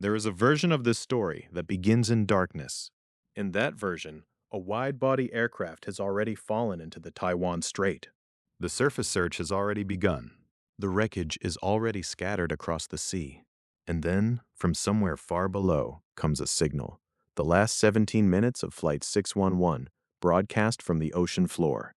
There is a version of this story that begins in darkness. In that version, a wide-body aircraft has already fallen into the Taiwan Strait. The surface search has already begun. The wreckage is already scattered across the sea. And then, from somewhere far below, comes a signal. The last 17 minutes of Flight 611, broadcast from the ocean floor.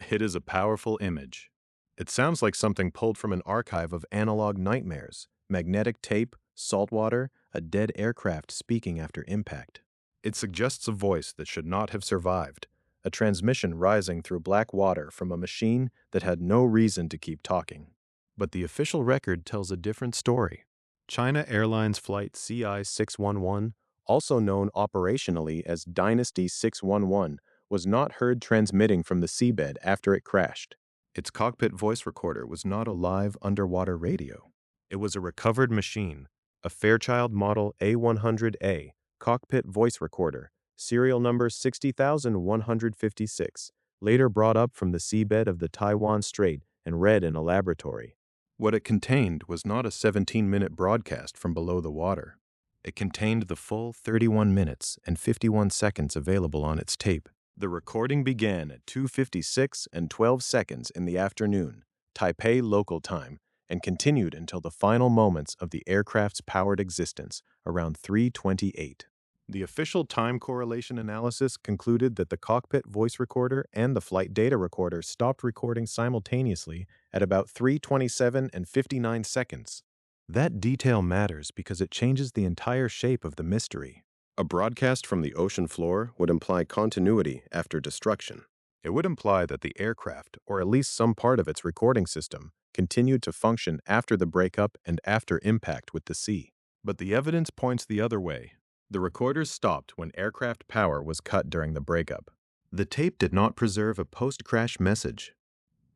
It is a powerful image. It sounds like something pulled from an archive of analog nightmares, magnetic tape, saltwater, a dead aircraft speaking after impact. It suggests a voice that should not have survived, a transmission rising through black water from a machine that had no reason to keep talking. But the official record tells a different story. China Airlines Flight CI611, also known operationally as Dynasty 611, was not heard transmitting from the seabed after it crashed. Its cockpit voice recorder was not a live underwater radio. It was a recovered machine, a Fairchild Model A100A cockpit voice recorder, serial number 60156, later brought up from the seabed of the Taiwan Strait and read in a laboratory. What it contained was not a 17-minute broadcast from below the water. It contained the full 31 minutes and 51 seconds available on its tape. The recording began at 2:56 and 12 seconds in the afternoon, Taipei local time, and continued until the final moments of the aircraft's powered existence, around 3:28. The official time correlation analysis concluded that the cockpit voice recorder and the flight data recorder stopped recording simultaneously at about 3:27 and 59 seconds. That detail matters because it changes the entire shape of the mystery. A broadcast from the ocean floor would imply continuity after destruction. It would imply that the aircraft, or at least some part of its recording system, continued to function after the breakup and after impact with the sea. But the evidence points the other way. The recorders stopped when aircraft power was cut during the breakup. The tape did not preserve a post-crash message.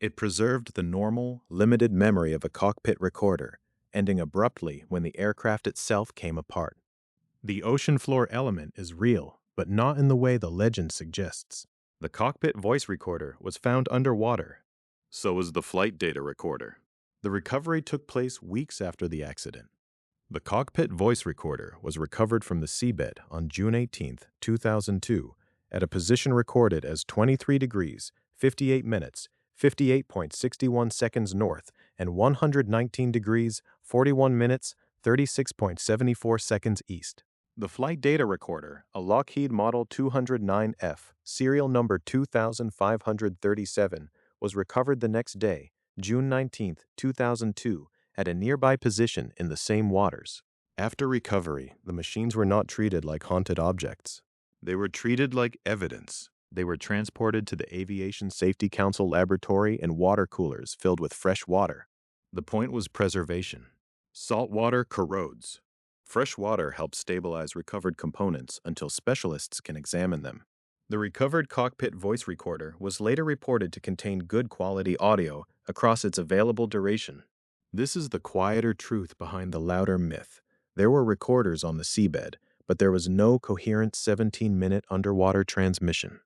It preserved the normal, limited memory of a cockpit recorder, ending abruptly when the aircraft itself came apart. The ocean floor element is real, but not in the way the legend suggests. The cockpit voice recorder was found underwater. So was the flight data recorder. The recovery took place weeks after the accident. The cockpit voice recorder was recovered from the seabed on June 18, 2002, at a position recorded as 23 degrees, 58 minutes, 58.61 seconds north, and 119 degrees, 41 minutes, 36.74 seconds east. The flight data recorder, a Lockheed Model 209F, serial number 2537, was recovered the next day, June 19, 2002, at a nearby position in the same waters. After recovery, the machines were not treated like haunted objects. They were treated like evidence. They were transported to the Aviation Safety Council laboratory in water coolers filled with fresh water. The point was preservation. Salt water corrodes. Fresh water helps stabilize recovered components until specialists can examine them. The recovered cockpit voice recorder was later reported to contain good quality audio across its available duration. This is the quieter truth behind the louder myth. There were recorders on the seabed, but there was no coherent 17-minute underwater transmission.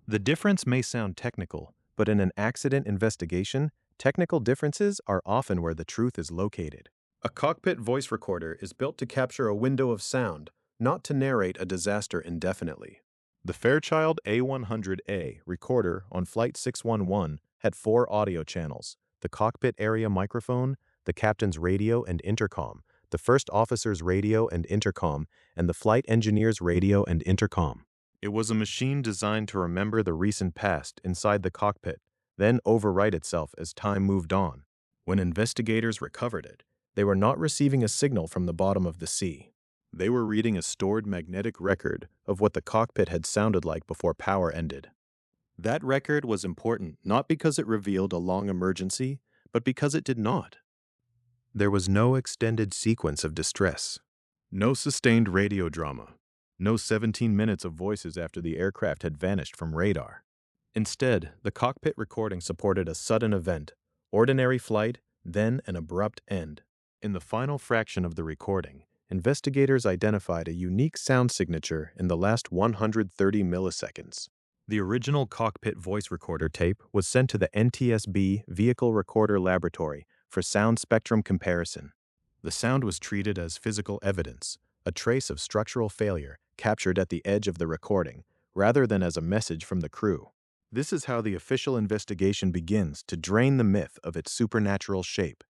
The difference may sound technical, but in an accident investigation, technical differences are often where the truth is located. A cockpit voice recorder is built to capture a window of sound, not to narrate a disaster indefinitely. The Fairchild A100A recorder on Flight 611 had 4 audio channels: the cockpit area microphone, the captain's radio and intercom, the first officer's radio and intercom, and the flight engineer's radio and intercom. It was a machine designed to remember the recent past inside the cockpit, then overwrite itself as time moved on. When investigators recovered it, they were not receiving a signal from the bottom of the sea. They were reading a stored magnetic record of what the cockpit had sounded like before power ended. That record was important not because it revealed a long emergency, but because it did not. There was no extended sequence of distress, no sustained radio drama, no 17 minutes of voices after the aircraft had vanished from radar. Instead, the cockpit recording supported a sudden event, ordinary flight, then an abrupt end. In the final fraction of the recording, investigators identified a unique sound signature in the last 130 milliseconds. The original cockpit voice recorder tape was sent to the NTSB Vehicle Recorder Laboratory for sound spectrum comparison. The sound was treated as physical evidence, a trace of structural failure captured at the edge of the recording, rather than as a message from the crew. This is how the official investigation begins to drain the myth of its supernatural shape,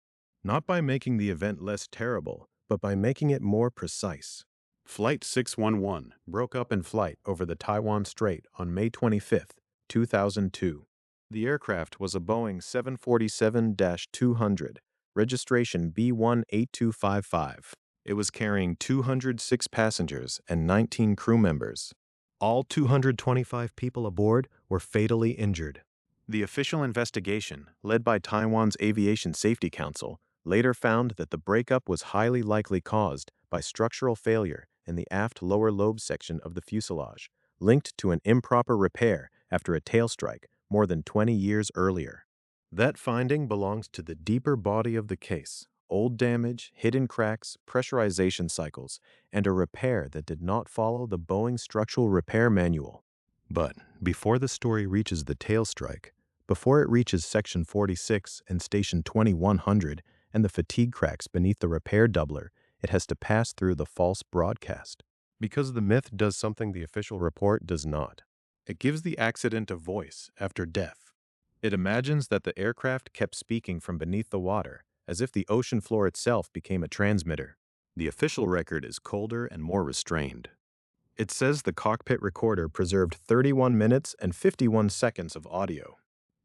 not by making the event less terrible, but by making it more precise. Flight 611 broke up in flight over the Taiwan Strait on May 25, 2002. The aircraft was a Boeing 747-200, registration B18255. It was carrying 206 passengers and 19 crew members. All 225 people aboard were fatally injured. The official investigation, led by Taiwan's Aviation Safety Council, later found that the breakup was highly likely caused by structural failure in the aft lower lobe section of the fuselage, linked to an improper repair after a tail strike more than 20 years earlier. That finding belongs to the deeper body of the case: old damage, hidden cracks, pressurization cycles, and a repair that did not follow the Boeing Structural Repair Manual. But before the story reaches the tail strike, before it reaches Section 46 and Station 2100 and the fatigue cracks beneath the repair doubler, it has to pass through the false broadcast. Because the myth does something the official report does not. It gives the accident a voice after death. It imagines that the aircraft kept speaking from beneath the water, as if the ocean floor itself became a transmitter. The official record is colder and more restrained. It says the cockpit recorder preserved 31 minutes and 51 seconds of audio.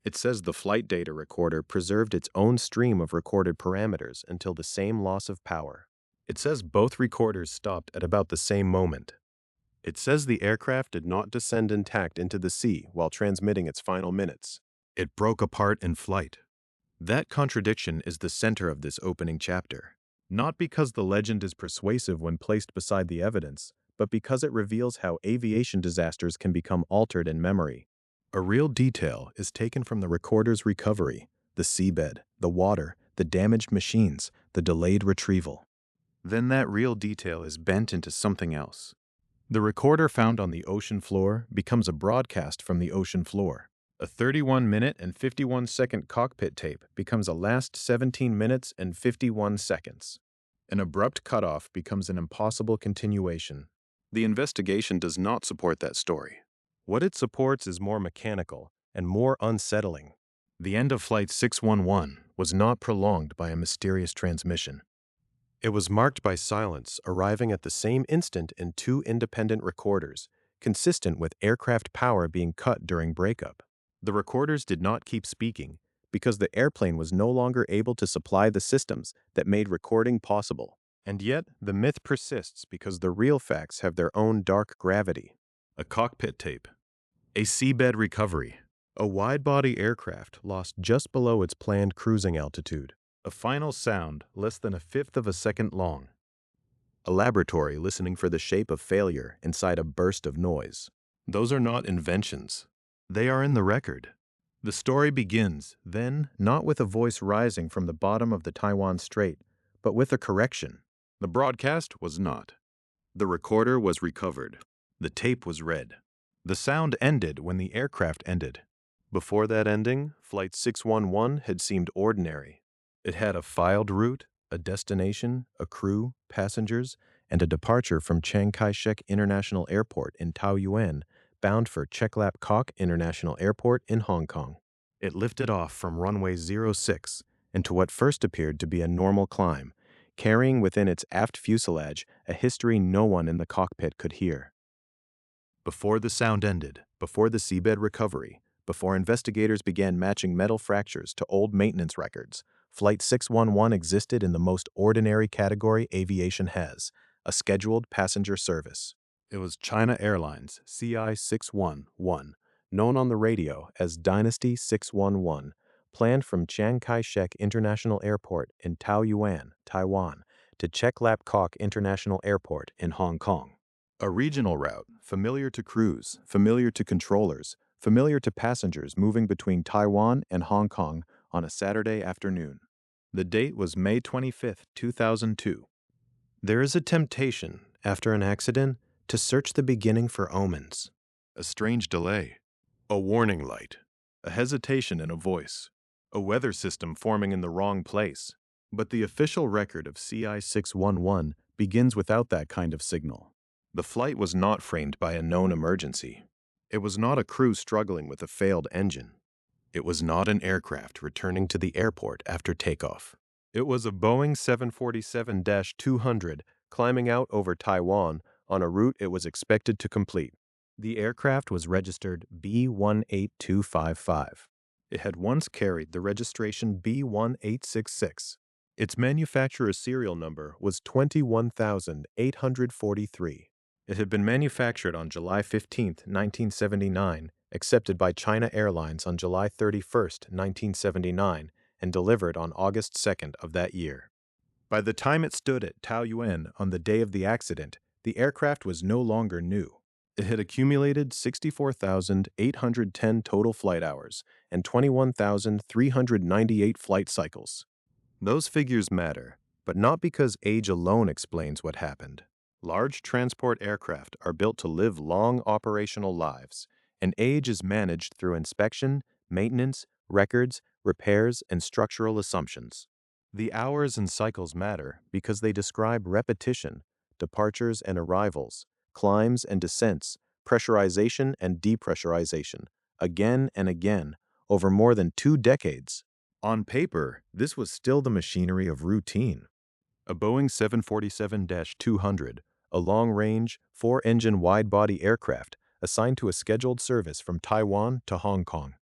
It says the flight data recorder preserved its own stream of recorded parameters until the same loss of power. It says both recorders stopped at about the same moment. It says the aircraft did not descend intact into the sea while transmitting its final minutes. It broke apart in flight. That contradiction is the center of this opening chapter, not because the legend is persuasive when placed beside the evidence, but because it reveals how aviation disasters can become altered in memory. A real detail is taken from the recorder's recovery: the seabed, the water, the damaged machines, the delayed retrieval. Then that real detail is bent into something else. The recorder found on the ocean floor becomes a broadcast from the ocean floor. A 31-minute and 51-second cockpit tape becomes a last 17 minutes and 51 seconds. An abrupt cutoff becomes an impossible continuation. The investigation does not support that story. What it supports is more mechanical and more unsettling. The end of Flight 611 was not prolonged by a mysterious transmission. It was marked by silence arriving at the same instant in two independent recorders, consistent with aircraft power being cut during breakup. The recorders did not keep speaking because the airplane was no longer able to supply the systems that made recording possible. And yet, the myth persists because the real facts have their own dark gravity. A cockpit tape. A seabed recovery. A wide-body aircraft lost just below its planned cruising altitude. A final sound less than a fifth of a second long. A laboratory listening for the shape of failure inside a burst of noise. Those are not inventions. They are in the record. The story begins, then, not with a voice rising from the bottom of the Taiwan Strait, but with a correction. The broadcast was not. The recorder was recovered. The tape was read. The sound ended when the aircraft ended. Before that ending, Flight 611 had seemed ordinary. It had a filed route, a destination, a crew, passengers, and a departure from Chiang Kai-shek International Airport in Taoyuan, bound for Cheklap Kok International Airport in Hong Kong. It lifted off from runway 06 into what first appeared to be a normal climb, carrying within its aft fuselage a history no one in the cockpit could hear. Before the sound ended, before the seabed recovery, before investigators began matching metal fractures to old maintenance records, Flight 611 existed in the most ordinary category aviation has: a scheduled passenger service. It was China Airlines CI611, known on the radio as Dynasty 611, planned from Chiang Kai-shek International Airport in Taoyuan, Taiwan, to Cheklap Kok International Airport in Hong Kong. A regional route, familiar to crews, familiar to controllers, familiar to passengers moving between Taiwan and Hong Kong on a Saturday afternoon. The date was May 25, 2002. There is a temptation, after an accident, to search the beginning for omens. A strange delay, a warning light, a hesitation in a voice, a weather system forming in the wrong place. But the official record of CI611 begins without that kind of signal. The flight was not framed by a known emergency. It was not a crew struggling with a failed engine. It was not an aircraft returning to the airport after takeoff. It was a Boeing 747-200 climbing out over Taiwan on a route it was expected to complete. The aircraft was registered B18255. It had once carried the registration B1866. Its manufacturer's serial number was 21843. It had been manufactured on July 15, 1979, accepted by China Airlines on July 31, 1979, and delivered on August 2nd of that year. By the time it stood at Taoyuan on the day of the accident, the aircraft was no longer new. It had accumulated 64,810 total flight hours and 21,398 flight cycles. Those figures matter, but not because age alone explains what happened. Large transport aircraft are built to live long operational lives, and age is managed through inspection, maintenance, records, repairs, and structural assumptions. The hours and cycles matter because they describe repetition, departures and arrivals, climbs and descents, pressurization and depressurization, again and again, over more than 2 decades. On paper, this was still the machinery of routine. A Boeing 747-200, a long-range, 4-engine wide-body aircraft assigned to a scheduled service from Taiwan to Hong Kong.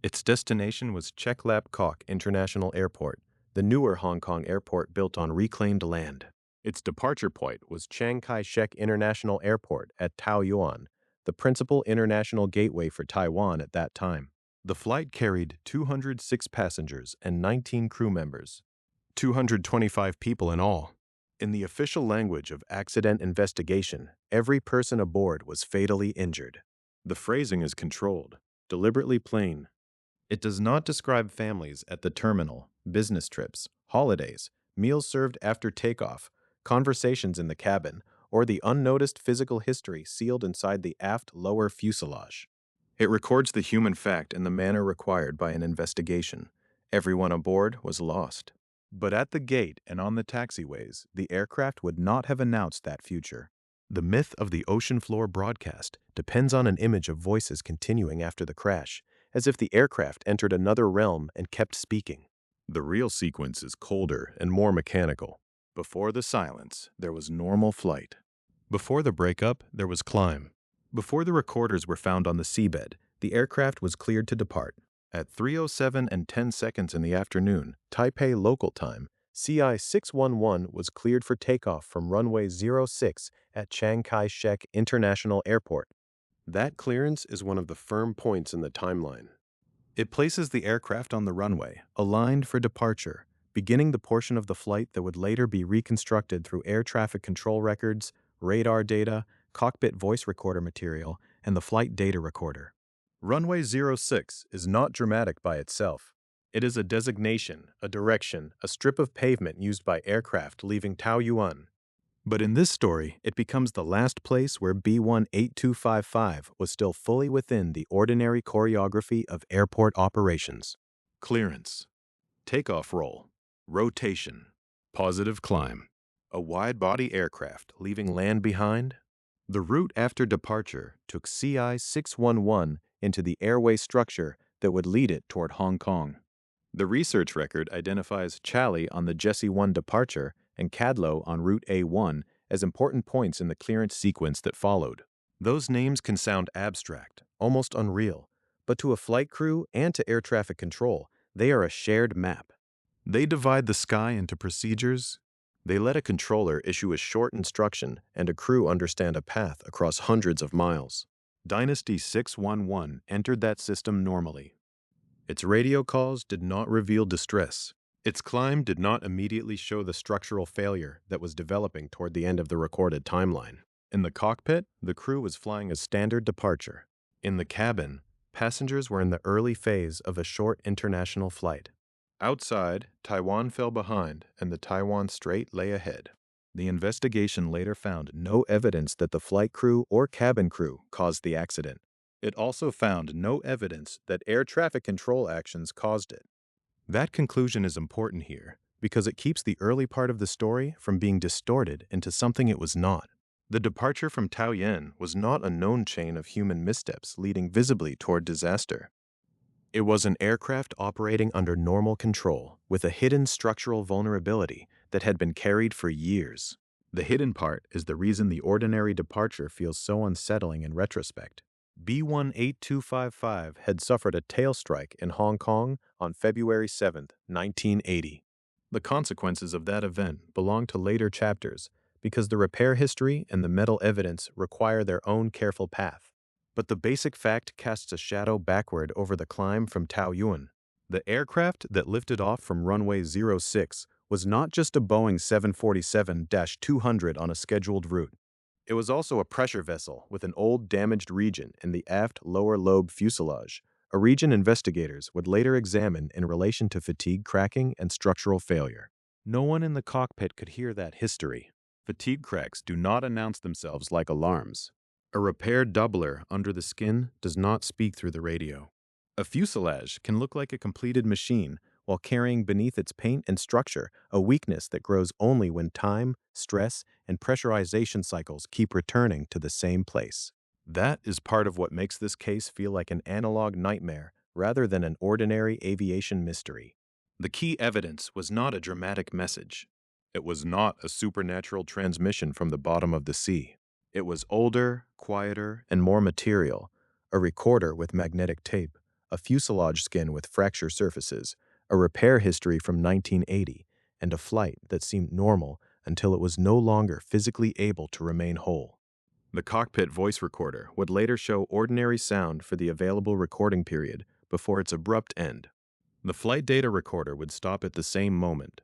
Its destination was Cheklap Kok International Airport, the newer Hong Kong airport built on reclaimed land. Its departure point was Chiang Kai-shek International Airport at Taoyuan, the principal international gateway for Taiwan at that time. The flight carried 206 passengers and 19 crew members, 225 people in all. In the official language of accident investigation, every person aboard was fatally injured. The phrasing is controlled, deliberately plain. It does not describe families at the terminal, business trips, holidays, meals served after takeoff, conversations in the cabin, or the unnoticed physical history sealed inside the aft lower fuselage. It records the human fact in the manner required by an investigation. Everyone aboard was lost. But at the gate and on the taxiways, the aircraft would not have announced that future. The myth of the ocean floor broadcast depends on an image of voices continuing after the crash, as if the aircraft entered another realm and kept speaking. The real sequence is colder and more mechanical. Before the silence, there was normal flight. Before the breakup, there was climb. Before the recorders were found on the seabed, the aircraft was cleared to depart. At 3:07 and 10 seconds in the afternoon, Taipei local time, CI611 was cleared for takeoff from runway 06 at Chiang Kai-shek International Airport. That clearance is one of the firm points in the timeline. It places the aircraft on the runway, aligned for departure, beginning the portion of the flight that would later be reconstructed through air traffic control records, radar data, cockpit voice recorder material, and the flight data recorder. Runway 06 is not dramatic by itself. It is a designation, a direction, a strip of pavement used by aircraft leaving Taoyuan. But in this story, it becomes the last place where B18255 was still fully within the ordinary choreography of airport operations. Clearance, takeoff roll, rotation, positive climb. A wide-body aircraft leaving land behind? The route after departure took CI611 into the airway structure that would lead it toward Hong Kong. The research record identifies Chali on the Jessie 1 departure and Cadlo on Route A1 as important points in the clearance sequence that followed. Those names can sound abstract, almost unreal, but to a flight crew and to air traffic control, they are a shared map. They divide the sky into procedures. They let a controller issue a short instruction and a crew understand a path across hundreds of miles. Dynasty 611 entered that system normally. Its radio calls did not reveal distress. Its climb did not immediately show the structural failure that was developing toward the end of the recorded timeline. In the cockpit, the crew was flying a standard departure. In the cabin, passengers were in the early phase of a short international flight. Outside, Taiwan fell behind and the Taiwan Strait lay ahead. The investigation later found no evidence that the flight crew or cabin crew caused the accident. It also found no evidence that air traffic control actions caused it. That conclusion is important here because it keeps the early part of the story from being distorted into something it was not. The departure from Taoyuan was not a known chain of human missteps leading visibly toward disaster. It was an aircraft operating under normal control, with a hidden structural vulnerability that had been carried for years. The hidden part is the reason the ordinary departure feels so unsettling in retrospect. B-18255 had suffered a tail strike in Hong Kong on February 7, 1980. The consequences of that event belong to later chapters because the repair history and the metal evidence require their own careful path. But the basic fact casts a shadow backward over the climb from Taoyuan. The aircraft that lifted off from runway 06 was not just a Boeing 747-200 on a scheduled route. It was also a pressure vessel with an old damaged region in the aft lower lobe fuselage, a region investigators would later examine in relation to fatigue cracking and structural failure. No one in the cockpit could hear that history. Fatigue cracks do not announce themselves like alarms. A repair doubler under the skin does not speak through the radio. A fuselage can look like a completed machine while carrying beneath its paint and structure a weakness that grows only when time, stress, and pressurization cycles keep returning to the same place. That is part of what makes this case feel like an analog nightmare rather than an ordinary aviation mystery. The key evidence was not a dramatic message. It was not a supernatural transmission from the bottom of the sea. It was older, quieter, and more material. A recorder with magnetic tape, a fuselage skin with fracture surfaces, a repair history from 1980, and a flight that seemed normal until it was no longer physically able to remain whole. The cockpit voice recorder would later show ordinary sound for the available recording period before its abrupt end. The flight data recorder would stop at the same moment.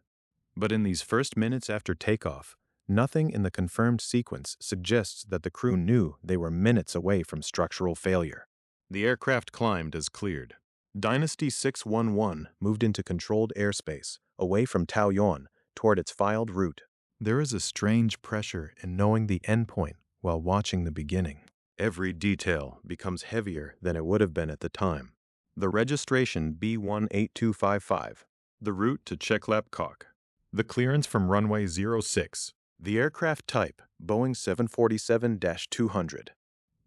But in these first minutes after takeoff, nothing in the confirmed sequence suggests that the crew knew they were minutes away from structural failure. The aircraft climbed as cleared. Dynasty 611 moved into controlled airspace, away from Taoyuan, toward its filed route. There is a strange pressure in knowing the endpoint while watching the beginning. Every detail becomes heavier than it would have been at the time. The registration B18255, the route to Cheklapkok, the clearance from runway 06, the aircraft type Boeing 747-200,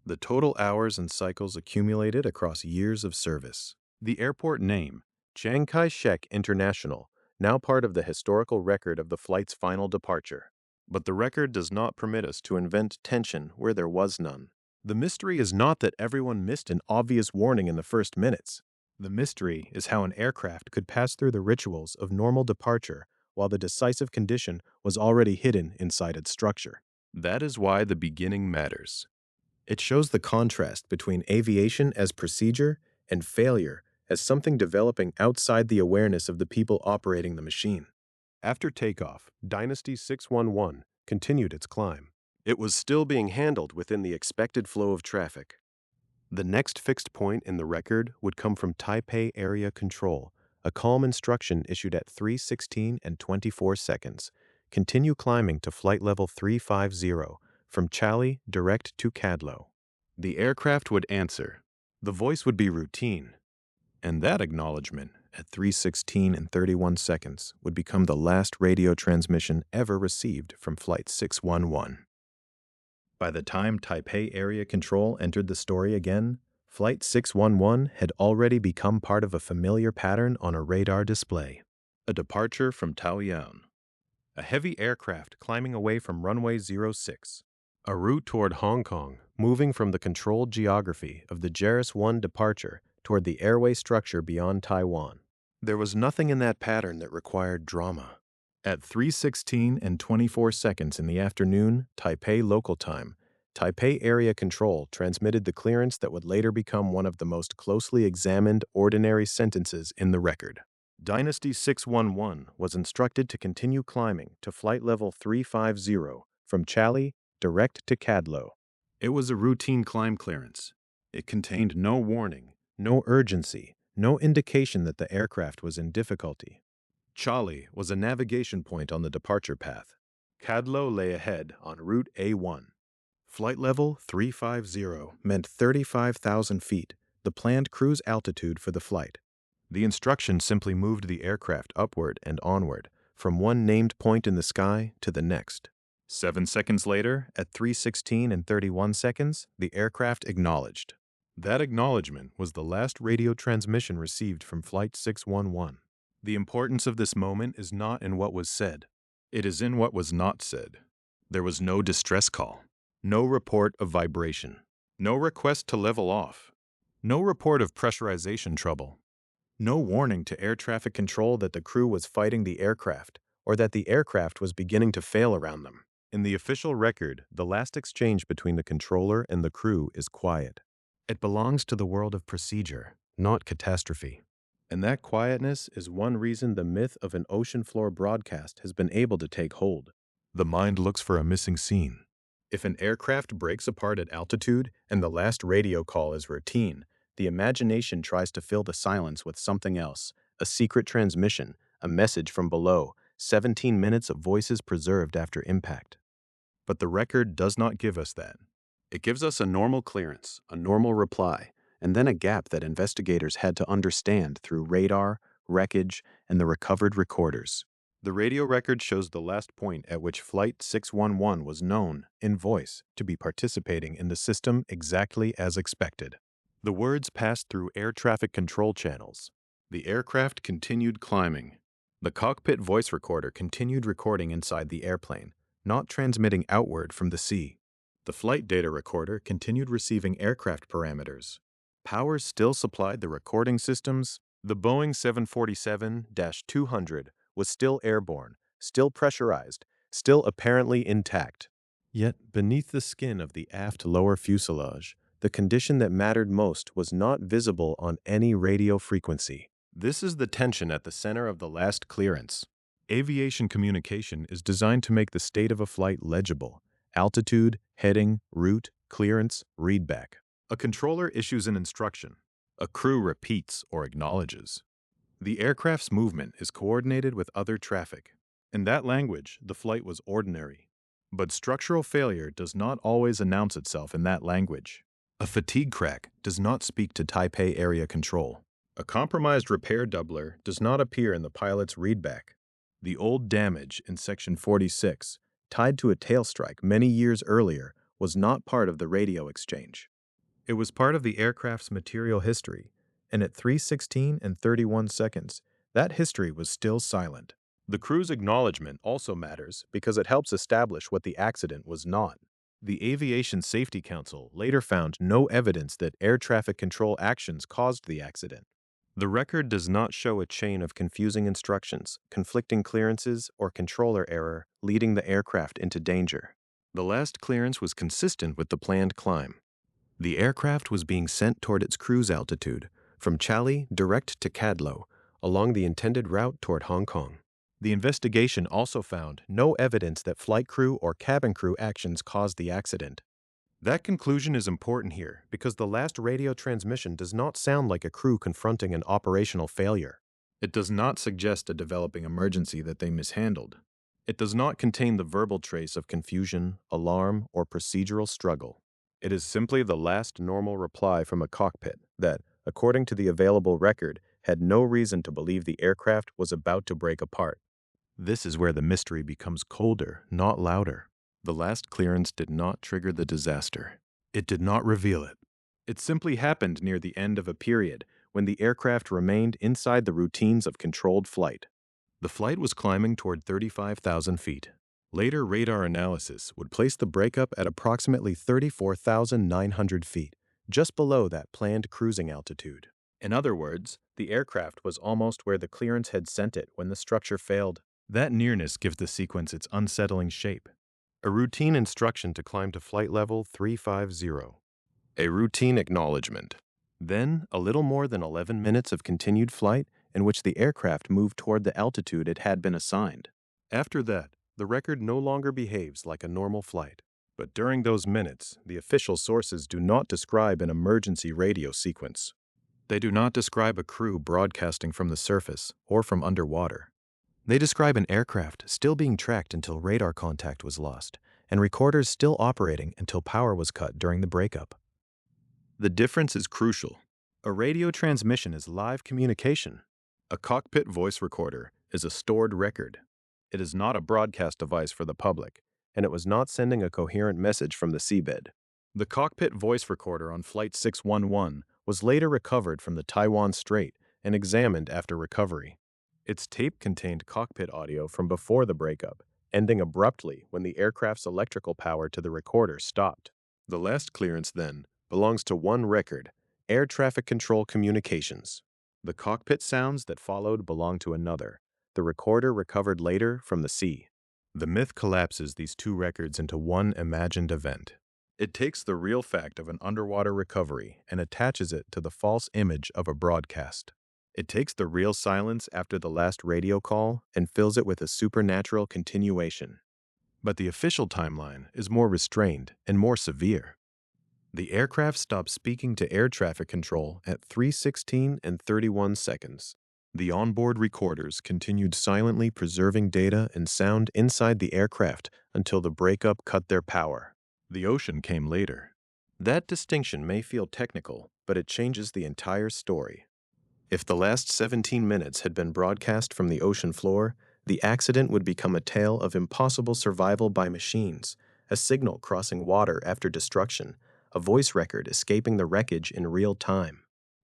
the total hours and cycles accumulated across years of service, the airport name Chiang Kai-shek International, now part of the historical record of the flight's final departure. But the record does not permit us to invent tension where there was none. The mystery is not that everyone missed an obvious warning in the first minutes. The mystery is how an aircraft could pass through the rituals of normal departure while the decisive condition was already hidden inside its structure. That is why the beginning matters. It shows the contrast between aviation as procedure and failure as something developing outside the awareness of the people operating the machine. After takeoff, Dynasty 611 continued its climb. It was still being handled within the expected flow of traffic. The next fixed point in the record would come from Taipei Area Control, a calm instruction issued at 3:16 and 24 seconds. Continue climbing to flight level 350 from Chali direct to Cadlo. The aircraft would answer. The voice would be routine. And that acknowledgement, at 3:16 and 31 seconds, would become the last radio transmission ever received from Flight 611. By the time Taipei Area Control entered the story again, Flight 611 had already become part of a familiar pattern on a radar display. A departure from Taoyuan. A heavy aircraft climbing away from runway 06. A route toward Hong Kong, moving from the controlled geography of the Jeris 1 departure toward the airway structure beyond Taiwan. There was nothing in that pattern that required drama. At 3:16 and 24 seconds in the afternoon, Taipei local time, Taipei Area Control transmitted the clearance that would later become one of the most closely examined ordinary sentences in the record. Dynasty 611 was instructed to continue climbing to flight level 350 from Chali direct to Cadlo. It was a routine climb clearance. It contained no warning, no urgency, no indication that the aircraft was in difficulty. Chali was a navigation point on the departure path. Cadlo lay ahead on route A1. Flight level 350 meant 35,000 feet, the planned cruise altitude for the flight. The instruction simply moved the aircraft upward and onward, from one named point in the sky to the next. 7 seconds later, at 3:16 and 31 seconds, the aircraft acknowledged. That acknowledgement was the last radio transmission received from Flight 611. The importance of this moment is not in what was said. It is in what was not said. There was no distress call, no report of vibration, no request to level off, no report of pressurization trouble, no warning to air traffic control that the crew was fighting the aircraft or that the aircraft was beginning to fail around them. In the official record, the last exchange between the controller and the crew is quiet. It belongs to the world of procedure, not catastrophe. And that quietness is one reason the myth of an ocean floor broadcast has been able to take hold. The mind looks for a missing scene. If an aircraft breaks apart at altitude and the last radio call is routine, the imagination tries to fill the silence with something else, a secret transmission, a message from below, 17 minutes of voices preserved after impact. But the record does not give us that. It gives us a normal clearance, a normal reply, and then a gap that investigators had to understand through radar, wreckage, and the recovered recorders. The radio record shows the last point at which Flight 611 was known, in voice, to be participating in the system exactly as expected. The words passed through air traffic control channels. The aircraft continued climbing. The cockpit voice recorder continued recording inside the airplane, not transmitting outward from the sea. The flight data recorder continued receiving aircraft parameters. Power still supplied the recording systems. The Boeing 747-200 was still airborne, still pressurized, still apparently intact. Yet, beneath the skin of the aft lower fuselage, the condition that mattered most was not visible on any radio frequency. This is the tension at the center of the last clearance. Aviation communication is designed to make the state of a flight legible. Altitude, heading, route, clearance, readback. A controller issues an instruction. A crew repeats or acknowledges. The aircraft's movement is coordinated with other traffic. In that language, the flight was ordinary. But structural failure does not always announce itself in that language. A fatigue crack does not speak to Taipei area control. A compromised repair doubler does not appear in the pilot's readback. The old damage in Section 46, tied to a tail strike many years earlier, was not part of the radio exchange. It was part of the aircraft's material history, and at 3:16 and 31 seconds, that history was still silent. The crew's acknowledgement also matters because it helps establish what the accident was not. The Aviation Safety Council later found no evidence that air traffic control actions caused the accident. The record does not show a chain of confusing instructions, conflicting clearances, or controller error leading the aircraft into danger. The last clearance was consistent with the planned climb. The aircraft was being sent toward its cruise altitude, from Chali direct to Cadlo, along the intended route toward Hong Kong. The investigation also found no evidence that flight crew or cabin crew actions caused the accident. That conclusion is important here because the last radio transmission does not sound like a crew confronting an operational failure. It does not suggest a developing emergency that they mishandled. It does not contain the verbal trace of confusion, alarm, or procedural struggle. It is simply the last normal reply from a cockpit that, according to the available record, had no reason to believe the aircraft was about to break apart. This is where the mystery becomes colder, not louder. The last clearance did not trigger the disaster. It did not reveal it. It simply happened near the end of a period when the aircraft remained inside the routines of controlled flight. The flight was climbing toward 35,000 feet. Later radar analysis would place the breakup at approximately 34,900 feet, just below that planned cruising altitude. In other words, the aircraft was almost where the clearance had sent it when the structure failed. That nearness gives the sequence its unsettling shape. A routine instruction to climb to flight level 350. A routine acknowledgement. Then, a little more than 11 minutes of continued flight in which the aircraft moved toward the altitude it had been assigned. After that, the record no longer behaves like a normal flight. But during those minutes, the official sources do not describe an emergency radio sequence. They do not describe a crew broadcasting from the surface or from underwater. They describe an aircraft still being tracked until radar contact was lost, and recorders still operating until power was cut during the breakup. The difference is crucial. A radio transmission is live communication. A cockpit voice recorder is a stored record. It is not a broadcast device for the public, and it was not sending a coherent message from the seabed. The cockpit voice recorder on Flight 611 was later recovered from the Taiwan Strait and examined after recovery. Its tape contained cockpit audio from before the breakup, ending abruptly when the aircraft's electrical power to the recorder stopped. The last clearance, then, belongs to one record: air traffic control communications. The cockpit sounds that followed belong to another, the recorder recovered later from the sea. The myth collapses these two records into one imagined event. It takes the real fact of an underwater recovery and attaches it to the false image of a broadcast. It takes the real silence after the last radio call and fills it with a supernatural continuation. But the official timeline is more restrained and more severe. The aircraft stopped speaking to air traffic control at 3:16 and 31 seconds. The onboard recorders continued silently preserving data and sound inside the aircraft until the breakup cut their power. The ocean came later. That distinction may feel technical, but it changes the entire story. If the last 17 minutes had been broadcast from the ocean floor, the accident would become a tale of impossible survival by machines, a signal crossing water after destruction, a voice record escaping the wreckage in real time.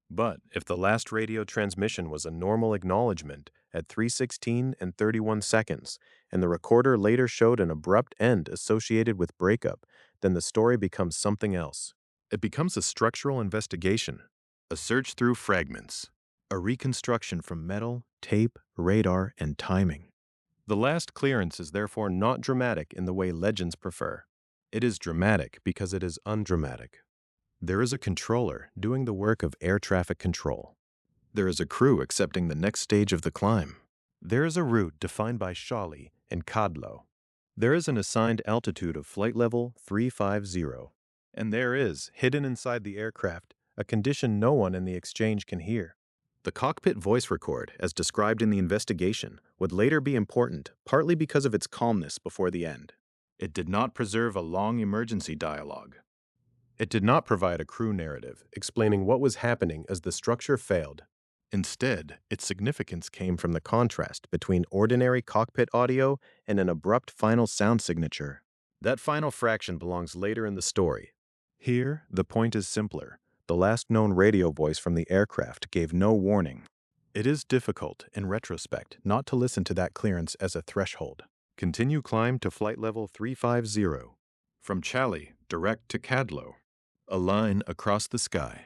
But if the last radio transmission was a normal acknowledgement at 3:16 and 31 seconds, and the recorder later showed an abrupt end associated with breakup, then the story becomes something else. It becomes a structural investigation, a search through fragments, a reconstruction from metal, tape, radar, and timing. The last clearance is therefore not dramatic in the way legends prefer. It is dramatic because it is undramatic. There is a controller doing the work of air traffic control. There is a crew accepting the next stage of the climb. There is a route defined by Shawley and Cadlo. There is an assigned altitude of flight level 350. And there is, hidden inside the aircraft, a condition no one in the exchange can hear. The cockpit voice record, as described in the investigation, would later be important, partly because of its calmness before the end. It did not preserve a long emergency dialogue. It did not provide a crew narrative explaining what was happening as the structure failed. Instead, its significance came from the contrast between ordinary cockpit audio and an abrupt final sound signature. That final fraction belongs later in the story. Here, the point is simpler. The last known radio voice from the aircraft gave no warning. It is difficult, in retrospect, not to listen to that clearance as a threshold. Continue climb to flight level 350. From Chali, direct to Cadlo. A line across the sky.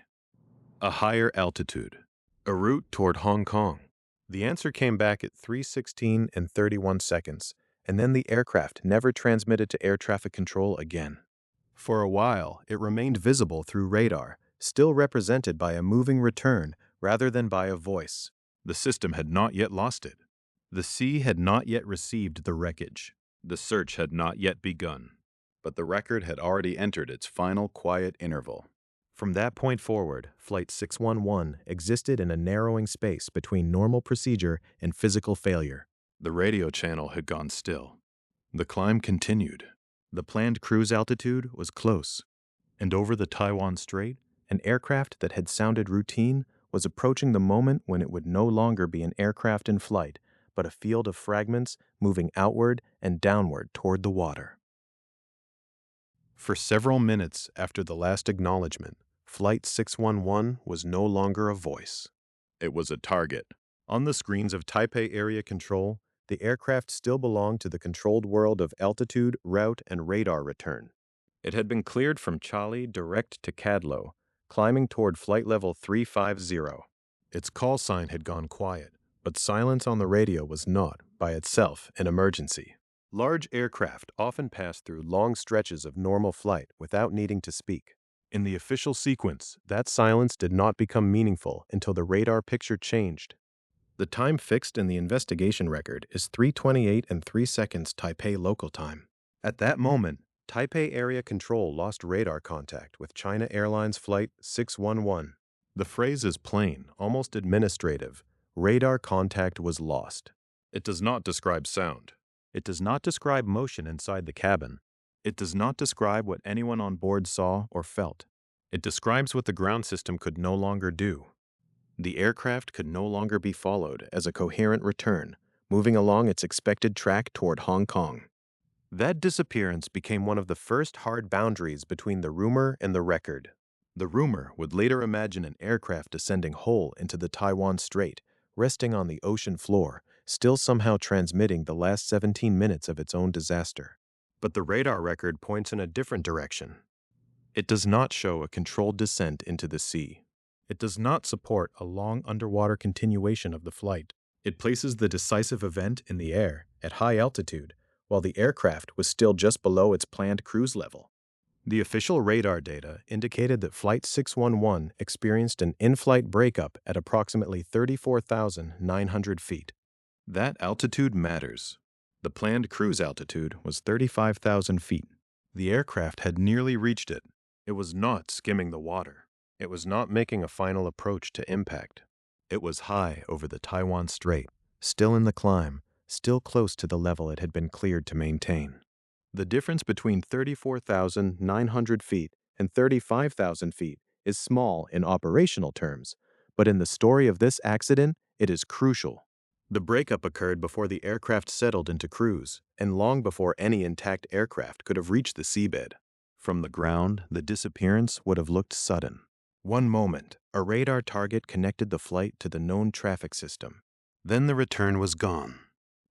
A higher altitude. A route toward Hong Kong. The answer came back at 3:16 and 31 seconds, and then the aircraft never transmitted to air traffic control again. For a while, it remained visible through radar, still represented by a moving return rather than by a voice. The system had not yet lost it. The sea had not yet received the wreckage. The search had not yet begun. But the record had already entered its final quiet interval. From that point forward, Flight 611 existed in a narrowing space between normal procedure and physical failure. The radio channel had gone still. The climb continued. The planned cruise altitude was close. And over the Taiwan Strait, an aircraft that had sounded routine was approaching the moment when it would no longer be an aircraft in flight, but a field of fragments moving outward and downward toward the water. For several minutes after the last acknowledgement, Flight 611 was no longer a voice. It was a target. On the screens of Taipei Area Control, the aircraft still belonged to the controlled world of altitude, route, and radar return. It had been cleared from Chali direct to Cadlo, climbing toward flight level 350. Its call sign had gone quiet, but silence on the radio was not, by itself, an emergency. Large aircraft often pass through long stretches of normal flight without needing to speak. In the official sequence, that silence did not become meaningful until the radar picture changed. The time fixed in the investigation record is 3:28 and 3 seconds Taipei local time. At that moment, Taipei Area Control lost radar contact with China Airlines Flight 611. The phrase is plain, almost administrative. Radar contact was lost. It does not describe sound. It does not describe motion inside the cabin. It does not describe what anyone on board saw or felt. It describes what the ground system could no longer do. The aircraft could no longer be followed as a coherent return, moving along its expected track toward Hong Kong. That disappearance became one of the first hard boundaries between the rumor and the record. The rumor would later imagine an aircraft descending whole into the Taiwan Strait, resting on the ocean floor, still somehow transmitting the last 17 minutes of its own disaster. But the radar record points in a different direction. It does not show a controlled descent into the sea. It does not support a long underwater continuation of the flight. It places the decisive event in the air at high altitude, while the aircraft was still just below its planned cruise level. The official radar data indicated that Flight 611 experienced an in-flight breakup at approximately 34,900 feet. That altitude matters. The planned cruise altitude was 35,000 feet. The aircraft had nearly reached it. It was not skimming the water. It was not making a final approach to impact. It was high over the Taiwan Strait, still in the climb, still close to the level it had been cleared to maintain. The difference between 34,900 feet and 35,000 feet is small in operational terms, but in the story of this accident, it is crucial. The breakup occurred before the aircraft settled into cruise, and long before any intact aircraft could have reached the seabed. From the ground, the disappearance would have looked sudden. One moment, a radar target connected the flight to the known traffic system. Then the return was gone.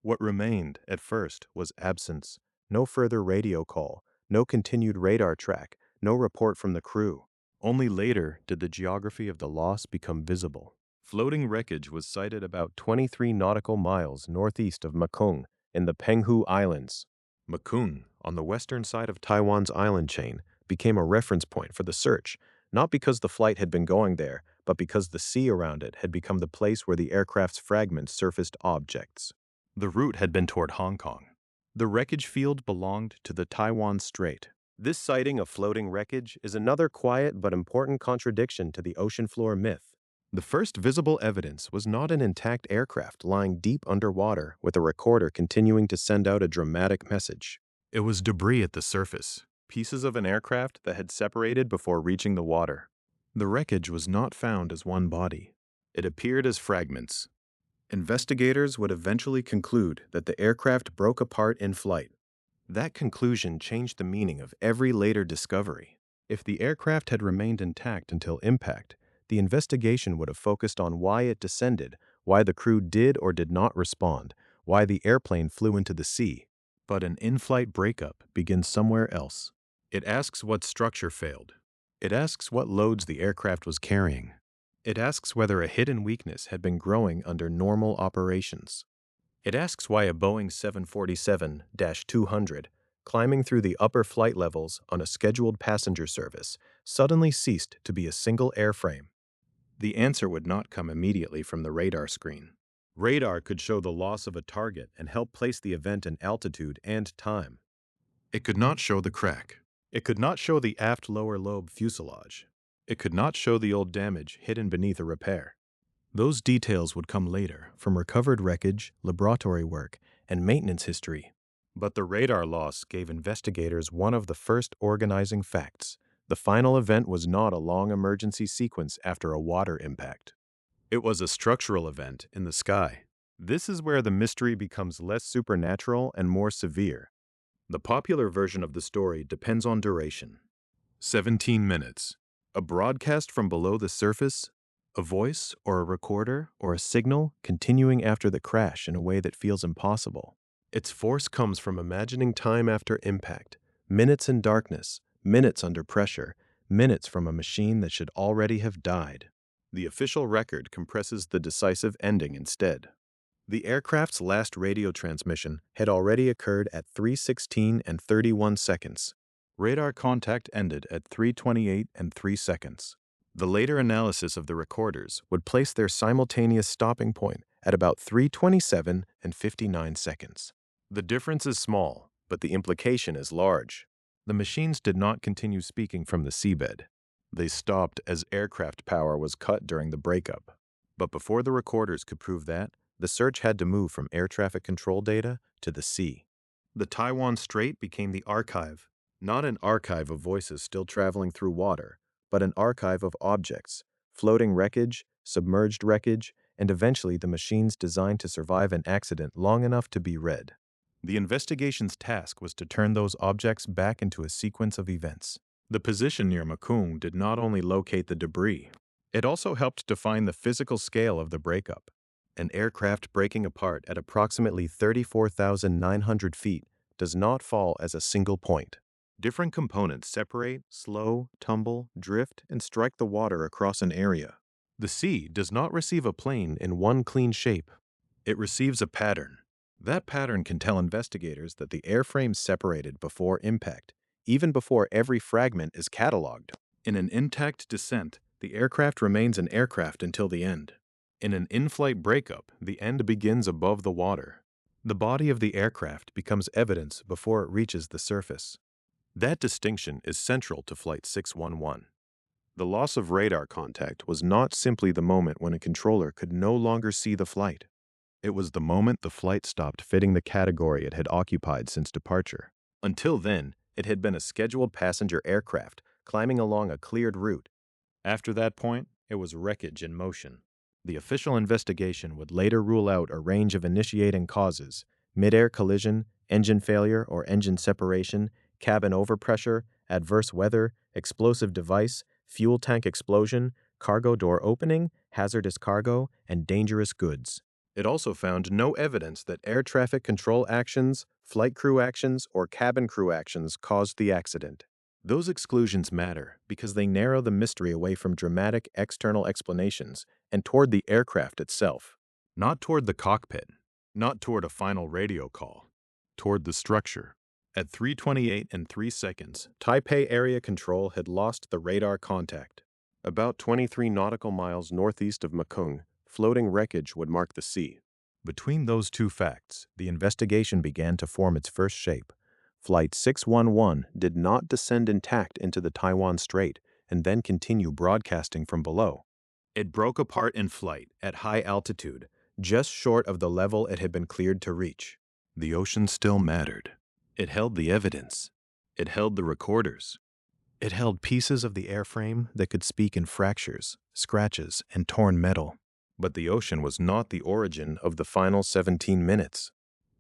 What remained, at first, was absence. No further radio call, no continued radar track, no report from the crew. Only later did the geography of the loss become visible. Floating wreckage was sighted about 23 nautical miles northeast of Mekong in the Penghu Islands. Mekong, on the western side of Taiwan's island chain, became a reference point for the search, not because the flight had been going there, but because the sea around it had become the place where the aircraft's fragments surfaced objects. The route had been toward Hong Kong. The wreckage field belonged to the Taiwan Strait. This sighting of floating wreckage is another quiet but important contradiction to the ocean floor myth. The first visible evidence was not an intact aircraft lying deep underwater with a recorder continuing to send out a dramatic message. It was debris at the surface, pieces of an aircraft that had separated before reaching the water. The wreckage was not found as one body. It appeared as fragments. Investigators would eventually conclude that the aircraft broke apart in flight. That conclusion changed the meaning of every later discovery. If the aircraft had remained intact until impact, the investigation would have focused on why it descended, why the crew did or did not respond, why the airplane flew into the sea. But an in-flight breakup begins somewhere else. It asks what structure failed. It asks what loads the aircraft was carrying. It asks whether a hidden weakness had been growing under normal operations. It asks why a Boeing 747-200, climbing through the upper flight levels on a scheduled passenger service, suddenly ceased to be a single airframe. The answer would not come immediately from the radar screen. Radar could show the loss of a target and help place the event in altitude and time. It could not show the crack. It could not show the aft lower lobe fuselage. It could not show the old damage hidden beneath a repair. Those details would come later from recovered wreckage, laboratory work, and maintenance history. But the radar loss gave investigators one of the first organizing facts. The final event was not a long emergency sequence after a water impact. It was a structural event in the sky. This is where the mystery becomes less supernatural and more severe. The popular version of the story depends on duration. 17 minutes. A broadcast from below the surface, a voice or a recorder or a signal continuing after the crash in a way that feels impossible. Its force comes from imagining time after impact, minutes in darkness, minutes under pressure, minutes from a machine that should already have died. The official record compresses the decisive ending instead. The aircraft's last radio transmission had already occurred at 3:16 and 31 seconds. Radar contact ended at 3:28 and 3 seconds. The later analysis of the recorders would place their simultaneous stopping point at about 3:27 and 59 seconds. The difference is small, but the implication is large. The machines did not continue speaking from the seabed. They stopped as aircraft power was cut during the breakup. But before the recorders could prove that, the search had to move from air traffic control data to the sea. The Taiwan Strait became the archive, not an archive of voices still traveling through water, but an archive of objects, floating wreckage, submerged wreckage, and eventually the machines designed to survive an accident long enough to be read. The investigation's task was to turn those objects back into a sequence of events. The position near Makung did not only locate the debris, it also helped define the physical scale of the breakup. An aircraft breaking apart at approximately 34,900 feet does not fall as a single point. Different components separate, slow, tumble, drift, and strike the water across an area. The sea does not receive a plane in one clean shape. It receives a pattern. That pattern can tell investigators that the airframe separated before impact, even before every fragment is cataloged. In an intact descent, the aircraft remains an aircraft until the end. In an in-flight breakup, the end begins above the water. The body of the aircraft becomes evidence before it reaches the surface. That distinction is central to Flight 611. The loss of radar contact was not simply the moment when a controller could no longer see the flight. It was the moment the flight stopped fitting the category it had occupied since departure. Until then, it had been a scheduled passenger aircraft climbing along a cleared route. After that point, it was wreckage in motion. The official investigation would later rule out a range of initiating causes: mid-air collision, engine failure or engine separation, cabin overpressure, adverse weather, explosive device, fuel tank explosion, cargo door opening, hazardous cargo, and dangerous goods. It also found no evidence that air traffic control actions, flight crew actions, or cabin crew actions caused the accident. Those exclusions matter because they narrow the mystery away from dramatic external explanations and toward the aircraft itself. Not toward the cockpit, not toward a final radio call, toward the structure. At 3:28 and 3 seconds, Taipei Area Control had lost the radar contact. About 23 nautical miles northeast of Makung, floating wreckage would mark the sea. Between those two facts, the investigation began to form its first shape. Flight 611 did not descend intact into the Taiwan Strait and then continue broadcasting from below. It broke apart in flight at high altitude, just short of the level it had been cleared to reach. The ocean still mattered. It held the evidence. It held the recorders. It held pieces of the airframe that could speak in fractures, scratches, and torn metal. But the ocean was not the origin of the final 17 minutes.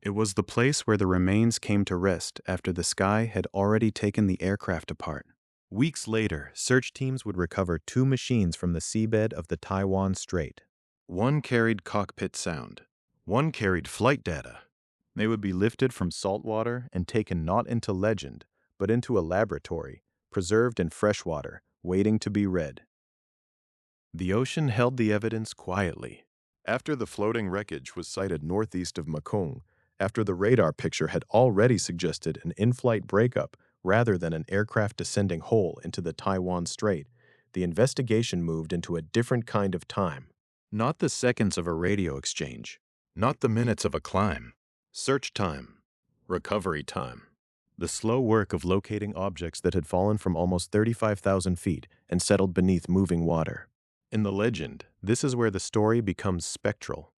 It was the place where the remains came to rest after the sky had already taken the aircraft apart. Weeks later, search teams would recover 2 machines from the seabed of the Taiwan Strait. One carried cockpit sound. One carried flight data. They would be lifted from salt water and taken not into legend, but into a laboratory, preserved in fresh water, waiting to be read. The ocean held the evidence quietly. After the floating wreckage was sighted northeast of Makung, after the radar picture had already suggested an in-flight breakup rather than an aircraft descending whole into the Taiwan Strait, the investigation moved into a different kind of time. Not the seconds of a radio exchange, not the minutes of a climb. Search time, recovery time. The slow work of locating objects that had fallen from almost 35,000 feet and settled beneath moving water. In the legend, this is where the story becomes spectral.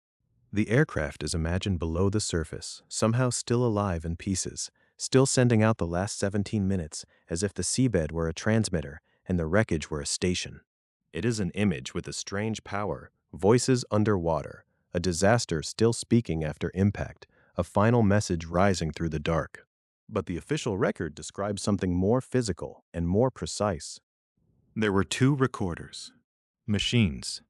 The aircraft is imagined below the surface, somehow still alive in pieces, still sending out the last 17 minutes as if the seabed were a transmitter and the wreckage were a station. It is an image with a strange power, voices underwater, a disaster still speaking after impact, a final message rising through the dark. But the official record describes something more physical and more precise. There were 2 recorders. Machines.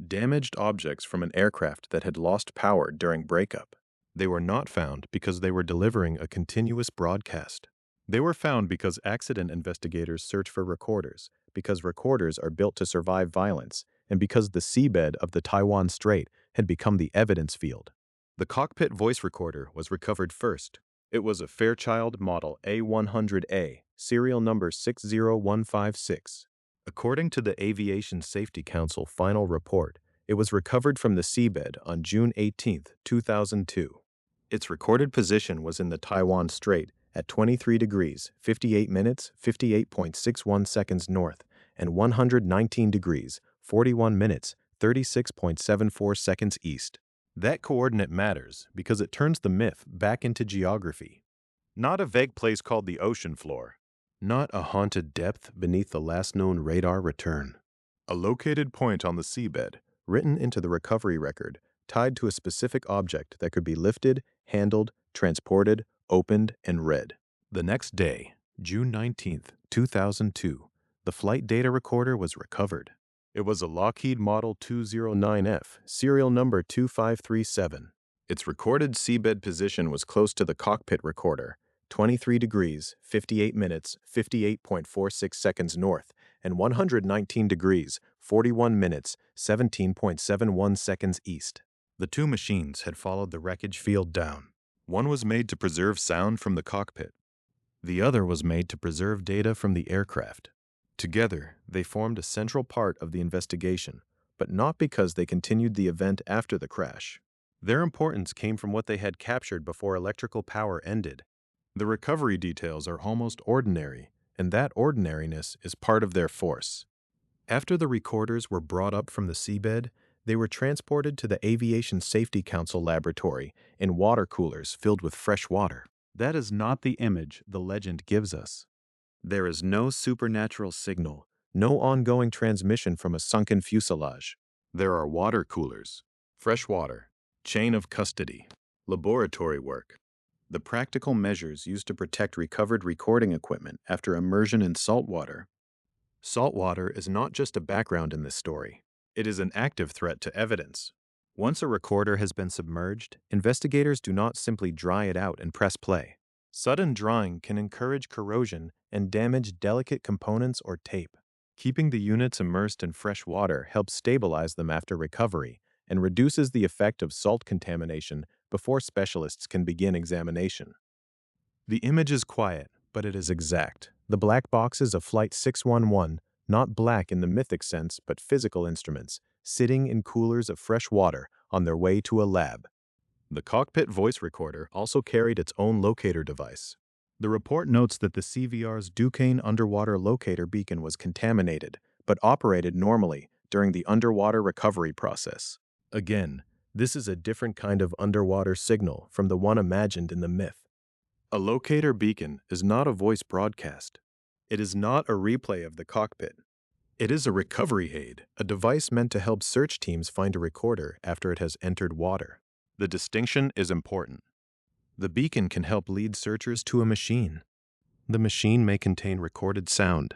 Damaged objects from an aircraft that had lost power during breakup. They were not found because they were delivering a continuous broadcast. They were found because accident investigators search for recorders, because recorders are built to survive violence, and because the seabed of the Taiwan Strait had become the evidence field. The cockpit voice recorder was recovered first. It was a Fairchild Model A100A, serial number 60156. According to the Aviation Safety Council final report, it was recovered from the seabed on June 18, 2002. Its recorded position was in the Taiwan Strait at 23 degrees, 58 minutes, 58.61 seconds north, and 119 degrees, 41 minutes, 36.74 seconds east. That coordinate matters because it turns the myth back into geography. Not a vague place called the ocean floor. Not a haunted depth beneath the last known radar return. A located point on the seabed, written into the recovery record, tied to a specific object that could be lifted, handled, transported, opened, and read. The next day, June 19th, 2002, the flight data recorder was recovered. It was a Lockheed Model 209F, serial number 2537. Its recorded seabed position was close to the cockpit recorder, 23 degrees, 58 minutes, 58.46 seconds north, and 119 degrees, 41 minutes, 17.71 seconds east. The two machines had followed the wreckage field down. One was made to preserve sound from the cockpit. The other was made to preserve data from the aircraft. Together, they formed a central part of the investigation, but not because they continued the event after the crash. Their importance came from what they had captured before electrical power ended. The recovery details are almost ordinary, and that ordinariness is part of their force. After the recorders were brought up from the seabed, they were transported to the Aviation Safety Council laboratory in water coolers filled with fresh water. That is not the image the legend gives us. There is no supernatural signal, no ongoing transmission from a sunken fuselage. There are water coolers, fresh water, chain of custody, laboratory work, the practical measures used to protect recovered recording equipment after immersion in salt water. Salt water is not just a background in this story. It is an active threat to evidence. Once a recorder has been submerged, investigators do not simply dry it out and press play. Sudden drying can encourage corrosion and damage delicate components or tape. Keeping the units immersed in fresh water helps stabilize them after recovery and reduces the effect of salt contamination before specialists can begin examination. The image is quiet, but it is exact. The black boxes of Flight 611, not black in the mythic sense but physical instruments, sitting in coolers of fresh water on their way to a lab. The cockpit voice recorder also carried its own locator device. The report notes that the CVR's Duquesne underwater locator beacon was contaminated, but operated normally during the underwater recovery process. Again, this is a different kind of underwater signal from the one imagined in the myth. A locator beacon is not a voice broadcast. It is not a replay of the cockpit. It is a recovery aid, a device meant to help search teams find a recorder after it has entered water. The distinction is important. The beacon can help lead searchers to a machine. The machine may contain recorded sound,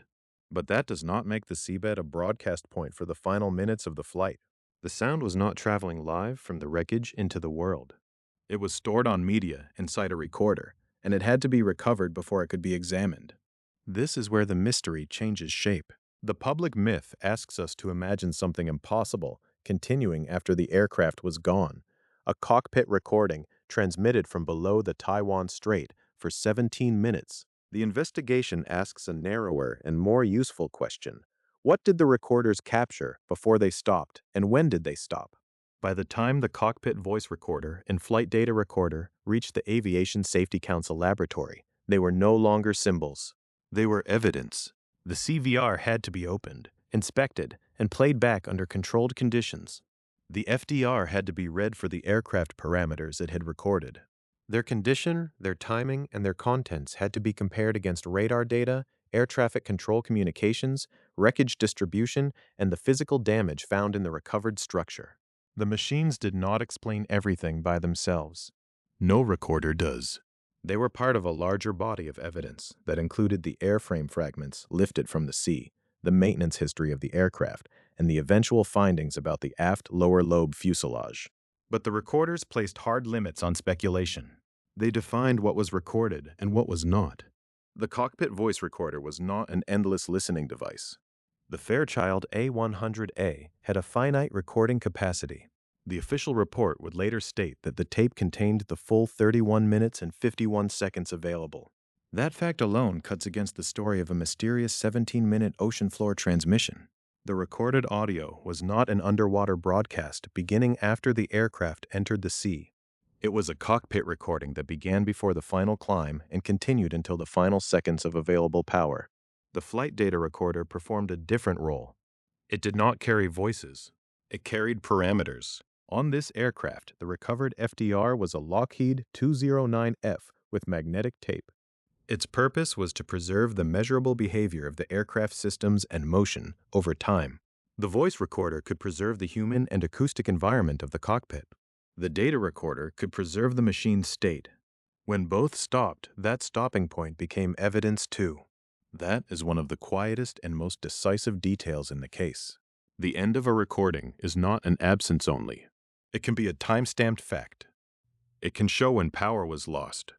but that does not make the seabed a broadcast point for the final minutes of the flight. The sound was not traveling live from the wreckage into the world. It was stored on media inside a recorder, and it had to be recovered before it could be examined. This is where the mystery changes shape. The public myth asks us to imagine something impossible continuing after the aircraft was gone. A cockpit recording transmitted from below the Taiwan Strait for 17 minutes. The investigation asks a narrower and more useful question. What did the recorders capture before they stopped, and when did they stop? By the time the cockpit voice recorder and flight data recorder reached the Aviation Safety Council laboratory, they were no longer symbols. They were evidence. The CVR had to be opened, inspected, and played back under controlled conditions. The FDR had to be read for the aircraft parameters it had recorded. Their condition, their timing, and their contents had to be compared against radar data, air traffic control communications, wreckage distribution, and the physical damage found in the recovered structure. The machines did not explain everything by themselves. No recorder does. They were part of a larger body of evidence that included the airframe fragments lifted from the sea, the maintenance history of the aircraft, and the eventual findings about the aft lower lobe fuselage. But the recorders placed hard limits on speculation. They defined what was recorded and what was not. The cockpit voice recorder was not an endless listening device. The Fairchild A100A had a finite recording capacity. The official report would later state that the tape contained the full 31 minutes and 51 seconds available. That fact alone cuts against the story of a mysterious 17-minute ocean floor transmission. The recorded audio was not an underwater broadcast beginning after the aircraft entered the sea. It was a cockpit recording that began before the final climb and continued until the final seconds of available power. The flight data recorder performed a different role. It did not carry voices. It carried parameters. On this aircraft, the recovered FDR was a Lockheed 209F with magnetic tape. Its purpose was to preserve the measurable behavior of the aircraft systems and motion over time. The voice recorder could preserve the human and acoustic environment of the cockpit. The data recorder could preserve the machine's state. When both stopped, that stopping point became evidence too. That is one of the quietest and most decisive details in the case. The end of a recording is not an absence only. It can be a time-stamped fact. It can show when power was lost.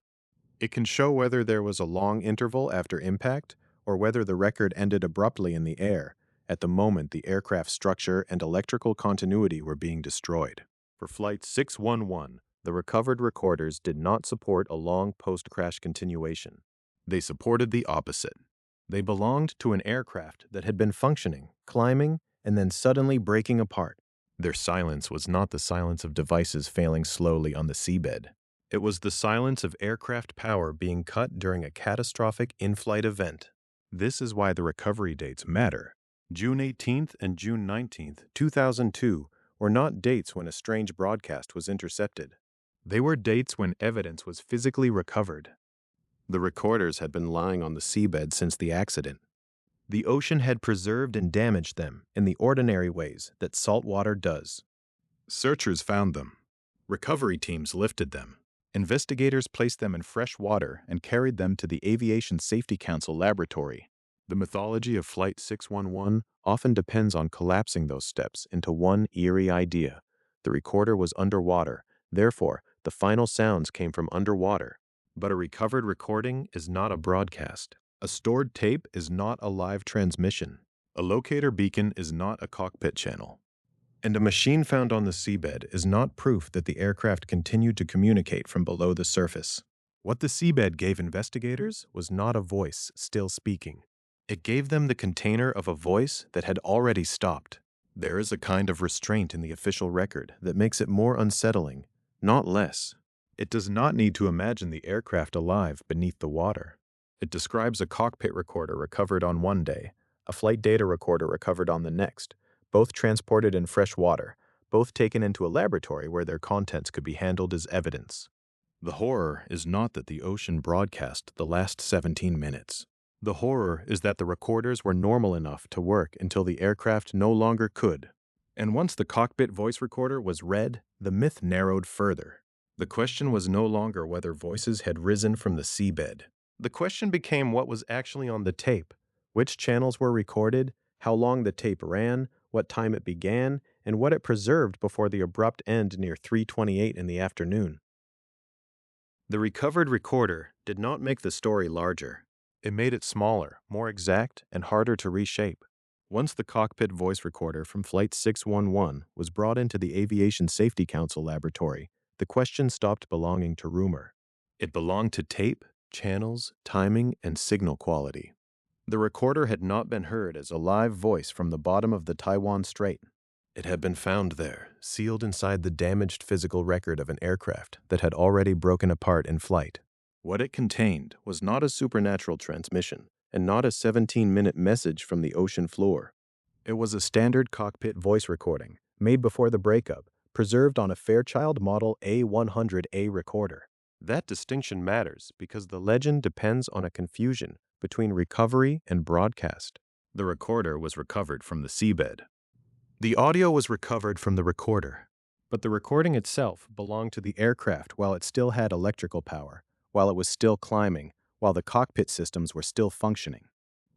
It can show whether there was a long interval after impact or whether the record ended abruptly in the air at the moment the aircraft's structure and electrical continuity were being destroyed. For Flight 611, the recovered recorders did not support a long post-crash continuation. They supported the opposite. They belonged to an aircraft that had been functioning, climbing, and then suddenly breaking apart. Their silence was not the silence of devices failing slowly on the seabed. It was the silence of aircraft power being cut during a catastrophic in-flight event. This is why the recovery dates matter. June 18th and June 19th, 2002 were not dates when a strange broadcast was intercepted. They were dates when evidence was physically recovered. The recorders had been lying on the seabed since the accident. The ocean had preserved and damaged them in the ordinary ways that salt water does. Searchers found them. Recovery teams lifted them. Investigators placed them in fresh water and carried them to the Aviation Safety Council laboratory. The mythology of Flight 611 often depends on collapsing those steps into one eerie idea. The recorder was underwater, therefore, the final sounds came from underwater. But a recovered recording is not a broadcast. A stored tape is not a live transmission. A locator beacon is not a cockpit channel. And a machine found on the seabed is not proof that the aircraft continued to communicate from below the surface. What the seabed gave investigators was not a voice still speaking. It gave them the container of a voice that had already stopped. There is a kind of restraint in the official record that makes it more unsettling, not less. It does not need to imagine the aircraft alive beneath the water. It describes a cockpit recorder recovered on one day, a flight data recorder recovered on the next, both transported in fresh water, both taken into a laboratory where their contents could be handled as evidence. The horror is not that the ocean broadcast the last 17 minutes. The horror is that the recorders were normal enough to work until the aircraft no longer could. And once the cockpit voice recorder was read, the myth narrowed further. The question was no longer whether voices had risen from the seabed. The question became what was actually on the tape, which channels were recorded, how long the tape ran, what time it began, and what it preserved before the abrupt end near 3:28 in the afternoon. The recovered recorder did not make the story larger. It made it smaller, more exact, and harder to reshape. Once the cockpit voice recorder from Flight 611 was brought into the Aviation Safety Council laboratory, the question stopped belonging to rumor. It belonged to tape, channels, timing, and signal quality. The recorder had not been heard as a live voice from the bottom of the Taiwan Strait. It had been found there, sealed inside the damaged physical record of an aircraft that had already broken apart in flight. What it contained was not a supernatural transmission, and not a 17-minute message from the ocean floor. It was a standard cockpit voice recording, made before the breakup, preserved on a Fairchild Model A100A recorder. That distinction matters because the legend depends on a confusion between recovery and broadcast. The recorder was recovered from the seabed. The audio was recovered from the recorder, but the recording itself belonged to the aircraft while it still had electrical power, while it was still climbing, while the cockpit systems were still functioning.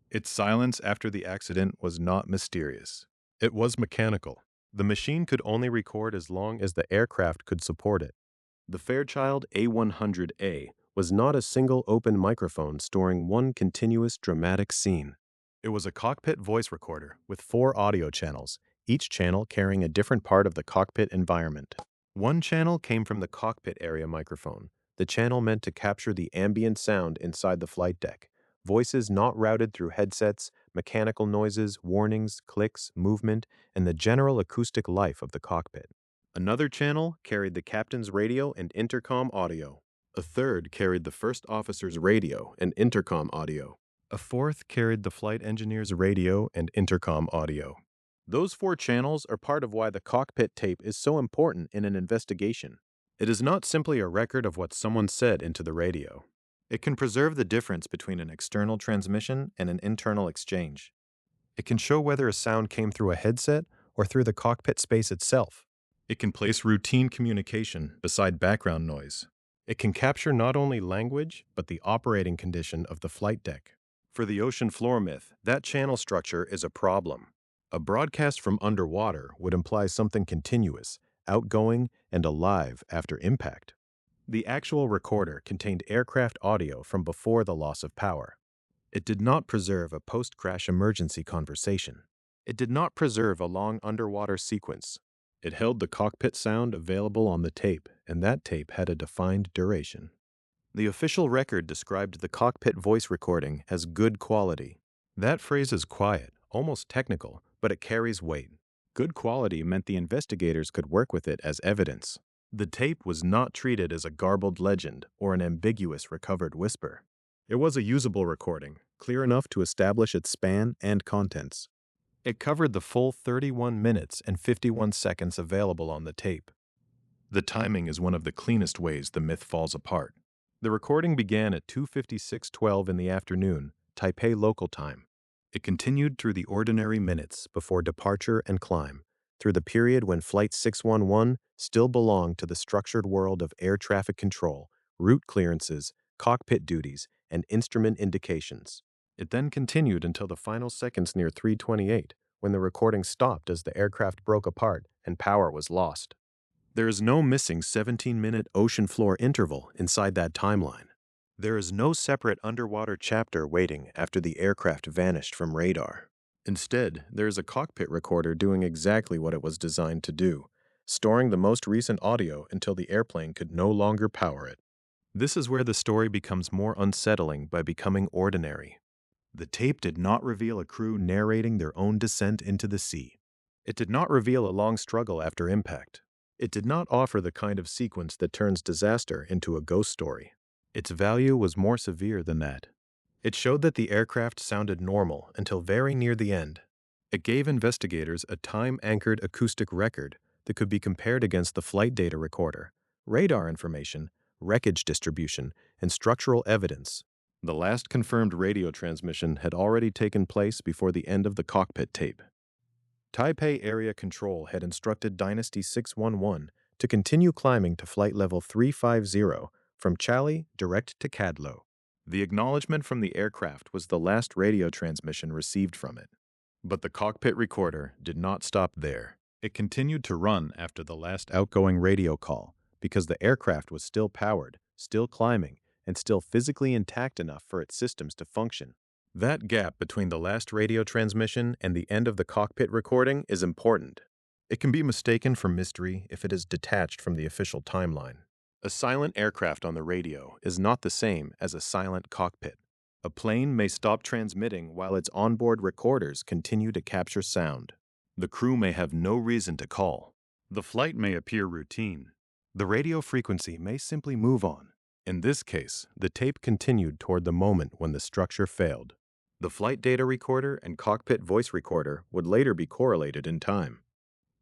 Its silence after the accident was not mysterious. It was mechanical. The machine could only record as long as the aircraft could support it. The Fairchild A100A was not a single open microphone storing one continuous dramatic scene. It was a cockpit voice recorder with 4 audio channels, each channel carrying a different part of the cockpit environment. One channel came from the cockpit area microphone, the channel meant to capture the ambient sound inside the flight deck, voices not routed through headsets, mechanical noises, warnings, clicks, movement, and the general acoustic life of the cockpit. Another channel carried the captain's radio and intercom audio. A third carried the first officer's radio and intercom audio. A fourth carried the flight engineer's radio and intercom audio. Those 4 channels are part of why the cockpit tape is so important in an investigation. It is not simply a record of what someone said into the radio. It can preserve the difference between an external transmission and an internal exchange. It can show whether a sound came through a headset or through the cockpit space itself. It can place routine communication beside background noise. It can capture not only language, but the operating condition of the flight deck. For the ocean floor myth, that channel structure is a problem. A broadcast from underwater would imply something continuous, outgoing, and alive after impact. The actual recorder contained aircraft audio from before the loss of power. It did not preserve a post-crash emergency conversation. It did not preserve a long underwater sequence. It held the cockpit sound available on the tape, and that tape had a defined duration. The official record described the cockpit voice recording as good quality. That phrase is quiet, almost technical, but it carries weight. Good quality meant the investigators could work with it as evidence. The tape was not treated as a garbled legend or an ambiguous recovered whisper. It was a usable recording, clear enough to establish its span and contents. It covered the full 31 minutes and 51 seconds available on the tape. The timing is one of the cleanest ways the myth falls apart. The recording began at 2:56:12 in the afternoon, Taipei local time. It continued through the ordinary minutes before departure and climb, through the period when Flight 611 still belonged to the structured world of air traffic control, route clearances, cockpit duties, and instrument indications. It then continued until the final seconds near 3:28, when the recording stopped as the aircraft broke apart and power was lost. There is no missing 17-minute ocean floor interval inside that timeline. There is no separate underwater chapter waiting after the aircraft vanished from radar. Instead, there is a cockpit recorder doing exactly what it was designed to do, storing the most recent audio until the airplane could no longer power it. This is where the story becomes more unsettling by becoming ordinary. The tape did not reveal a crew narrating their own descent into the sea. It did not reveal a long struggle after impact. It did not offer the kind of sequence that turns disaster into a ghost story. Its value was more severe than that. It showed that the aircraft sounded normal until very near the end. It gave investigators a time-anchored acoustic record that could be compared against the flight data recorder, radar information, wreckage distribution, and structural evidence. The last confirmed radio transmission had already taken place before the end of the cockpit tape. Taipei Area Control had instructed Dynasty 611 to continue climbing to flight level 350 from Chali direct to Cadlo. The acknowledgement from the aircraft was the last radio transmission received from it. But the cockpit recorder did not stop there. It continued to run after the last outgoing radio call because the aircraft was still powered, still climbing, and still physically intact enough for its systems to function. That gap between the last radio transmission and the end of the cockpit recording is important. It can be mistaken for mystery if it is detached from the official timeline. A silent aircraft on the radio is not the same as a silent cockpit. A plane may stop transmitting while its onboard recorders continue to capture sound. The crew may have no reason to call. The flight may appear routine. The radio frequency may simply move on. In this case, the tape continued toward the moment when the structure failed. The flight data recorder and cockpit voice recorder would later be correlated in time.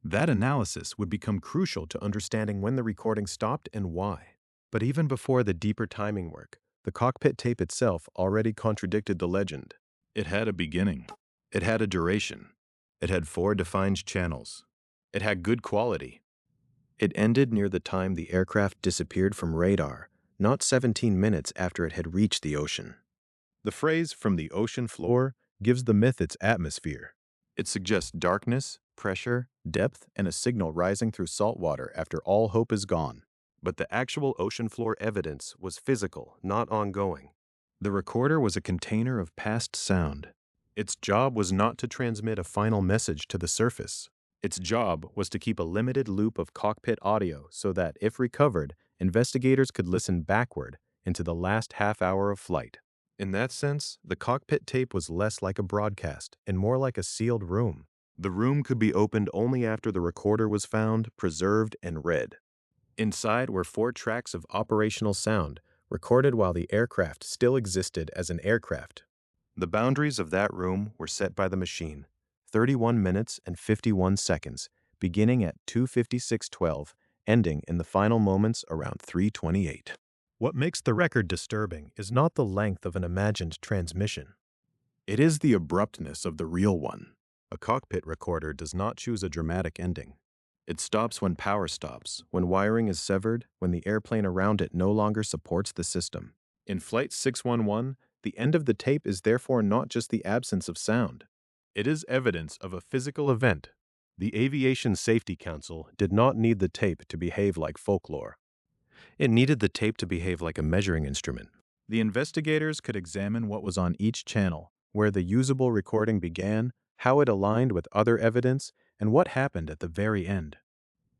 That analysis would become crucial to understanding when the recording stopped and why. But even before the deeper timing work, the cockpit tape itself already contradicted the legend. It had a beginning. It had a duration. It had 4 defined channels. It had good quality. It ended near the time the aircraft disappeared from radar, not 17 minutes after it had reached the ocean. The phrase "from the ocean floor" gives the myth its atmosphere. It suggests darkness, pressure, depth, and a signal rising through salt water after all hope is gone. But the actual ocean floor evidence was physical, not ongoing. The recorder was a container of past sound. Its job was not to transmit a final message to the surface. Its job was to keep a limited loop of cockpit audio so that, if recovered, investigators could listen backward into the last half hour of flight. In that sense, the cockpit tape was less like a broadcast and more like a sealed room. The room could be opened only after the recorder was found, preserved, and read. Inside were 4 tracks of operational sound, recorded while the aircraft still existed as an aircraft. The boundaries of that room were set by the machine, 31 minutes and 51 seconds, beginning at 2:56:12, ending in the final moments around 3:28. What makes the record disturbing is not the length of an imagined transmission. It is the abruptness of the real one. A cockpit recorder does not choose a dramatic ending. It stops when power stops, when wiring is severed, when the airplane around it no longer supports the system. In Flight 611, the end of the tape is therefore not just the absence of sound. It is evidence of a physical event. The Aviation Safety Council did not need the tape to behave like folklore. It needed the tape to behave like a measuring instrument. The investigators could examine what was on each channel, where the usable recording began, how it aligned with other evidence, and what happened at the very end.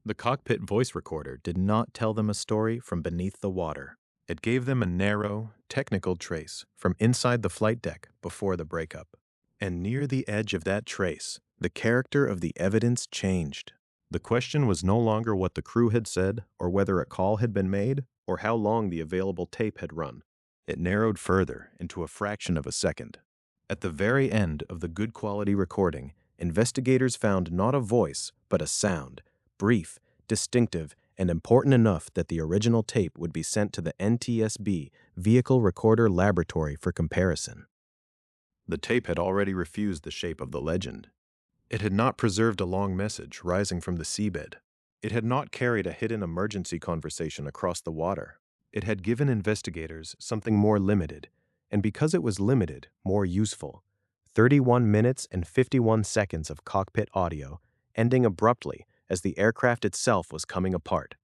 The cockpit voice recorder did not tell them a story from beneath the water. It gave them a narrow, technical trace from inside the flight deck before the breakup. And near the edge of that trace, the character of the evidence changed. The question was no longer what the crew had said, or whether a call had been made, or how long the available tape had run. It narrowed further into a fraction of a second. At the very end of the good quality recording, investigators found not a voice, but a sound, brief, distinctive, and important enough that the original tape would be sent to the NTSB Vehicle Recorder Laboratory for comparison. The tape had already refused the shape of the legend. It had not preserved a long message rising from the seabed. It had not carried a hidden emergency conversation across the water. It had given investigators something more limited, and because it was limited, more useful. 31 minutes and 51 seconds of cockpit audio, ending abruptly as the aircraft itself was coming apart.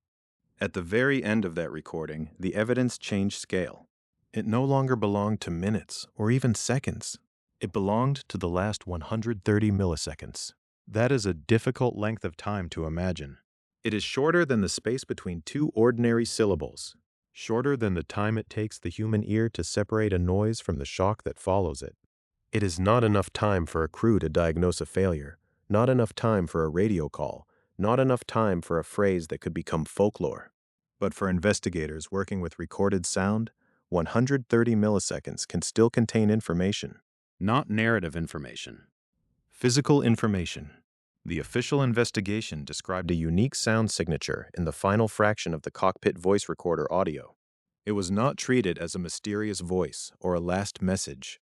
At the very end of that recording, the evidence changed scale. It no longer belonged to minutes or even seconds. It belonged to the last 130 milliseconds. That is a difficult length of time to imagine. It is shorter than the space between two ordinary syllables, shorter than the time it takes the human ear to separate a noise from the shock that follows it. It is not enough time for a crew to diagnose a failure, not enough time for a radio call, not enough time for a phrase that could become folklore. But for investigators working with recorded sound, 130 milliseconds can still contain information, not narrative information. Physical information. The official investigation described a unique sound signature in the final fraction of the cockpit voice recorder audio. It was not treated as a mysterious voice or a last message.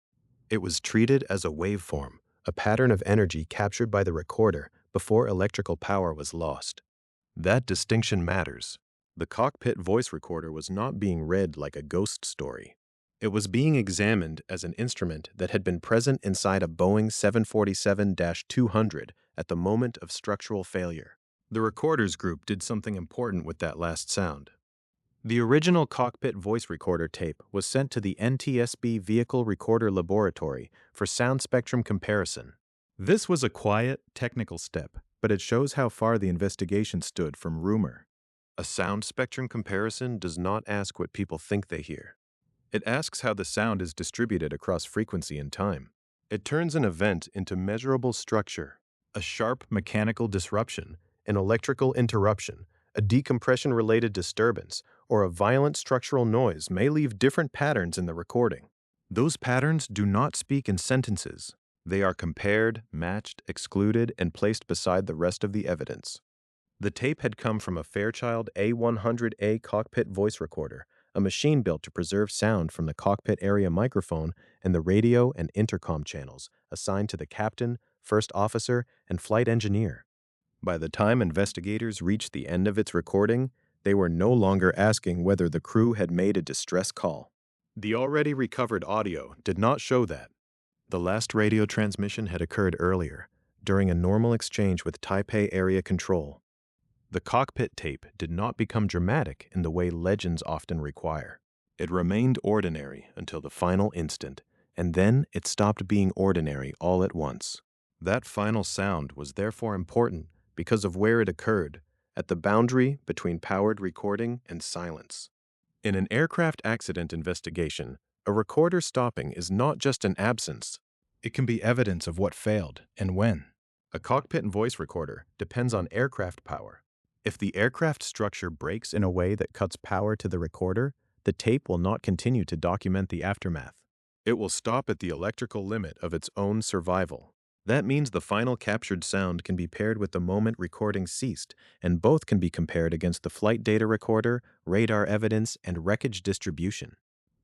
It was treated as a waveform, a pattern of energy captured by the recorder before electrical power was lost. That distinction matters. The cockpit voice recorder was not being read like a ghost story. It was being examined as an instrument that had been present inside a Boeing 747-200 at the moment of structural failure. The recorders group did something important with that last sound. The original cockpit voice recorder tape was sent to the NTSB Vehicle Recorder Laboratory for sound spectrum comparison. This was a quiet, technical step, but it shows how far the investigation stood from rumor. A sound spectrum comparison does not ask what people think they hear. It asks how the sound is distributed across frequency and time. It turns an event into measurable structure. A sharp mechanical disruption, an electrical interruption, a decompression-related disturbance, or a violent structural noise may leave different patterns in the recording. Those patterns do not speak in sentences. They are compared, matched, excluded, and placed beside the rest of the evidence. The tape had come from a Fairchild A100A cockpit voice recorder, a machine built to preserve sound from the cockpit area microphone and the radio and intercom channels assigned to the captain, first officer, and flight engineer. By the time investigators reached the end of its recording, they were no longer asking whether the crew had made a distress call. The already recovered audio did not show that. The last radio transmission had occurred earlier, during a normal exchange with Taipei area control. The cockpit tape did not become dramatic in the way legends often require. It remained ordinary until the final instant, and then it stopped being ordinary all at once. That final sound was therefore important because of where it occurred, at the boundary between powered recording and silence. In an aircraft accident investigation, a recorder stopping is not just an absence. It can be evidence of what failed and when. A cockpit voice recorder depends on aircraft power. If the aircraft structure breaks in a way that cuts power to the recorder, the tape will not continue to document the aftermath. It will stop at the electrical limit of its own survival. That means the final captured sound can be paired with the moment recording ceased, and both can be compared against the flight data recorder, radar evidence, and wreckage distribution.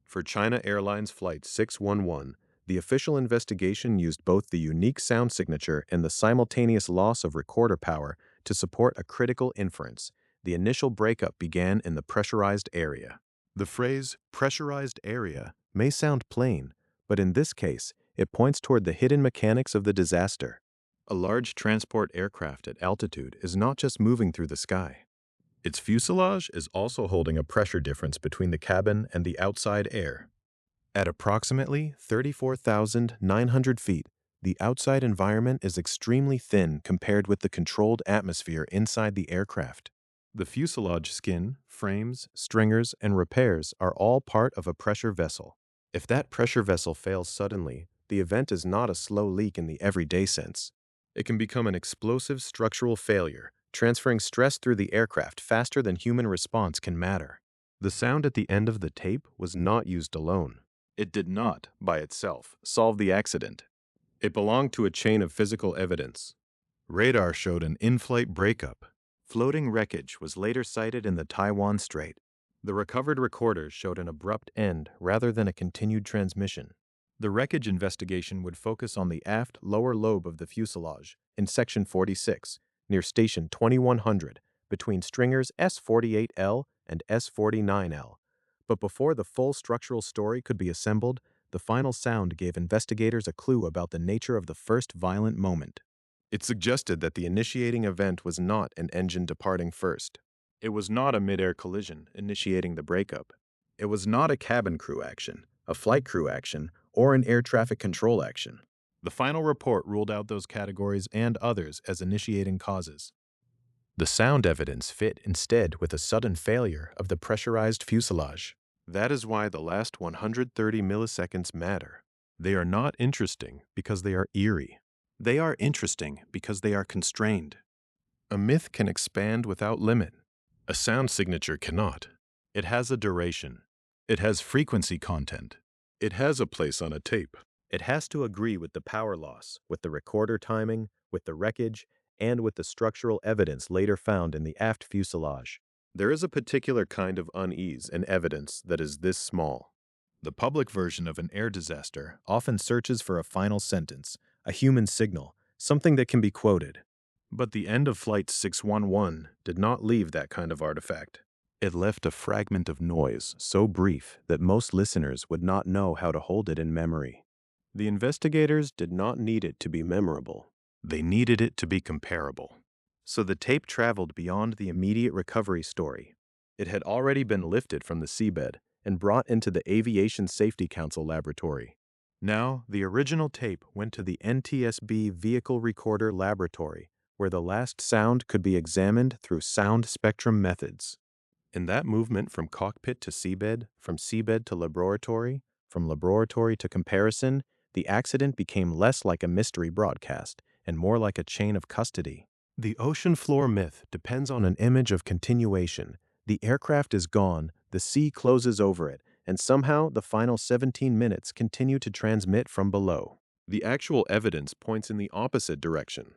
For China Airlines Flight 611, The official investigation used both the unique sound signature and the simultaneous loss of recorder power to support a critical inference. The initial breakup began in the pressurized area. The phrase pressurized area may sound plain, but in this case, it points toward the hidden mechanics of the disaster. A large transport aircraft at altitude is not just moving through the sky. Its fuselage is also holding a pressure difference between the cabin and the outside air. At approximately 34,900 feet, the outside environment is extremely thin compared with the controlled atmosphere inside the aircraft. The fuselage skin, frames, stringers, and repairs are all part of a pressure vessel. If that pressure vessel fails suddenly, the event is not a slow leak in the everyday sense. It can become an explosive structural failure, transferring stress through the aircraft faster than human response can matter. The sound at the end of the tape was not used alone. It did not, by itself, solve the accident. It belonged to a chain of physical evidence. Radar showed an in-flight breakup. Floating wreckage was later sighted in the Taiwan Strait. The recovered recorders showed an abrupt end rather than a continued transmission. The wreckage investigation would focus on the aft lower lobe of the fuselage in Section 46, near Station 2100, between stringers S48L and S49L. But before the full structural story could be assembled, the final sound gave investigators a clue about the nature of the first violent moment. It suggested that the initiating event was not an engine departing first. It was not a mid-air collision initiating the breakup. It was not a cabin crew action, a flight crew action, or an air traffic control action. The final report ruled out those categories and others as initiating causes. The sound evidence fit instead with a sudden failure of the pressurized fuselage. That is why the last 130 milliseconds matter. They are not interesting because they are eerie. They are interesting because they are constrained. A myth can expand without limit. A sound signature cannot. It has a duration. It has frequency content. It has a place on a tape. It has to agree with the power loss, with the recorder timing, with the wreckage, and with the structural evidence later found in the aft fuselage. There is a particular kind of unease in evidence that is this small. The public version of an air disaster often searches for a final sentence, a human signal, something that can be quoted. But the end of Flight 611 did not leave that kind of artifact. It left a fragment of noise so brief that most listeners would not know how to hold it in memory. The investigators did not need it to be memorable. They needed it to be comparable. So the tape traveled beyond the immediate recovery story. It had already been lifted from the seabed and brought into the Aviation Safety Council laboratory. Now, the original tape went to the NTSB Vehicle Recorder Laboratory, where the last sound could be examined through sound spectrum methods. In that movement from cockpit to seabed, from seabed to laboratory, from laboratory to comparison, the accident became less like a mystery broadcast and more like a chain of custody. The ocean floor myth depends on an image of continuation. The aircraft is gone, the sea closes over it, and somehow the final 17 minutes continue to transmit from below. The actual evidence points in the opposite direction.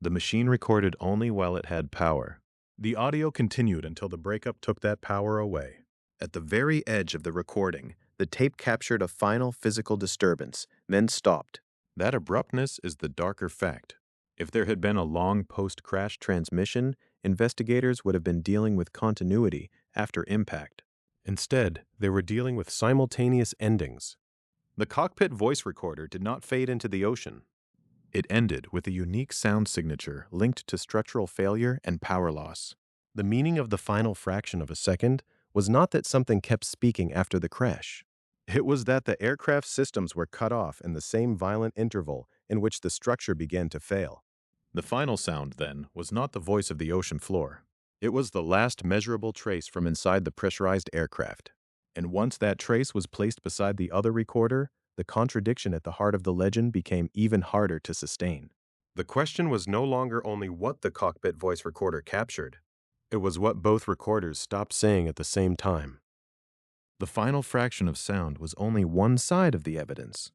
The machine recorded only while it had power. The audio continued until the breakup took that power away. At the very edge of the recording, the tape captured a final physical disturbance, then stopped. That abruptness is the darker fact. If there had been a long post-crash transmission, investigators would have been dealing with continuity after impact. Instead, they were dealing with simultaneous endings. The cockpit voice recorder did not fade into the ocean. It ended with a unique sound signature linked to structural failure and power loss. The meaning of the final fraction of a second was not that something kept speaking after the crash. It was that the aircraft's systems were cut off in the same violent interval in which the structure began to fail. The final sound, then, was not the voice of the ocean floor. It was the last measurable trace from inside the pressurized aircraft. And once that trace was placed beside the other recorder, the contradiction at the heart of the legend became even harder to sustain. The question was no longer only what the cockpit voice recorder captured. It was what both recorders stopped saying at the same time. The final fraction of sound was only one side of the evidence.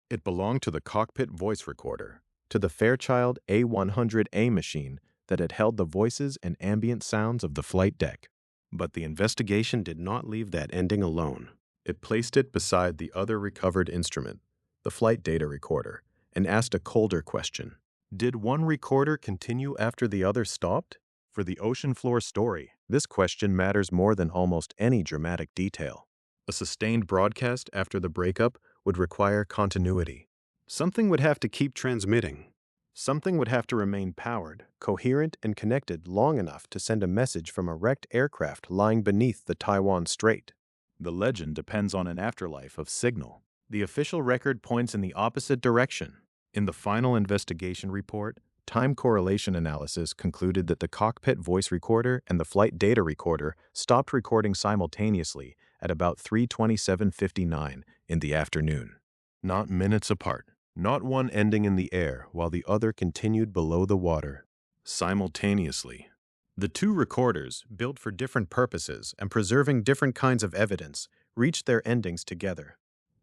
It belonged to the cockpit voice recorder, to the Fairchild A100A machine that had held the voices and ambient sounds of the flight deck. But the investigation did not leave that ending alone. It placed it beside the other recovered instrument, the flight data recorder, and asked a colder question. Did one recorder continue after the other stopped? For the ocean floor story, this question matters more than almost any dramatic detail. A sustained broadcast after the breakup would require continuity. Something would have to keep transmitting. Something would have to remain powered, coherent, and connected long enough to send a message from a wrecked aircraft lying beneath the Taiwan Strait. The legend depends on an afterlife of signal. The official record points in the opposite direction. In the final investigation report, time correlation analysis concluded that the cockpit voice recorder and the flight data recorder stopped recording simultaneously at about 3:27:59 in the afternoon. Not minutes apart. Not one ending in the air while the other continued below the water. Simultaneously. The two recorders, built for different purposes and preserving different kinds of evidence, reached their endings together.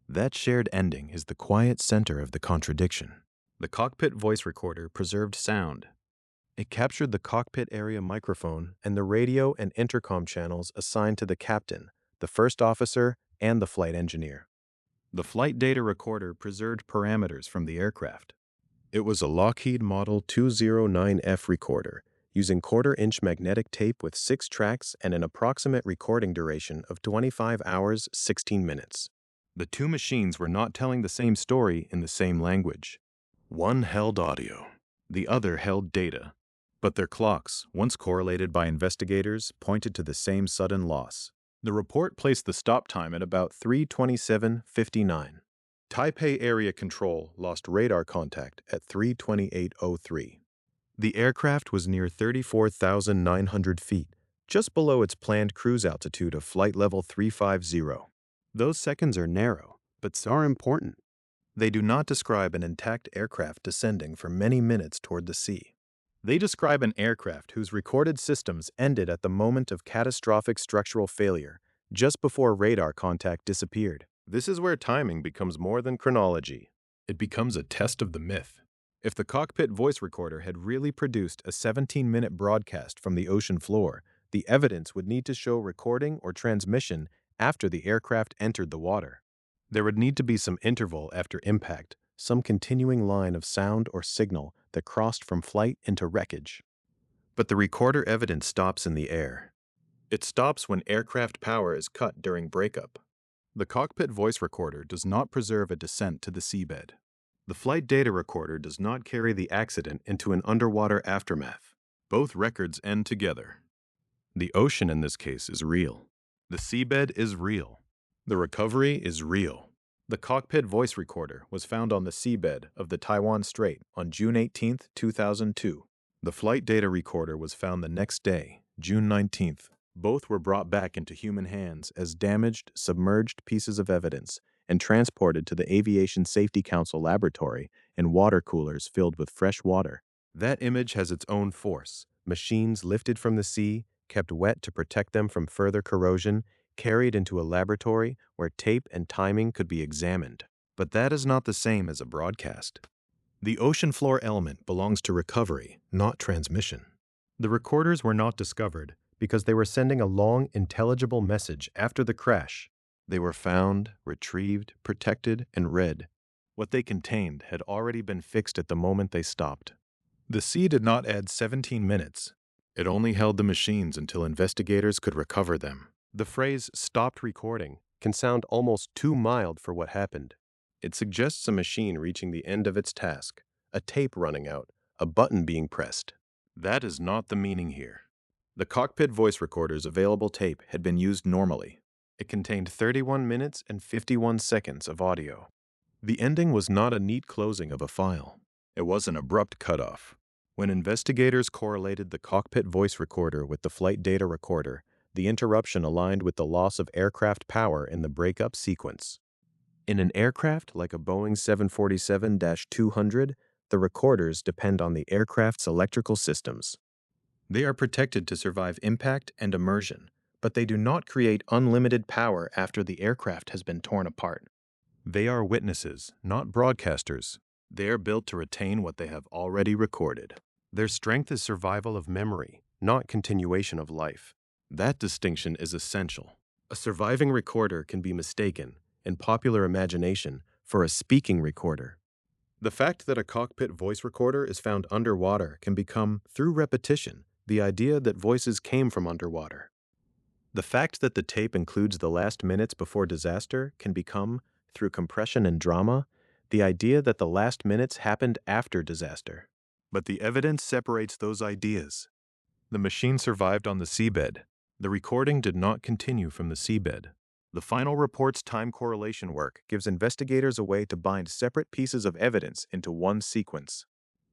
That shared ending is the quiet center of the contradiction. The cockpit voice recorder preserved sound. It captured the cockpit area microphone and the radio and intercom channels assigned to the captain, the first officer, and the flight engineer. The flight data recorder preserved parameters from the aircraft. It was a Lockheed Model 209F recorder, using quarter-inch magnetic tape with 6 tracks and an approximate recording duration of 25 hours, 16 minutes. The two machines were not telling the same story in the same language. One held audio, the other held data. But their clocks, once correlated by investigators, pointed to the same sudden loss. The report placed the stop time at about 3:27:59. Taipei Area Control lost radar contact at 3:28:03. The aircraft was near 34,900 feet, just below its planned cruise altitude of flight level 350. Those seconds are narrow, but are important. They do not describe an intact aircraft descending for many minutes toward the sea. They describe an aircraft whose recorded systems ended at the moment of catastrophic structural failure, just before radar contact disappeared. This is where timing becomes more than chronology. It becomes a test of the myth. If the cockpit voice recorder had really produced a 17-minute broadcast from the ocean floor, the evidence would need to show recording or transmission after the aircraft entered the water. There would need to be some interval after impact, some continuing line of sound or signal that crossed from flight into wreckage. But the recorder evidence stops in the air. It stops when aircraft power is cut during breakup. The cockpit voice recorder does not preserve a descent to the seabed. The flight data recorder does not carry the accident into an underwater aftermath. Both records end together. The ocean in this case is real. The seabed is real. The recovery is real. The cockpit voice recorder was found on the seabed of the Taiwan Strait on June 18, 2002. The flight data recorder was found the next day, June 19th. Both were brought back into human hands as damaged, submerged pieces of evidence and transported to the Aviation Safety Council laboratory in water coolers filled with fresh water. That image has its own force. Machines lifted from the sea, kept wet to protect them from further corrosion, carried into a laboratory where tape and timing could be examined. But that is not the same as a broadcast. The ocean floor element belongs to recovery, not transmission. The recorders were not discovered because they were sending a long, intelligible message after the crash. They were found, retrieved, protected, and read. What they contained had already been fixed at the moment they stopped. The sea did not add 17 minutes. It only held the machines until investigators could recover them. The phrase "stopped recording" can sound almost too mild for what happened. It suggests a machine reaching the end of its task, a tape running out, a button being pressed. That is not the meaning here. The cockpit voice recorder's available tape had been used normally. It contained 31 minutes and 51 seconds of audio. The ending was not a neat closing of a file. It was an abrupt cutoff. When investigators correlated the cockpit voice recorder with the flight data recorder, the interruption aligned with the loss of aircraft power in the breakup sequence. In an aircraft like a Boeing 747-200, the recorders depend on the aircraft's electrical systems. They are protected to survive impact and immersion, but they do not create unlimited power after the aircraft has been torn apart. They are witnesses, not broadcasters. They are built to retain what they have already recorded. Their strength is survival of memory, not continuation of life. That distinction is essential. A surviving recorder can be mistaken, in popular imagination, for a speaking recorder. The fact that a cockpit voice recorder is found underwater can become, through repetition, the idea that voices came from underwater. The fact that the tape includes the last minutes before disaster can become, through compression and drama, the idea that the last minutes happened after disaster. But the evidence separates those ideas. The machine survived on the seabed. The recording did not continue from the seabed. The final report's time correlation work gives investigators a way to bind separate pieces of evidence into one sequence.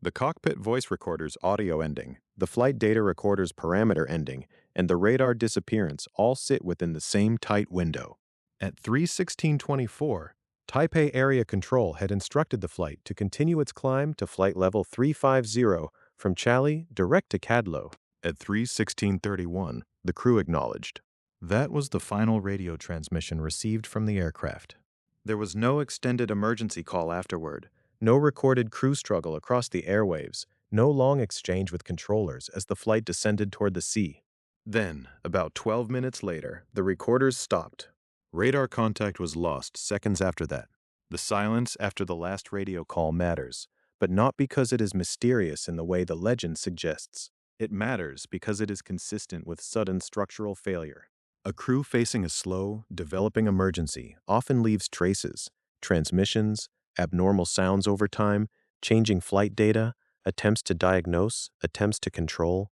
The cockpit voice recorder's audio ending, the flight data recorder's parameter ending, and the radar disappearance all sit within the same tight window. At 3:16:24, Taipei Area Control had instructed the flight to continue its climb to flight level 350 from Chali direct to Cadlo. At 3:16:31, the crew acknowledged. That was the final radio transmission received from the aircraft. There was no extended emergency call afterward, no recorded crew struggle across the airwaves, no long exchange with controllers as the flight descended toward the sea. Then, about 12 minutes later, the recorders stopped. Radar contact was lost seconds after that. The silence after the last radio call matters, but not because it is mysterious in the way the legend suggests. It matters because it is consistent with sudden structural failure. A crew facing a slow, developing emergency often leaves traces, transmissions, abnormal sounds over time, changing flight data, attempts to diagnose, attempts to control.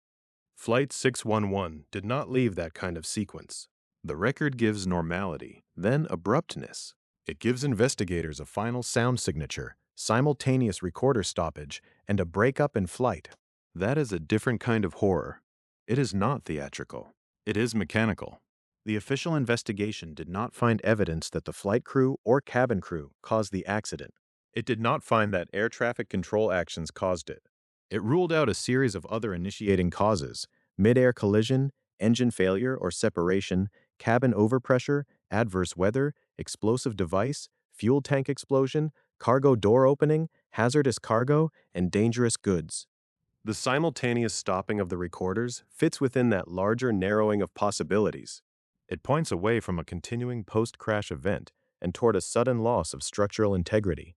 Flight 611 did not leave that kind of sequence. The record gives normality, then abruptness. It gives investigators a final sound signature, simultaneous recorder stoppage, and a breakup in flight. That is a different kind of horror. It is not theatrical. It is mechanical. The official investigation did not find evidence that the flight crew or cabin crew caused the accident. It did not find that air traffic control actions caused it. It ruled out a series of other initiating causes: mid-air collision, engine failure or separation, cabin overpressure, adverse weather, explosive device, fuel tank explosion, cargo door opening, hazardous cargo, and dangerous goods. The simultaneous stopping of the recorders fits within that larger narrowing of possibilities. It points away from a continuing post-crash event and toward a sudden loss of structural integrity.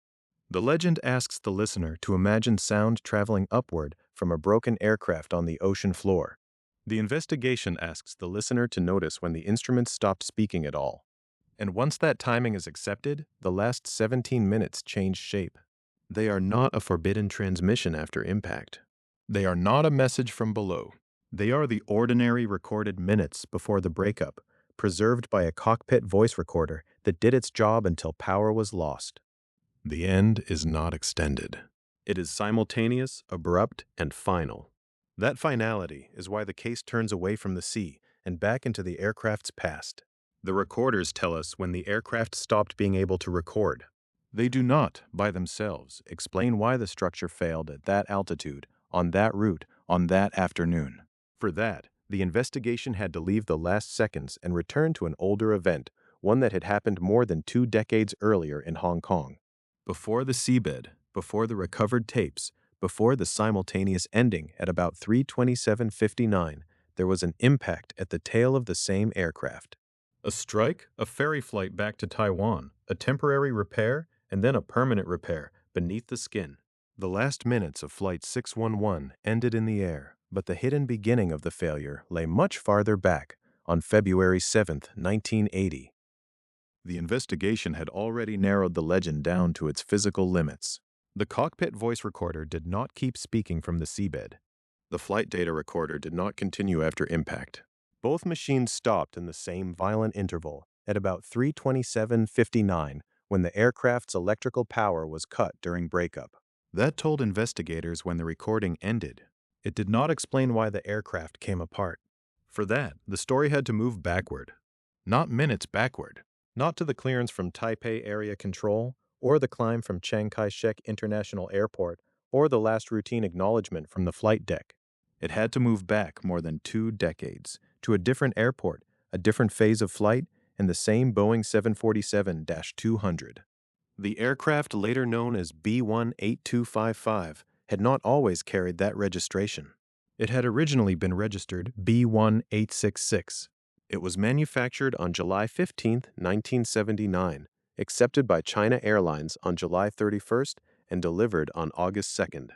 The legend asks the listener to imagine sound traveling upward from a broken aircraft on the ocean floor. The investigation asks the listener to notice when the instruments stopped speaking at all. And once that timing is accepted, the last 17 minutes change shape. They are not a forbidden transmission after impact. They are not a message from below. They are the ordinary recorded minutes before the breakup, preserved by a cockpit voice recorder that did its job until power was lost. The end is not extended. It is simultaneous, abrupt, and final. That finality is why the case turns away from the sea and back into the aircraft's past. The recorders tell us when the aircraft stopped being able to record. They do not, by themselves, explain why the structure failed at that altitude, on that route, on that afternoon. For that, the investigation had to leave the last seconds and return to an older event, one that had happened more than 2 decades earlier in Hong Kong. Before the seabed, before the recovered tapes, before the simultaneous ending at about 3:27:59, there was an impact at the tail of the same aircraft. A strike, a ferry flight back to Taiwan, a temporary repair, and then a permanent repair beneath the skin. The last minutes of Flight 611 ended in the air, but the hidden beginning of the failure lay much farther back, on February 7, 1980. The investigation had already narrowed the legend down to its physical limits. The cockpit voice recorder did not keep speaking from the seabed. The flight data recorder did not continue after impact. Both machines stopped in the same violent interval, at about 3:27:59, when the aircraft's electrical power was cut during breakup. That told investigators when the recording ended. It did not explain why the aircraft came apart. For that, the story had to move backward. Not minutes backward. Not to the clearance from Taipei Area Control, or the climb from Chiang Kai-shek International Airport, or the last routine acknowledgement from the flight deck. It had to move back more than 2 decades, to a different airport, a different phase of flight, and the same Boeing 747-200. The aircraft, later known as B18255, had not always carried that registration. It had originally been registered B1866. It was manufactured on July 15, 1979, accepted by China Airlines on July 31st and delivered on August 2nd.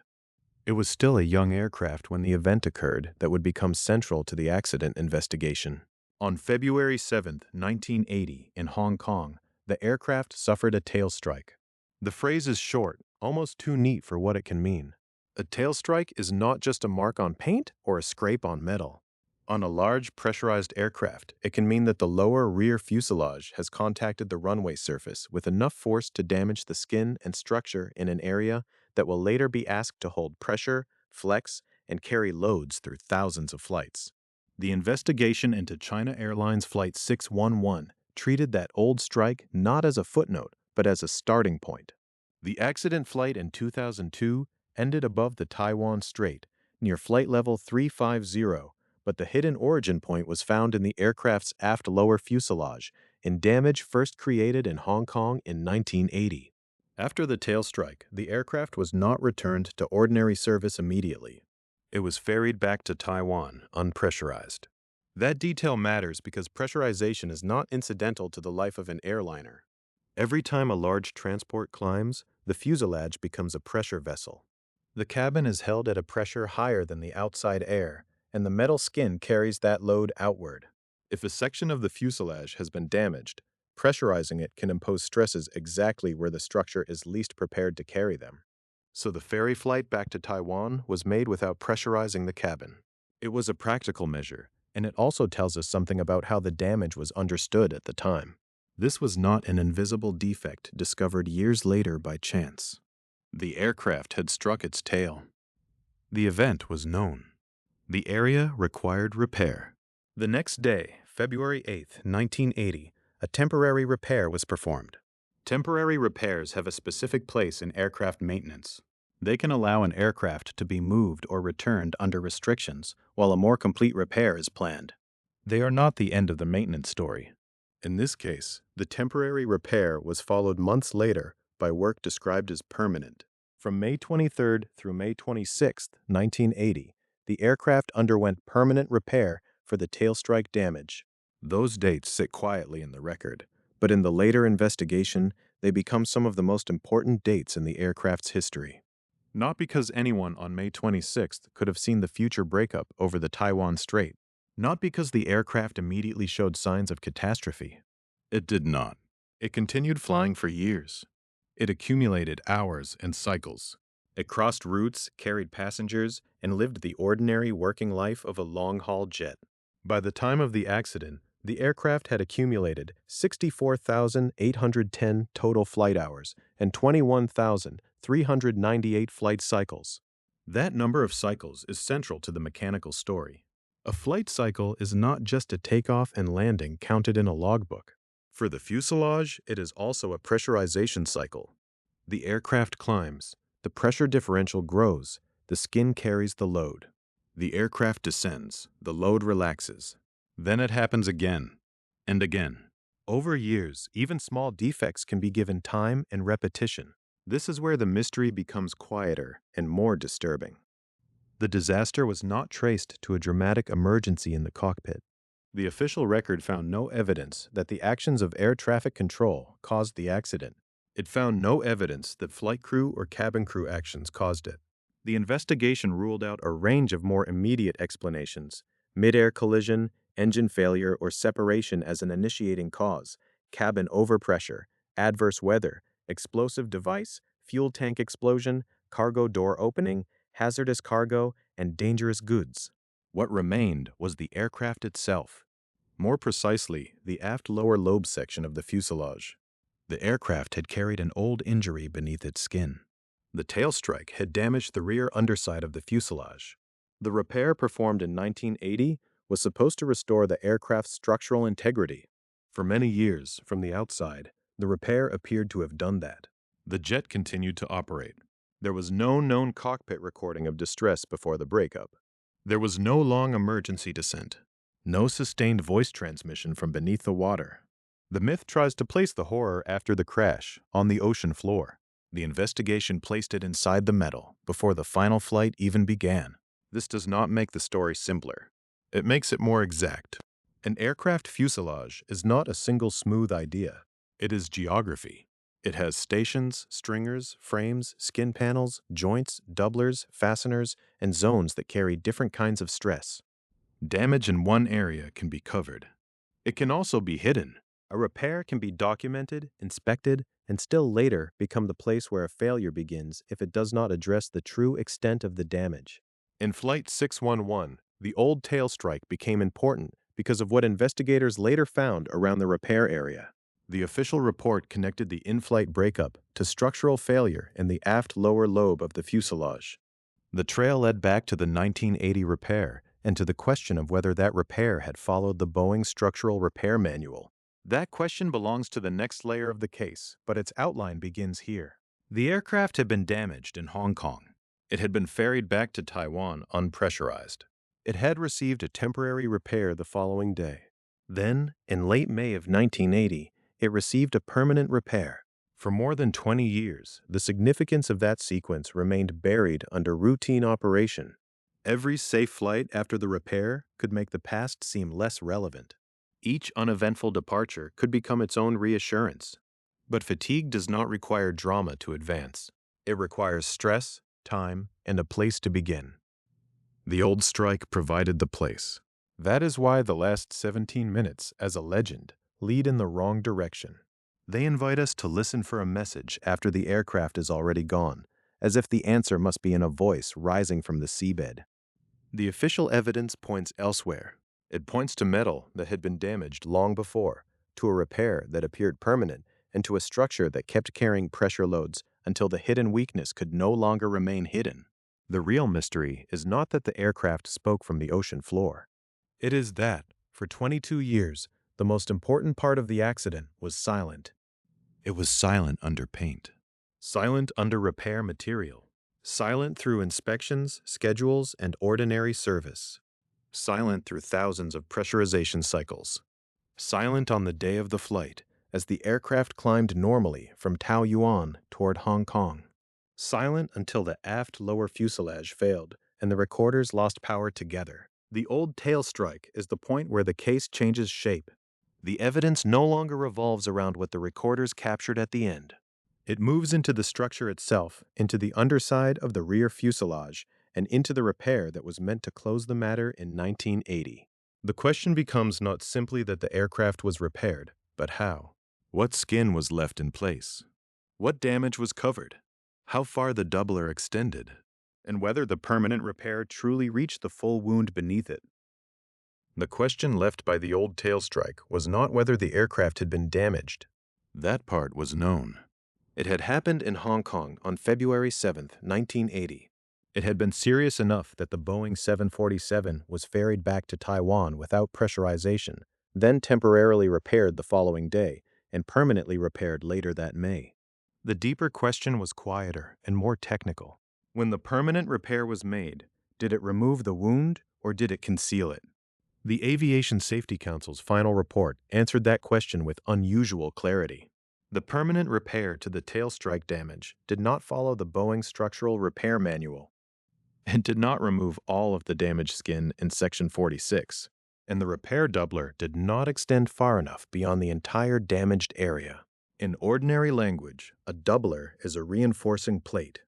It was still a young aircraft when the event occurred that would become central to the accident investigation. On February 7, 1980, in Hong Kong, the aircraft suffered a tail strike. The phrase is short, almost too neat for what it can mean. A tail strike is not just a mark on paint or a scrape on metal. On a large pressurized aircraft, it can mean that the lower rear fuselage has contacted the runway surface with enough force to damage the skin and structure in an area that will later be asked to hold pressure, flex, and carry loads through thousands of flights. The investigation into China Airlines Flight 611 treated that old strike not as a footnote, but as a starting point. The accident flight in 2002 ended above the Taiwan Strait, near flight level 350, but the hidden origin point was found in the aircraft's aft lower fuselage, in damage first created in Hong Kong in 1980. After the tail strike, the aircraft was not returned to ordinary service immediately. It was ferried back to Taiwan, unpressurized. That detail matters because pressurization is not incidental to the life of an airliner. Every time a large transport climbs, the fuselage becomes a pressure vessel. The cabin is held at a pressure higher than the outside air, and the metal skin carries that load outward. If a section of the fuselage has been damaged, pressurizing it can impose stresses exactly where the structure is least prepared to carry them. So the ferry flight back to Taiwan was made without pressurizing the cabin. It was a practical measure, and it also tells us something about how the damage was understood at the time. This was not an invisible defect discovered years later by chance. The aircraft had struck its tail. The event was known. The area required repair. The next day, February 8, 1980, a temporary repair was performed. Temporary repairs have a specific place in aircraft maintenance. They can allow an aircraft to be moved or returned under restrictions while a more complete repair is planned. They are not the end of the maintenance story. In this case, the temporary repair was followed months later by work described as permanent. From May 23 through May 26, 1980, the aircraft underwent permanent repair for the tail strike damage. Those dates sit quietly in the record, but in the later investigation, they become some of the most important dates in the aircraft's history. Not because anyone on May 26th could have seen the future breakup over the Taiwan Strait. Not because the aircraft immediately showed signs of catastrophe. It did not. It continued flying for years. It accumulated hours and cycles. It crossed routes, carried passengers, and lived the ordinary working life of a long-haul jet. By the time of the accident, the aircraft had accumulated 64,810 total flight hours and 21,398 flight cycles. That number of cycles is central to the mechanical story. A flight cycle is not just a takeoff and landing counted in a logbook. For the fuselage, it is also a pressurization cycle. The aircraft climbs, the pressure differential grows, the skin carries the load. The aircraft descends, the load relaxes. Then it happens again and again. Over years, even small defects can be given time and repetition. This is where the mystery becomes quieter and more disturbing. The disaster was not traced to a dramatic emergency in the cockpit. The official record found no evidence that the actions of air traffic control caused the accident. It found no evidence that flight crew or cabin crew actions caused it. The investigation ruled out a range of more immediate explanations: mid-air collision, engine failure, or separation as an initiating cause, cabin overpressure, adverse weather, explosive device, fuel tank explosion, cargo door opening, hazardous cargo, and dangerous goods. What remained was the aircraft itself. More precisely, the aft lower lobe section of the fuselage. The aircraft had carried an old injury beneath its skin. The tail strike had damaged the rear underside of the fuselage. The repair performed in 1980 was supposed to restore the aircraft's structural integrity. For many years, from the outside, the repair appeared to have done that. The jet continued to operate. There was no known cockpit recording of distress before the breakup. There was no long emergency descent. No sustained voice transmission from beneath the water. The myth tries to place the horror after the crash, on the ocean floor. The investigation placed it inside the metal, before the final flight even began. This does not make the story simpler. It makes it more exact. An aircraft fuselage is not a single smooth idea. It is geography. It has stations, stringers, frames, skin panels, joints, doublers, fasteners, and zones that carry different kinds of stress. Damage in one area can be covered. It can also be hidden. A repair can be documented, inspected, and still later become the place where a failure begins if it does not address the true extent of the damage. In Flight 611, the old tail strike became important because of what investigators later found around the repair area. The official report connected the in-flight breakup to structural failure in the aft lower lobe of the fuselage. The trail led back to the 1980 repair and to the question of whether that repair had followed the Boeing Structural Repair Manual. That question belongs to the next layer of the case, but its outline begins here. The aircraft had been damaged in Hong Kong. It had been ferried back to Taiwan unpressurized. It had received a temporary repair the following day. Then, in late May of 1980, it received a permanent repair. For more than 20 years, the significance of that sequence remained buried under routine operation. Every safe flight after the repair could make the past seem less relevant. Each uneventful departure could become its own reassurance. But fatigue does not require drama to advance. It requires stress, time, and a place to begin. The old strike provided the place. That is why the last 17 minutes, as a legend, lead in the wrong direction. They invite us to listen for a message after the aircraft is already gone, as if the answer must be in a voice rising from the seabed. The official evidence points elsewhere. It points to metal that had been damaged long before, to a repair that appeared permanent, and to a structure that kept carrying pressure loads until the hidden weakness could no longer remain hidden. The real mystery is not that the aircraft spoke from the ocean floor. It is that, for 22 years, the most important part of the accident was silent. It was silent under paint, silent under repair material, silent through inspections, schedules, and ordinary service, silent through thousands of pressurization cycles, silent on the day of the flight as the aircraft climbed normally from Taoyuan toward Hong Kong, silent until the aft lower fuselage failed and the recorders lost power together. The old tail strike is the point where the case changes shape. The evidence no longer revolves around what the recorders captured at the end. It moves into the structure itself, into the underside of the rear fuselage, and into the repair that was meant to close the matter in 1980. The question becomes not simply that the aircraft was repaired, but how. What skin was left in place? What damage was covered? How far the doubler extended? And whether the permanent repair truly reached the full wound beneath it. The question left by the old tail strike was not whether the aircraft had been damaged. That part was known. It had happened in Hong Kong on February 7, 1980. It had been serious enough that the Boeing 747 was ferried back to Taiwan without pressurization, then temporarily repaired the following day, and permanently repaired later that May. The deeper question was quieter and more technical. When the permanent repair was made, did it remove the wound or did it conceal it? The Aviation Safety Council's final report answered that question with unusual clarity. The permanent repair to the tail strike damage did not follow the Boeing Structural Repair Manual. It did not remove all of the damaged skin in Section 46, and the repair doubler did not extend far enough beyond the entire damaged area. In ordinary language, a doubler is a reinforcing plate.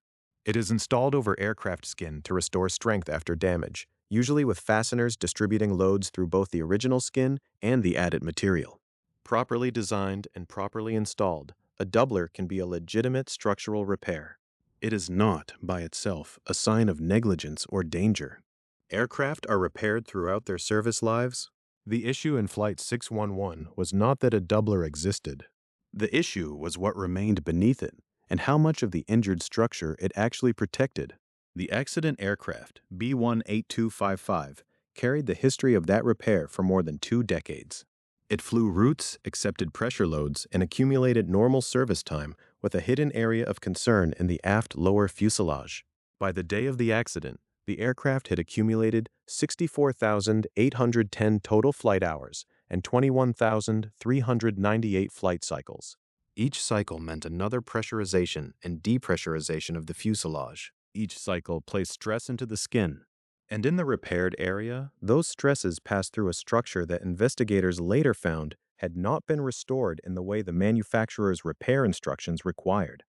It is installed over aircraft skin to restore strength after damage, usually with fasteners distributing loads through both the original skin and the added material. Properly designed and properly installed, a doubler can be a legitimate structural repair. It is not, by itself, a sign of negligence or danger. Aircraft are repaired throughout their service lives. The issue in Flight 611 was not that a doubler existed. The issue was what remained beneath it, and how much of the injured structure it actually protected. The accident aircraft, B-18255, carried the history of that repair for more than 2 decades. It flew routes, accepted pressure loads, and accumulated normal service time with a hidden area of concern in the aft lower fuselage. By the day of the accident, the aircraft had accumulated 64,810 total flight hours and 21,398 flight cycles. Each cycle meant another pressurization and depressurization of the fuselage. Each cycle placed stress into the skin. And in the repaired area, those stresses passed through a structure that investigators later found had not been restored in the way the manufacturer's repair instructions required.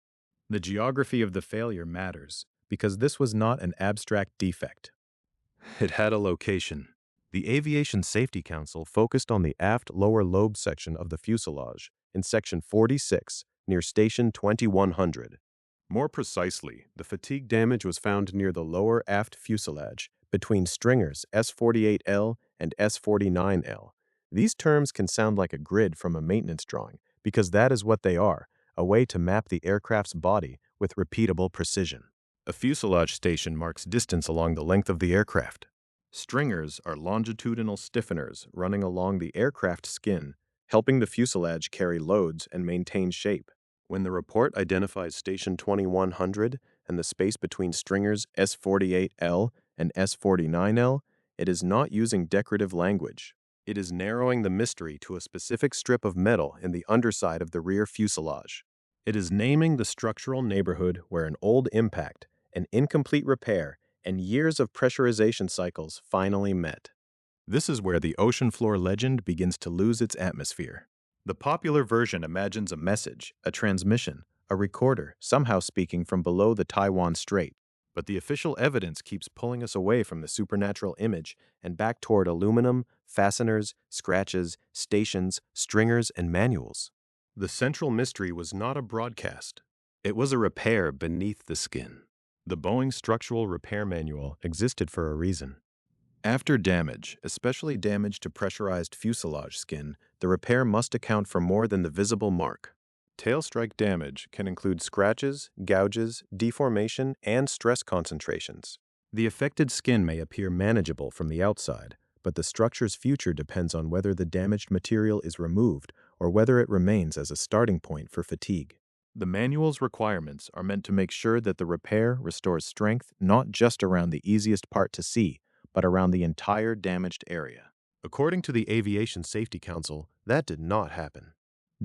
The geography of the failure matters, because this was not an abstract defect. It had a location. The Aviation Safety Council focused on the aft lower lobe section of the fuselage in Section 46 near Station 2100. More precisely, the fatigue damage was found near the lower aft fuselage between stringers S48L and S49L. These terms can sound like a grid from a maintenance drawing because that is what they are, a way to map the aircraft's body with repeatable precision. A fuselage station marks distance along the length of the aircraft. Stringers are longitudinal stiffeners running along the aircraft skin, helping the fuselage carry loads and maintain shape. When the report identifies Station 2100 and the space between stringers S48L and S49L, it is not using decorative language. It is narrowing the mystery to a specific strip of metal in the underside of the rear fuselage. It is naming the structural neighborhood where an old impact, an incomplete repair, and years of pressurization cycles finally met. This is where the ocean floor legend begins to lose its atmosphere. The popular version imagines a message, a transmission, a recorder, somehow speaking from below the Taiwan Strait. But the official evidence keeps pulling us away from the supernatural image and back toward aluminum, fasteners, scratches, stations, stringers, and manuals. The central mystery was not a broadcast. It was a repair beneath the skin. The Boeing Structural Repair Manual existed for a reason. After damage, especially damage to pressurized fuselage skin, the repair must account for more than the visible mark. Tail strike damage can include scratches, gouges, deformation, and stress concentrations. The affected skin may appear manageable from the outside, but the structure's future depends on whether the damaged material is removed or whether it remains as a starting point for fatigue. The manual's requirements are meant to make sure that the repair restores strength not just around the easiest part to see, but around the entire damaged area. According to the Aviation Safety Council, that did not happen.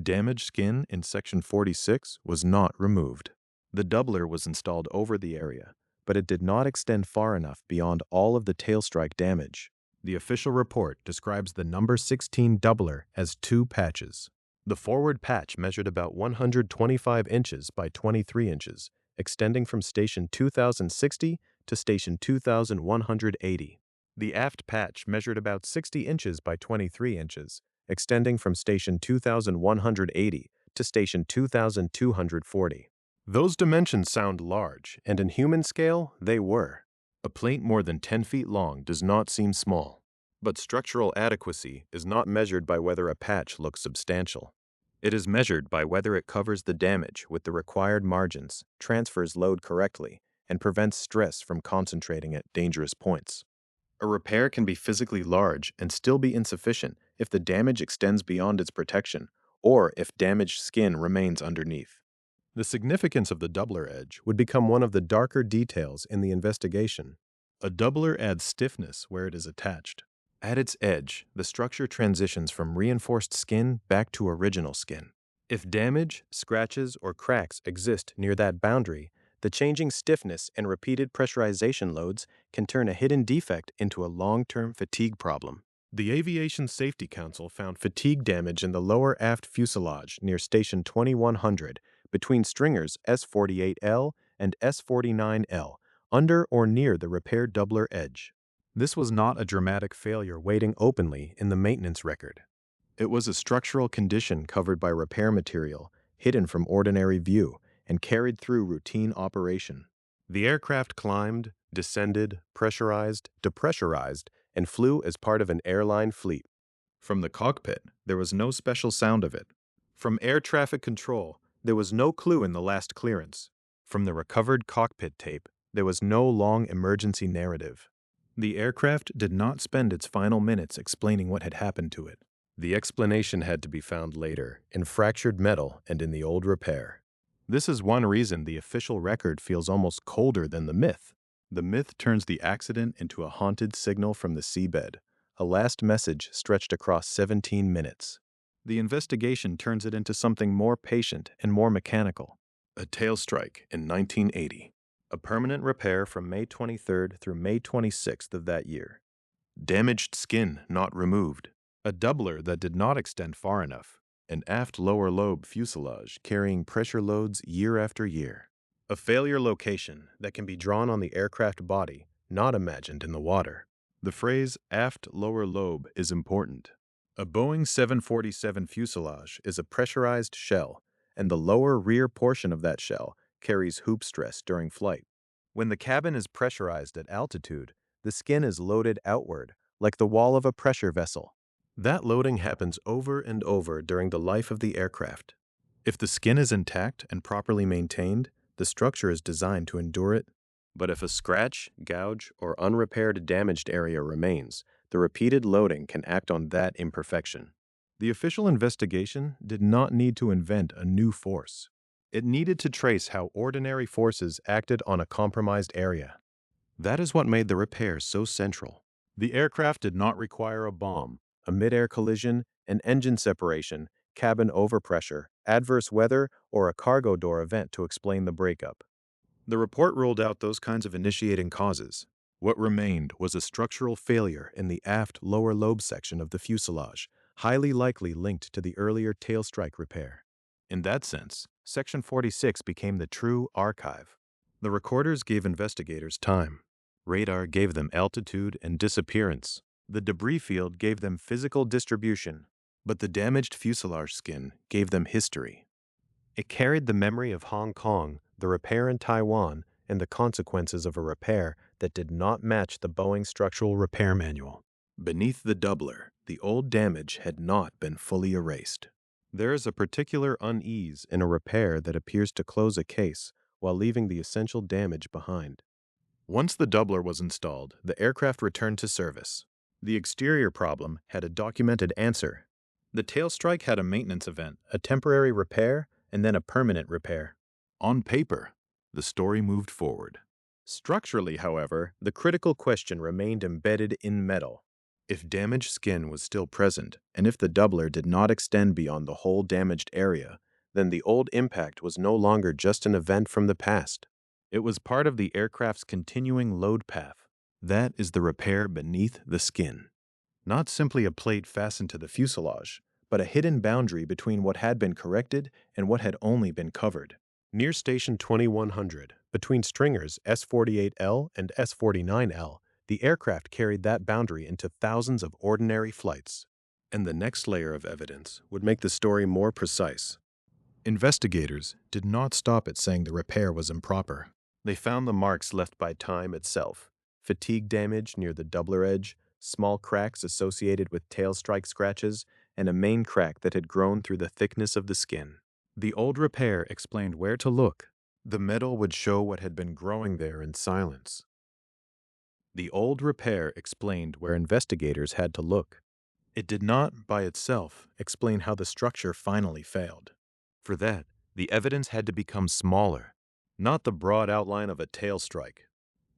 Damaged skin in Section 46 was not removed. The doubler was installed over the area, but it did not extend far enough beyond all of the tail strike damage. The official report describes the number 16 doubler as 2 patches. The forward patch measured about 125 inches by 23 inches, extending from Station 2060 to Station 2180. The aft patch measured about 60 inches by 23 inches, extending from Station 2180 to Station 2240. Those dimensions sound large, and in human scale, they were. A plate more than 10 feet long does not seem small. But structural adequacy is not measured by whether a patch looks substantial. It is measured by whether it covers the damage with the required margins, transfers load correctly, and prevents stress from concentrating at dangerous points. A repair can be physically large and still be insufficient if the damage extends beyond its protection, or if damaged skin remains underneath. The significance of the doubler edge would become one of the darker details in the investigation. A doubler adds stiffness where it is attached. At its edge, the structure transitions from reinforced skin back to original skin. If damage, scratches, or cracks exist near that boundary, the changing stiffness and repeated pressurization loads can turn a hidden defect into a long-term fatigue problem. The Aviation Safety Council found fatigue damage in the lower aft fuselage near Station 2100 between stringers S48L and S49L, under or near the repair doubler edge. This was not a dramatic failure waiting openly in the maintenance record. It was a structural condition covered by repair material, hidden from ordinary view, and carried through routine operation. The aircraft climbed, descended, pressurized, depressurized, and flew as part of an airline fleet. From the cockpit, there was no special sound of it. From air traffic control, there was no clue in the last clearance. From the recovered cockpit tape, there was no long emergency narrative. The aircraft did not spend its final minutes explaining what had happened to it. The explanation had to be found later, in fractured metal and in the old repair. This is one reason the official record feels almost colder than the myth. The myth turns the accident into a haunted signal from the seabed, a last message stretched across 17 minutes. The investigation turns it into something more patient and more mechanical. A tail strike in 1980. A permanent repair from May 23rd through May 26th of that year. Damaged skin not removed. a doubler that did not extend far enough, an aft lower lobe fuselage carrying pressure loads year after year, a failure location that can be drawn on the aircraft body, not imagined in the water. The phrase aft lower lobe is important. A Boeing 747 fuselage is a pressurized shell, and the lower rear portion of that shell carries hoop stress during flight. When the cabin is pressurized at altitude, the skin is loaded outward, like the wall of a pressure vessel. That loading happens over and over during the life of the aircraft. If the skin is intact and properly maintained, the structure is designed to endure it. But if a scratch, gouge, or unrepaired damaged area remains, the repeated loading can act on that imperfection. The official investigation did not need to invent a new force. It needed to trace how ordinary forces acted on a compromised area. That is what made the repair so central. The aircraft did not require a bomb, a mid-air collision, an engine separation, cabin overpressure, adverse weather, or a cargo door event to explain the breakup. The report ruled out those kinds of initiating causes. What remained was a structural failure in the aft lower lobe section of the fuselage, highly likely linked to the earlier tail strike repair. In that sense, Section 46 became the true archive. The recorders gave investigators time. Radar gave them altitude and disappearance. The debris field gave them physical distribution, but the damaged fuselage skin gave them history. It carried the memory of Hong Kong, the repair in Taiwan, and the consequences of a repair that did not match the Boeing structural repair manual. Beneath the doubler, the old damage had not been fully erased. There is a particular unease in a repair that appears to close a case while leaving the essential damage behind. Once the doubler was installed, the aircraft returned to service. The exterior problem had a documented answer. The tail strike had a maintenance event, a temporary repair, and then a permanent repair. On paper, the story moved forward. Structurally, however, the critical question remained embedded in metal. If damaged skin was still present, and if the doubler did not extend beyond the whole damaged area, then the old impact was no longer just an event from the past. It was part of the aircraft's continuing load path. That is the repair beneath the skin. Not simply a plate fastened to the fuselage, but a hidden boundary between what had been corrected and what had only been covered. Near Station 2100, between stringers S-48L and S-49L, the aircraft carried that boundary into thousands of ordinary flights. And the next layer of evidence would make the story more precise. Investigators did not stop at saying the repair was improper. They found the marks left by time itself: fatigue damage near the doubler edge, small cracks associated with tail strike scratches, and a main crack that had grown through the thickness of the skin. The old repair explained where to look. The metal would show what had been growing there in silence. The old repair explained where investigators had to look. It did not, by itself, explain how the structure finally failed. For that, the evidence had to become smaller. Not the broad outline of a tail strike.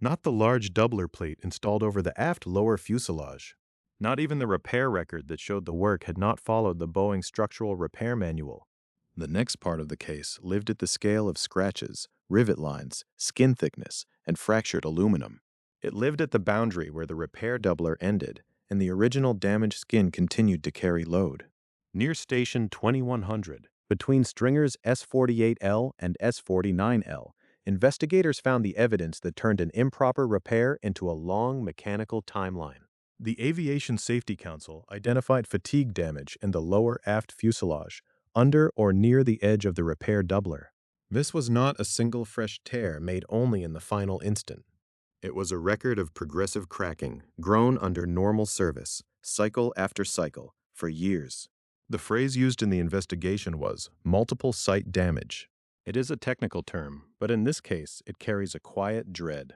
Not the large doubler plate installed over the aft lower fuselage. Not even the repair record that showed the work had not followed the Boeing structural repair manual. The next part of the case lived at the scale of scratches, rivet lines, skin thickness, and fractured aluminum. It lived at the boundary where the repair doubler ended, and the original damaged skin continued to carry load. Near Station 2100, between stringers S-48L and S-49L, investigators found the evidence that turned an improper repair into a long mechanical timeline. The Aviation Safety Council identified fatigue damage in the lower aft fuselage, under or near the edge of the repair doubler. This was not a single fresh tear made only in the final instant. It was a record of progressive cracking, grown under normal service, cycle after cycle, for years. The phrase used in the investigation was multiple site damage. It is a technical term, but in this case, it carries a quiet dread.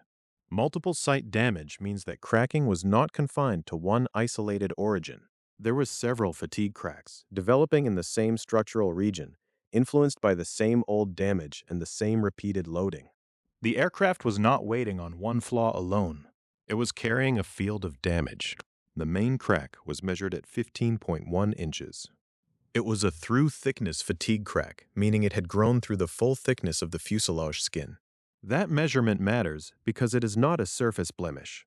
Multiple site damage means that cracking was not confined to one isolated origin. There were several fatigue cracks, developing in the same structural region, influenced by the same old damage and the same repeated loading. The aircraft was not waiting on one flaw alone. It was carrying a field of damage. The main crack was measured at 15.1 inches. It was a through-thickness fatigue crack, meaning it had grown through the full thickness of the fuselage skin. That measurement matters because it is not a surface blemish.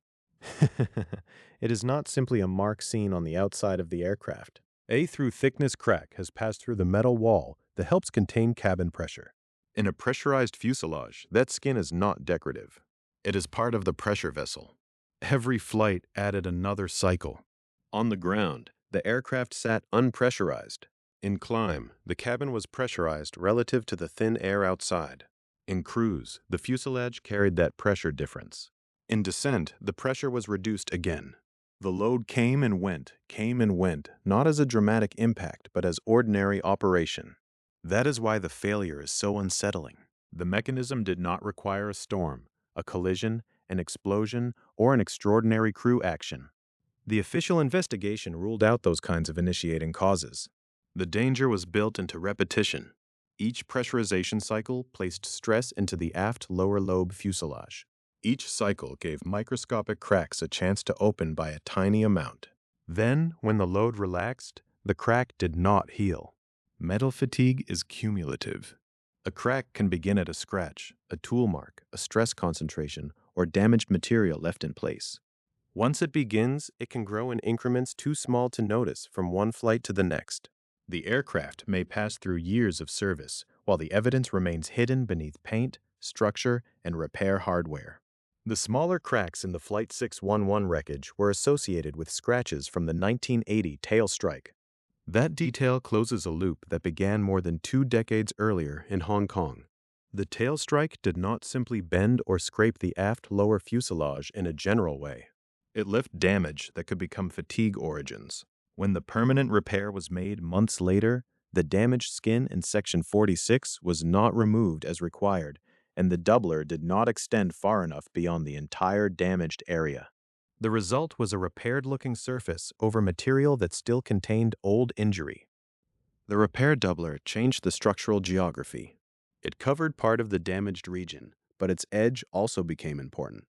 It is not simply a mark seen on the outside of the aircraft. A through-thickness crack has passed through the metal wall that helps contain cabin pressure. In a pressurized fuselage, that skin is not decorative. It is part of the pressure vessel. Every flight added another cycle. On the ground, the aircraft sat unpressurized. In climb, the cabin was pressurized relative to the thin air outside. In cruise, the fuselage carried that pressure difference. In descent, the pressure was reduced again. The load came and went, not as a dramatic impact, but as ordinary operation. That is why the failure is so unsettling. The mechanism did not require a storm, a collision, an explosion, or an extraordinary crew action. The official investigation ruled out those kinds of initiating causes. The danger was built into repetition. Each pressurization cycle placed stress into the aft lower lobe fuselage. Each cycle gave microscopic cracks a chance to open by a tiny amount. Then, when the load relaxed, the crack did not heal. Metal fatigue is cumulative. A crack can begin at a scratch, a tool mark, a stress concentration, or damaged material left in place. Once it begins, it can grow in increments too small to notice from one flight to the next. The aircraft may pass through years of service, while the evidence remains hidden beneath paint, structure, and repair hardware. The smaller cracks in the Flight 611 wreckage were associated with scratches from the 1980 tail strike. That detail closes a loop that began more than 2 decades earlier in Hong Kong. The tail strike did not simply bend or scrape the aft lower fuselage in a general way. It left damage that could become fatigue origins. When the permanent repair was made months later, the damaged skin in Section 46 was not removed as required, and the doubler did not extend far enough beyond the entire damaged area. The result was a repaired-looking surface over material that still contained old injury. The repair doubler changed the structural geography. It covered part of the damaged region, but its edge also became important.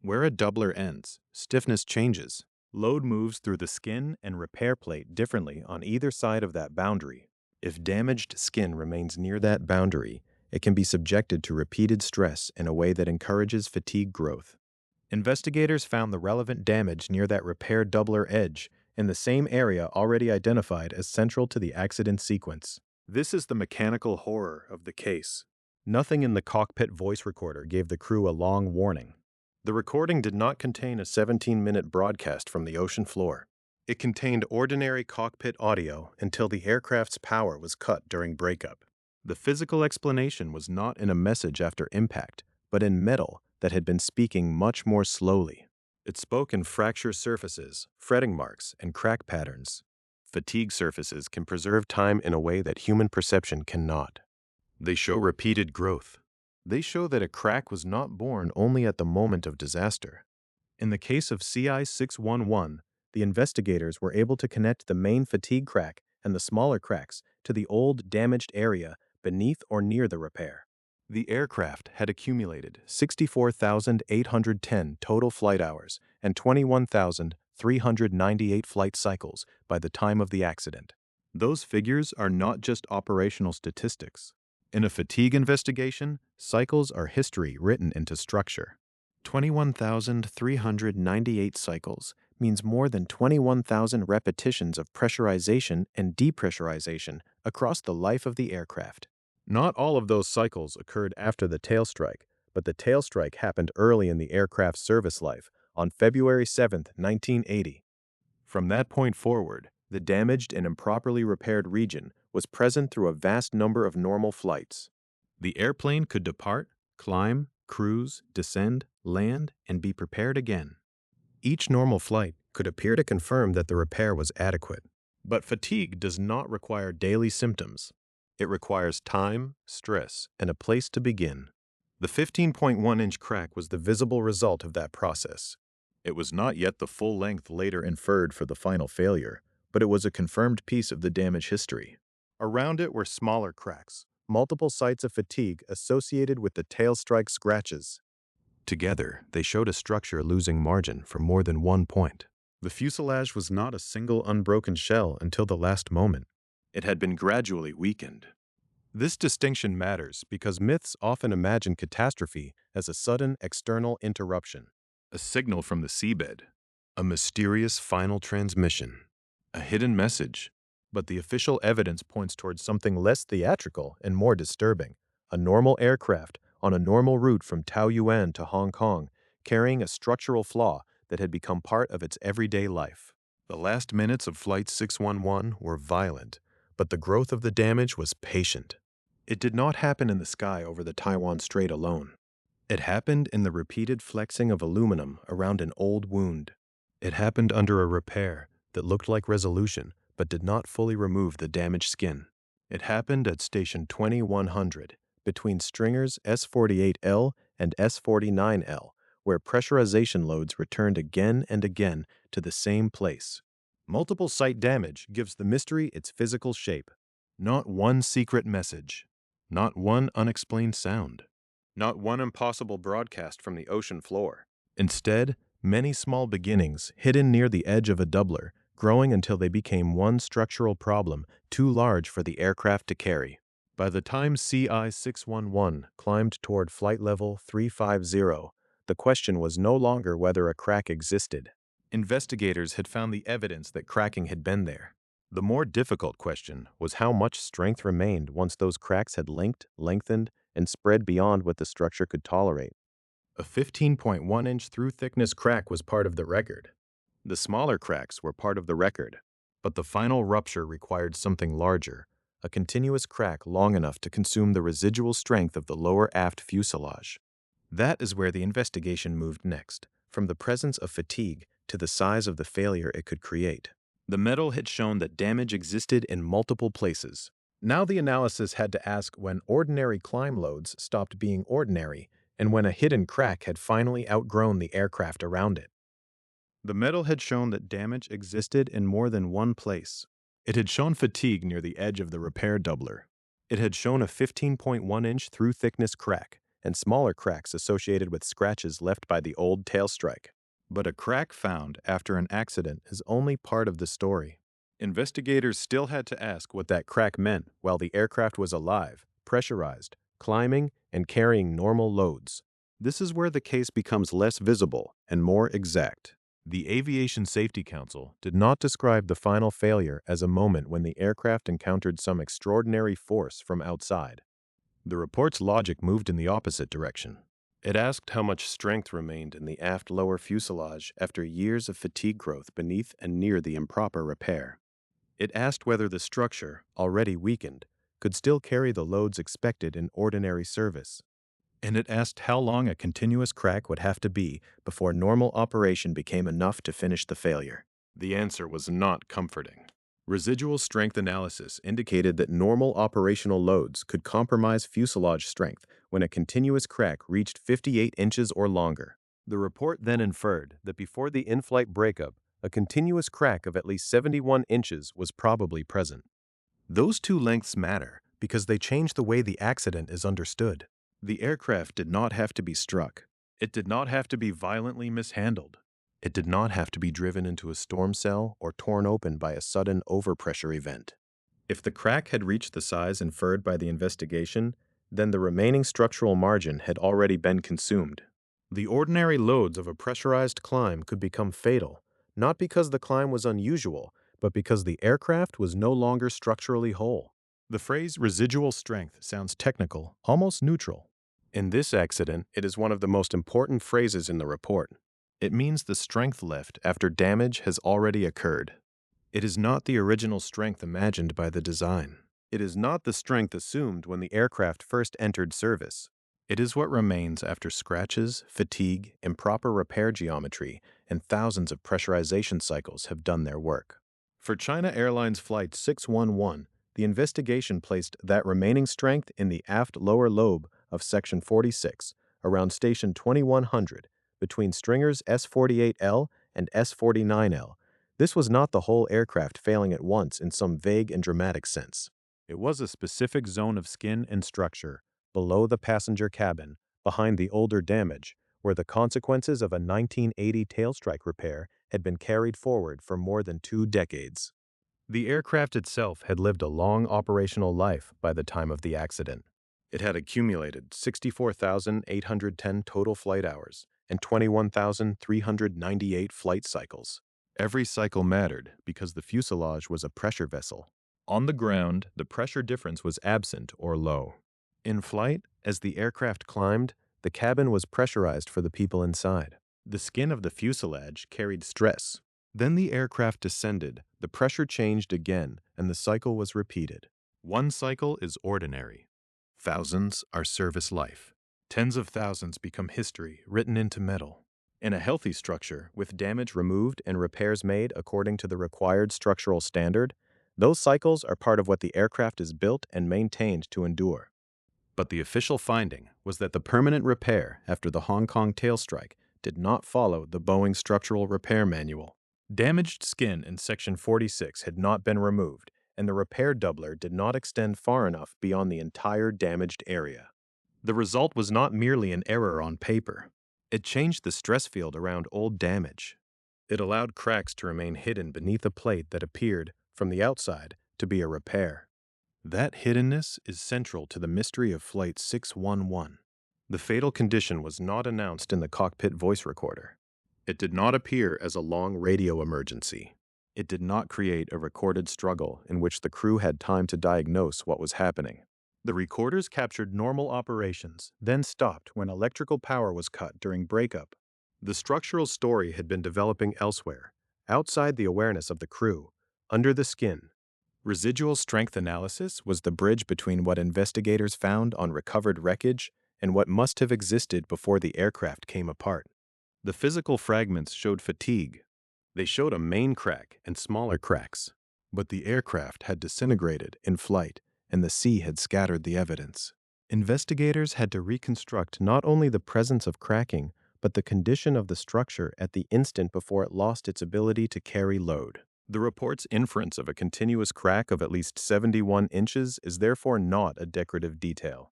Where a doubler ends, stiffness changes. Load moves through the skin and repair plate differently on either side of that boundary. If damaged skin remains near that boundary, it can be subjected to repeated stress in a way that encourages fatigue growth. Investigators found the relevant damage near that repair doubler edge in the same area already identified as central to the accident sequence. This is the mechanical horror of the case. Nothing in the cockpit voice recorder gave the crew a long warning. The recording did not contain a 17-minute broadcast from the ocean floor. It contained ordinary cockpit audio until the aircraft's power was cut during breakup. The physical explanation was not in a message after impact, but in metal that had been speaking much more slowly. It spoke in fracture surfaces, fretting marks, and crack patterns. Fatigue surfaces can preserve time in a way that human perception cannot. They show repeated growth. They show that a crack was not born only at the moment of disaster. In the case of CI611, the investigators were able to connect the main fatigue crack and the smaller cracks to the old damaged area beneath or near the repair. The aircraft had accumulated 64,810 total flight hours and 21,398 flight cycles by the time of the accident. Those figures are not just operational statistics. In a fatigue investigation, cycles are history written into structure. 21,398 cycles means more than 21,000 repetitions of pressurization and depressurization across the life of the aircraft. Not all of those cycles occurred after the tail strike, but the tail strike happened early in the aircraft's service life, on February 7, 1980. From that point forward, the damaged and improperly repaired region was present through a vast number of normal flights. The airplane could depart, climb, cruise, descend, land, and be prepared again. Each normal flight could appear to confirm that the repair was adequate. But fatigue does not require daily symptoms. It requires time, stress, and a place to begin. The 15.1-inch crack was the visible result of that process. It was not yet the full length later inferred for the final failure, but it was a confirmed piece of the damage history. Around it were smaller cracks, multiple sites of fatigue associated with the tail strike scratches. Together, they showed a structure losing margin for more than 1 point. The fuselage was not a single unbroken shell until the last moment. It had been gradually weakened. This distinction matters because myths often imagine catastrophe as a sudden external interruption. a signal from the seabed, a mysterious final transmission, a hidden message. But the official evidence points towards something less theatrical and more disturbing: a normal aircraft on a normal route from Taoyuan to Hong Kong, carrying a structural flaw that had become part of its everyday life. The last minutes of Flight 611 were violent, but the growth of the damage was patient. It did not happen in the sky over the Taiwan Strait alone. It happened in the repeated flexing of aluminum around an old wound. It happened under a repair that looked like resolution but did not fully remove the damaged skin. It happened at station 2100, between stringers S48L and S49L, where pressurization loads returned again and again to the same place. Multiple site damage gives the mystery its physical shape. Not one secret message. Not one unexplained sound. Not one impossible broadcast from the ocean floor. Instead, many small beginnings hidden near the edge of a doubler, growing until they became one structural problem too large for the aircraft to carry. By the time CI611 climbed toward flight level 350, the question was no longer whether a crack existed. Investigators had found the evidence that cracking had been there. The more difficult question was how much strength remained once those cracks had lengthened, and spread beyond what the structure could tolerate. A 15.1-inch through-thickness crack was part of the record. The smaller cracks were part of the record, but the final rupture required something larger, a continuous crack long enough to consume the residual strength of the lower aft fuselage. That is where the investigation moved next, from the presence of fatigue to the size of the failure it could create. The metal had shown that damage existed in multiple places. Now the analysis had to ask when ordinary climb loads stopped being ordinary and when a hidden crack had finally outgrown the aircraft around it. The metal had shown that damage existed in more than one place. It had shown fatigue near the edge of the repair doubler. It had shown a 15.1-inch through-thickness crack and smaller cracks associated with scratches left by the old tail strike. But a crack found after an accident is only part of the story. Investigators still had to ask what that crack meant while the aircraft was alive, pressurized, climbing, and carrying normal loads. This is where the case becomes less visible and more exact. The Aviation Safety Council did not describe the final failure as a moment when the aircraft encountered some extraordinary force from outside. The report's logic moved in the opposite direction. It asked how much strength remained in the aft lower fuselage after years of fatigue growth beneath and near the improper repair. It asked whether the structure, already weakened, could still carry the loads expected in ordinary service. And it asked how long a continuous crack would have to be before normal operation became enough to finish the failure. The answer was not comforting. Residual strength analysis indicated that normal operational loads could compromise fuselage strength when a continuous crack reached 58 inches or longer. The report then inferred that before the in-flight breakup, a continuous crack of at least 71 inches was probably present. Those two lengths matter because they change the way the accident is understood. The aircraft did not have to be struck. It did not have to be violently mishandled. It did not have to be driven into a storm cell or torn open by a sudden overpressure event. If the crack had reached the size inferred by the investigation, then the remaining structural margin had already been consumed. The ordinary loads of a pressurized climb could become fatal, not because the climb was unusual, but because the aircraft was no longer structurally whole. The phrase residual strength sounds technical, almost neutral. In this accident, it is one of the most important phrases in the report. It means the strength left after damage has already occurred. It is not the original strength imagined by the design. It is not the strength assumed when the aircraft first entered service. It is what remains after scratches, fatigue, improper repair geometry, and thousands of pressurization cycles have done their work. For China Airlines Flight 611, the investigation placed that remaining strength in the aft lower lobe of Section 46, around Station 2100, between stringers S48L and S49L. This was not the whole aircraft failing at once in some vague and dramatic sense. It was a specific zone of skin and structure, below the passenger cabin, behind the older damage, where the consequences of a 1980 tailstrike repair had been carried forward for more than 2 decades. The aircraft itself had lived a long operational life by the time of the accident. It had accumulated 64,810 total flight hours and 21,398 flight cycles. Every cycle mattered because the fuselage was a pressure vessel. On the ground, the pressure difference was absent or low. In flight, as the aircraft climbed, the cabin was pressurized for the people inside. The skin of the fuselage carried stress. Then the aircraft descended, the pressure changed again, and the cycle was repeated. One cycle is ordinary. Thousands are service life. Tens of thousands become history written into metal. In a healthy structure, with damage removed and repairs made according to the required structural standard, those cycles are part of what the aircraft is built and maintained to endure. But the official finding was that the permanent repair after the Hong Kong tail strike did not follow the Boeing Structural Repair Manual. Damaged skin in Section 46 had not been removed, and the repair doubler did not extend far enough beyond the entire damaged area. The result was not merely an error on paper. It changed the stress field around old damage. It allowed cracks to remain hidden beneath a plate that appeared, from the outside, to be a repair. That hiddenness is central to the mystery of Flight 611. The fatal condition was not announced in the cockpit voice recorder. It did not appear as a long radio emergency. It did not create a recorded struggle in which the crew had time to diagnose what was happening. The recorders captured normal operations, then stopped when electrical power was cut during breakup. The structural story had been developing elsewhere, outside the awareness of the crew, under the skin. Residual strength analysis was the bridge between what investigators found on recovered wreckage and what must have existed before the aircraft came apart. The physical fragments showed fatigue. They showed a main crack and smaller cracks. But the aircraft had disintegrated in flight, and the sea had scattered the evidence. Investigators had to reconstruct not only the presence of cracking, but the condition of the structure at the instant before it lost its ability to carry load. The report's inference of a continuous crack of at least 71 inches is therefore not a decorative detail.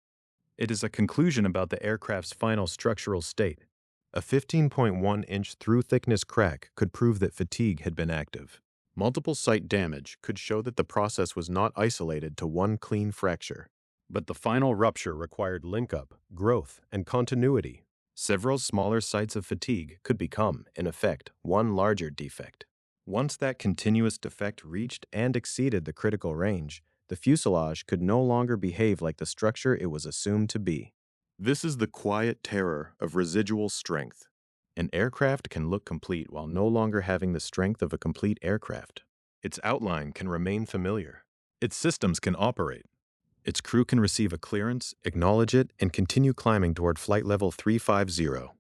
It is a conclusion about the aircraft's final structural state. A 15.1-inch through-thickness crack could prove that fatigue had been active. Multiple site damage could show that the process was not isolated to one clean fracture. But the final rupture required link-up, growth, and continuity. Several smaller sites of fatigue could become, in effect, one larger defect. Once that continuous defect reached and exceeded the critical range, the fuselage could no longer behave like the structure it was assumed to be. This is the quiet terror of residual strength. An aircraft can look complete while no longer having the strength of a complete aircraft. Its outline can remain familiar. Its systems can operate. Its crew can receive a clearance, acknowledge it, and continue climbing toward flight level 350.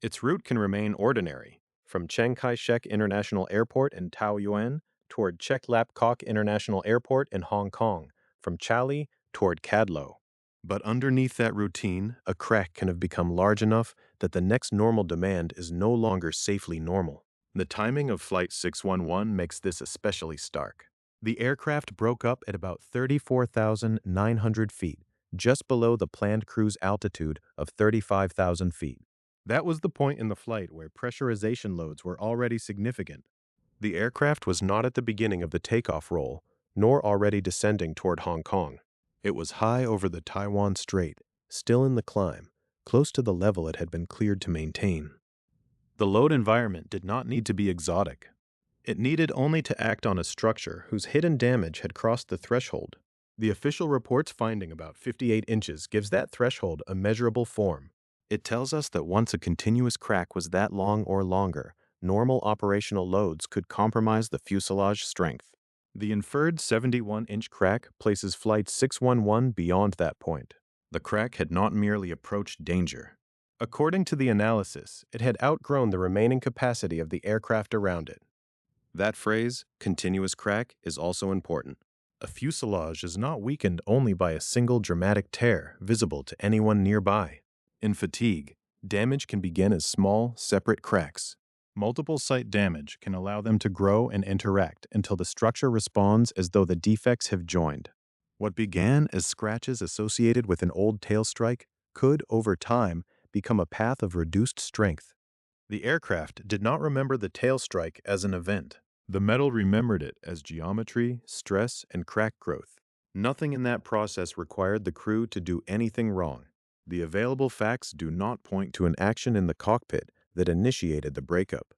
Its route can remain ordinary, from Chiang Kai-shek International Airport in Taoyuan toward Chek Lap Kok International Airport in Hong Kong, from Chali toward Kadlo. But underneath that routine, a crack can have become large enough that the next normal demand is no longer safely normal. The timing of Flight 611 makes this especially stark. The aircraft broke up at about 34,900 feet, just below the planned cruise altitude of 35,000 feet. That was the point in the flight where pressurization loads were already significant. The aircraft was not at the beginning of the takeoff roll, nor already descending toward Hong Kong. It was high over the Taiwan Strait, still in the climb, close to the level it had been cleared to maintain. The load environment did not need to be exotic. It needed only to act on a structure whose hidden damage had crossed the threshold. The official report's finding about 58 inches gives that threshold a measurable form. It tells us that once a continuous crack was that long or longer, normal operational loads could compromise the fuselage strength. The inferred 71-inch crack places Flight 611 beyond that point. The crack had not merely approached danger. According to the analysis, it had outgrown the remaining capacity of the aircraft around it. That phrase, continuous crack, is also important. A fuselage is not weakened only by a single dramatic tear visible to anyone nearby. In fatigue, damage can begin as small, separate cracks. Multiple site damage can allow them to grow and interact until the structure responds as though the defects have joined. What began as scratches associated with an old tail strike could, over time, become a path of reduced strength. The aircraft did not remember the tail strike as an event. The metal remembered it as geometry, stress, and crack growth. Nothing in that process required the crew to do anything wrong. The available facts do not point to an action in the cockpit that initiated the breakup.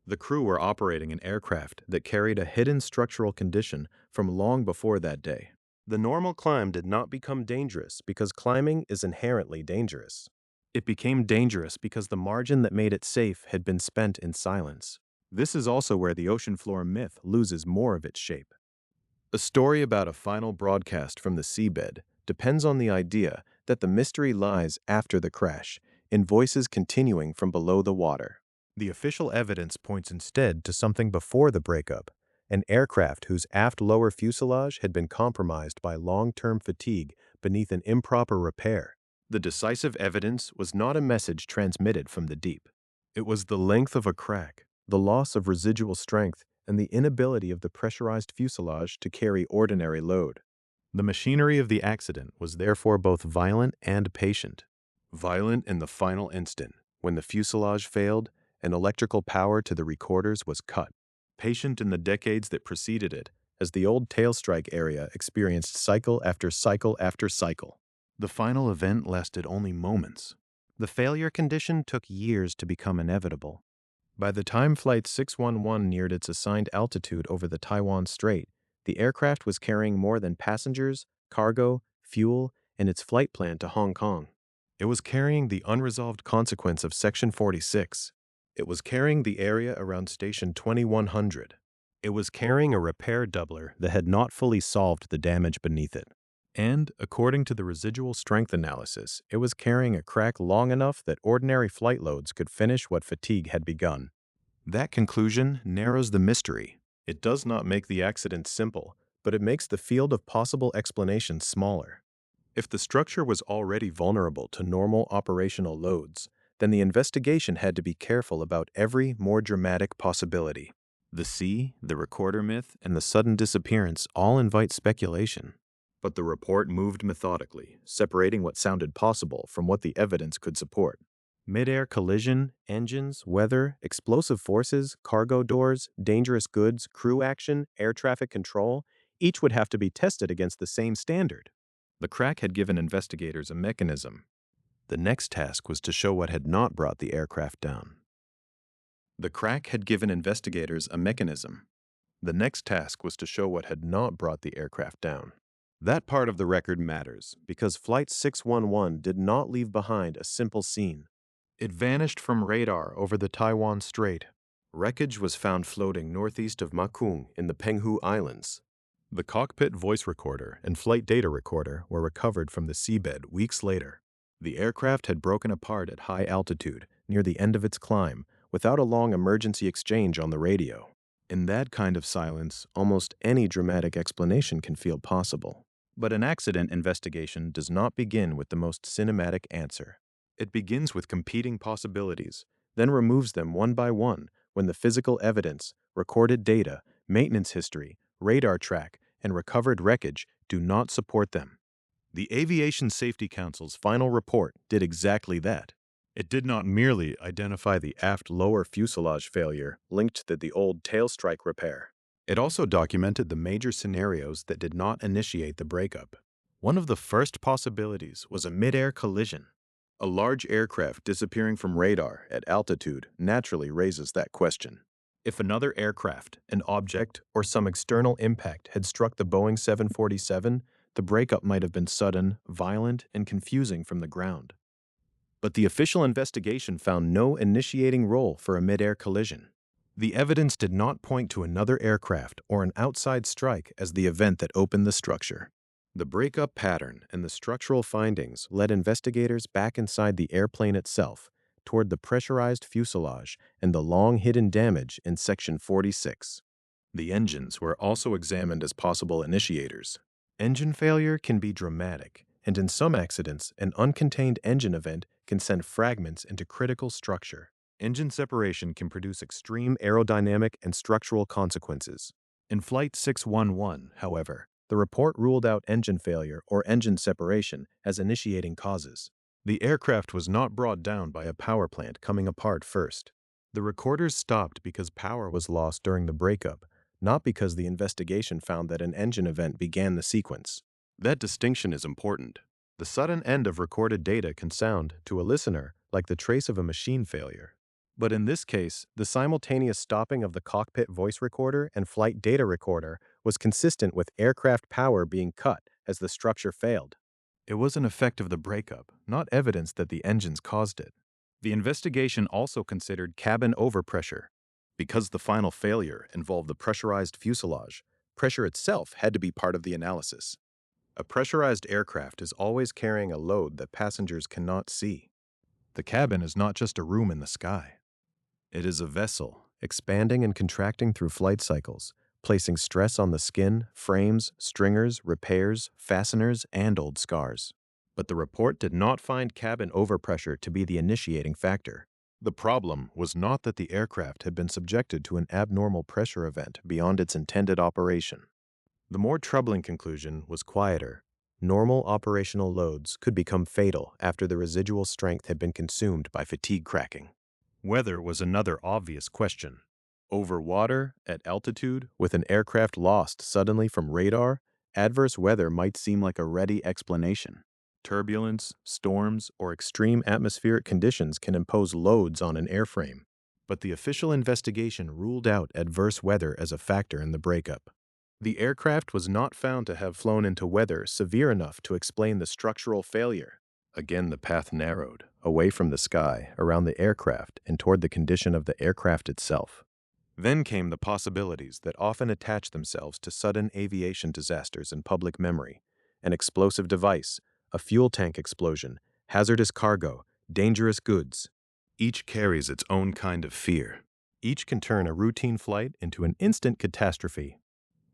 The crew were operating an aircraft that carried a hidden structural condition from long before that day. The normal climb did not become dangerous because climbing is inherently dangerous. It became dangerous because the margin that made it safe had been spent in silence. This is also where the ocean floor myth loses more of its shape. A story about a final broadcast from the seabed depends on the idea that the mystery lies after the crash, in voices continuing from below the water. The official evidence points instead to something before the breakup, an aircraft whose aft lower fuselage had been compromised by long-term fatigue beneath an improper repair. The decisive evidence was not a message transmitted from the deep. It was the length of a crack, the loss of residual strength, and the inability of the pressurized fuselage to carry ordinary load. The machinery of the accident was therefore both violent and patient. Violent in the final instant, when the fuselage failed and electrical power to the recorders was cut. Patient in the decades that preceded it, as the old tailstrike area experienced cycle after cycle after cycle. The final event lasted only moments. The failure condition took years to become inevitable. By the time Flight 611 neared its assigned altitude over the Taiwan Strait, the aircraft was carrying more than passengers, cargo, fuel, and its flight plan to Hong Kong. It was carrying the unresolved consequence of Section 46. It was carrying the area around Station 2100. It was carrying a repair doubler that had not fully solved the damage beneath it. And, according to the residual strength analysis, it was carrying a crack long enough that ordinary flight loads could finish what fatigue had begun. That conclusion narrows the mystery. It does not make the accident simple, but it makes the field of possible explanations smaller. If the structure was already vulnerable to normal operational loads, then the investigation had to be careful about every more dramatic possibility. The sea, the recorder myth, and the sudden disappearance all invite speculation. But the report moved methodically, separating what sounded possible from what the evidence could support. Mid-air collision, engines, weather, explosive forces, cargo doors, dangerous goods, crew action, air traffic control, each would have to be tested against the same standard. The crack had given investigators a mechanism. The next task was to show what had not brought the aircraft down. The crack had given investigators a mechanism. The next task was to show what had not brought the aircraft down. That part of the record matters because Flight 611 did not leave behind a simple scene. It vanished from radar over the Taiwan Strait. Wreckage was found floating northeast of Makung in the Penghu Islands. The cockpit voice recorder and flight data recorder were recovered from the seabed weeks later. The aircraft had broken apart at high altitude, near the end of its climb, without a long emergency exchange on the radio. In that kind of silence, almost any dramatic explanation can feel possible. But an accident investigation does not begin with the most cinematic answer. It begins with competing possibilities, then removes them one by one when the physical evidence, recorded data, maintenance history, radar track, and recovered wreckage do not support them. The Aviation Safety Council's final report did exactly that. It did not merely identify the aft lower fuselage failure linked to the old tailstrike repair. It also documented the major scenarios that did not initiate the breakup. One of the first possibilities was a mid-air collision. A large aircraft disappearing from radar at altitude naturally raises that question. If another aircraft, an object, or some external impact had struck the Boeing 747, the breakup might have been sudden, violent, and confusing from the ground. But the official investigation found no initiating role for a mid-air collision. The evidence did not point to another aircraft or an outside strike as the event that opened the structure. The breakup pattern and the structural findings led investigators back inside the airplane itself, toward the pressurized fuselage and the long-hidden damage in Section 46. The engines were also examined as possible initiators. Engine failure can be dramatic, and in some accidents, an uncontained engine event can send fragments into critical structure. Engine separation can produce extreme aerodynamic and structural consequences. In Flight 611, however, the report ruled out engine failure or engine separation as initiating causes. The aircraft was not brought down by a power plant coming apart first. The recorders stopped because power was lost during the breakup, not because the investigation found that an engine event began the sequence. That distinction is important. The sudden end of recorded data can sound, to a listener, like the trace of a machine failure. But in this case, the simultaneous stopping of the cockpit voice recorder and flight data recorder was consistent with aircraft power being cut as the structure failed. It was an effect of the breakup, not evidence that the engines caused it. The investigation also considered cabin overpressure. Because the final failure involved the pressurized fuselage, pressure itself had to be part of the analysis. A pressurized aircraft is always carrying a load that passengers cannot see. The cabin is not just a room in the sky. It is a vessel, expanding and contracting through flight cycles, placing stress on the skin, frames, stringers, repairs, fasteners, and old scars. But the report did not find cabin overpressure to be the initiating factor. The problem was not that the aircraft had been subjected to an abnormal pressure event beyond its intended operation. The more troubling conclusion was quieter. Normal operational loads could become fatal after the residual strength had been consumed by fatigue cracking. Weather was another obvious question. Over water, at altitude, with an aircraft lost suddenly from radar, adverse weather might seem like a ready explanation. Turbulence, storms, or extreme atmospheric conditions can impose loads on an airframe. But the official investigation ruled out adverse weather as a factor in the breakup. The aircraft was not found to have flown into weather severe enough to explain the structural failure. Again, the path narrowed, away from the sky, around the aircraft, and toward the condition of the aircraft itself. Then came the possibilities that often attach themselves to sudden aviation disasters in public memory: an explosive device, a fuel tank explosion, hazardous cargo, dangerous goods. Each carries its own kind of fear. Each can turn a routine flight into an instant catastrophe.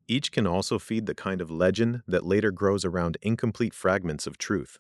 Each can also feed the kind of legend that later grows around incomplete fragments of truth.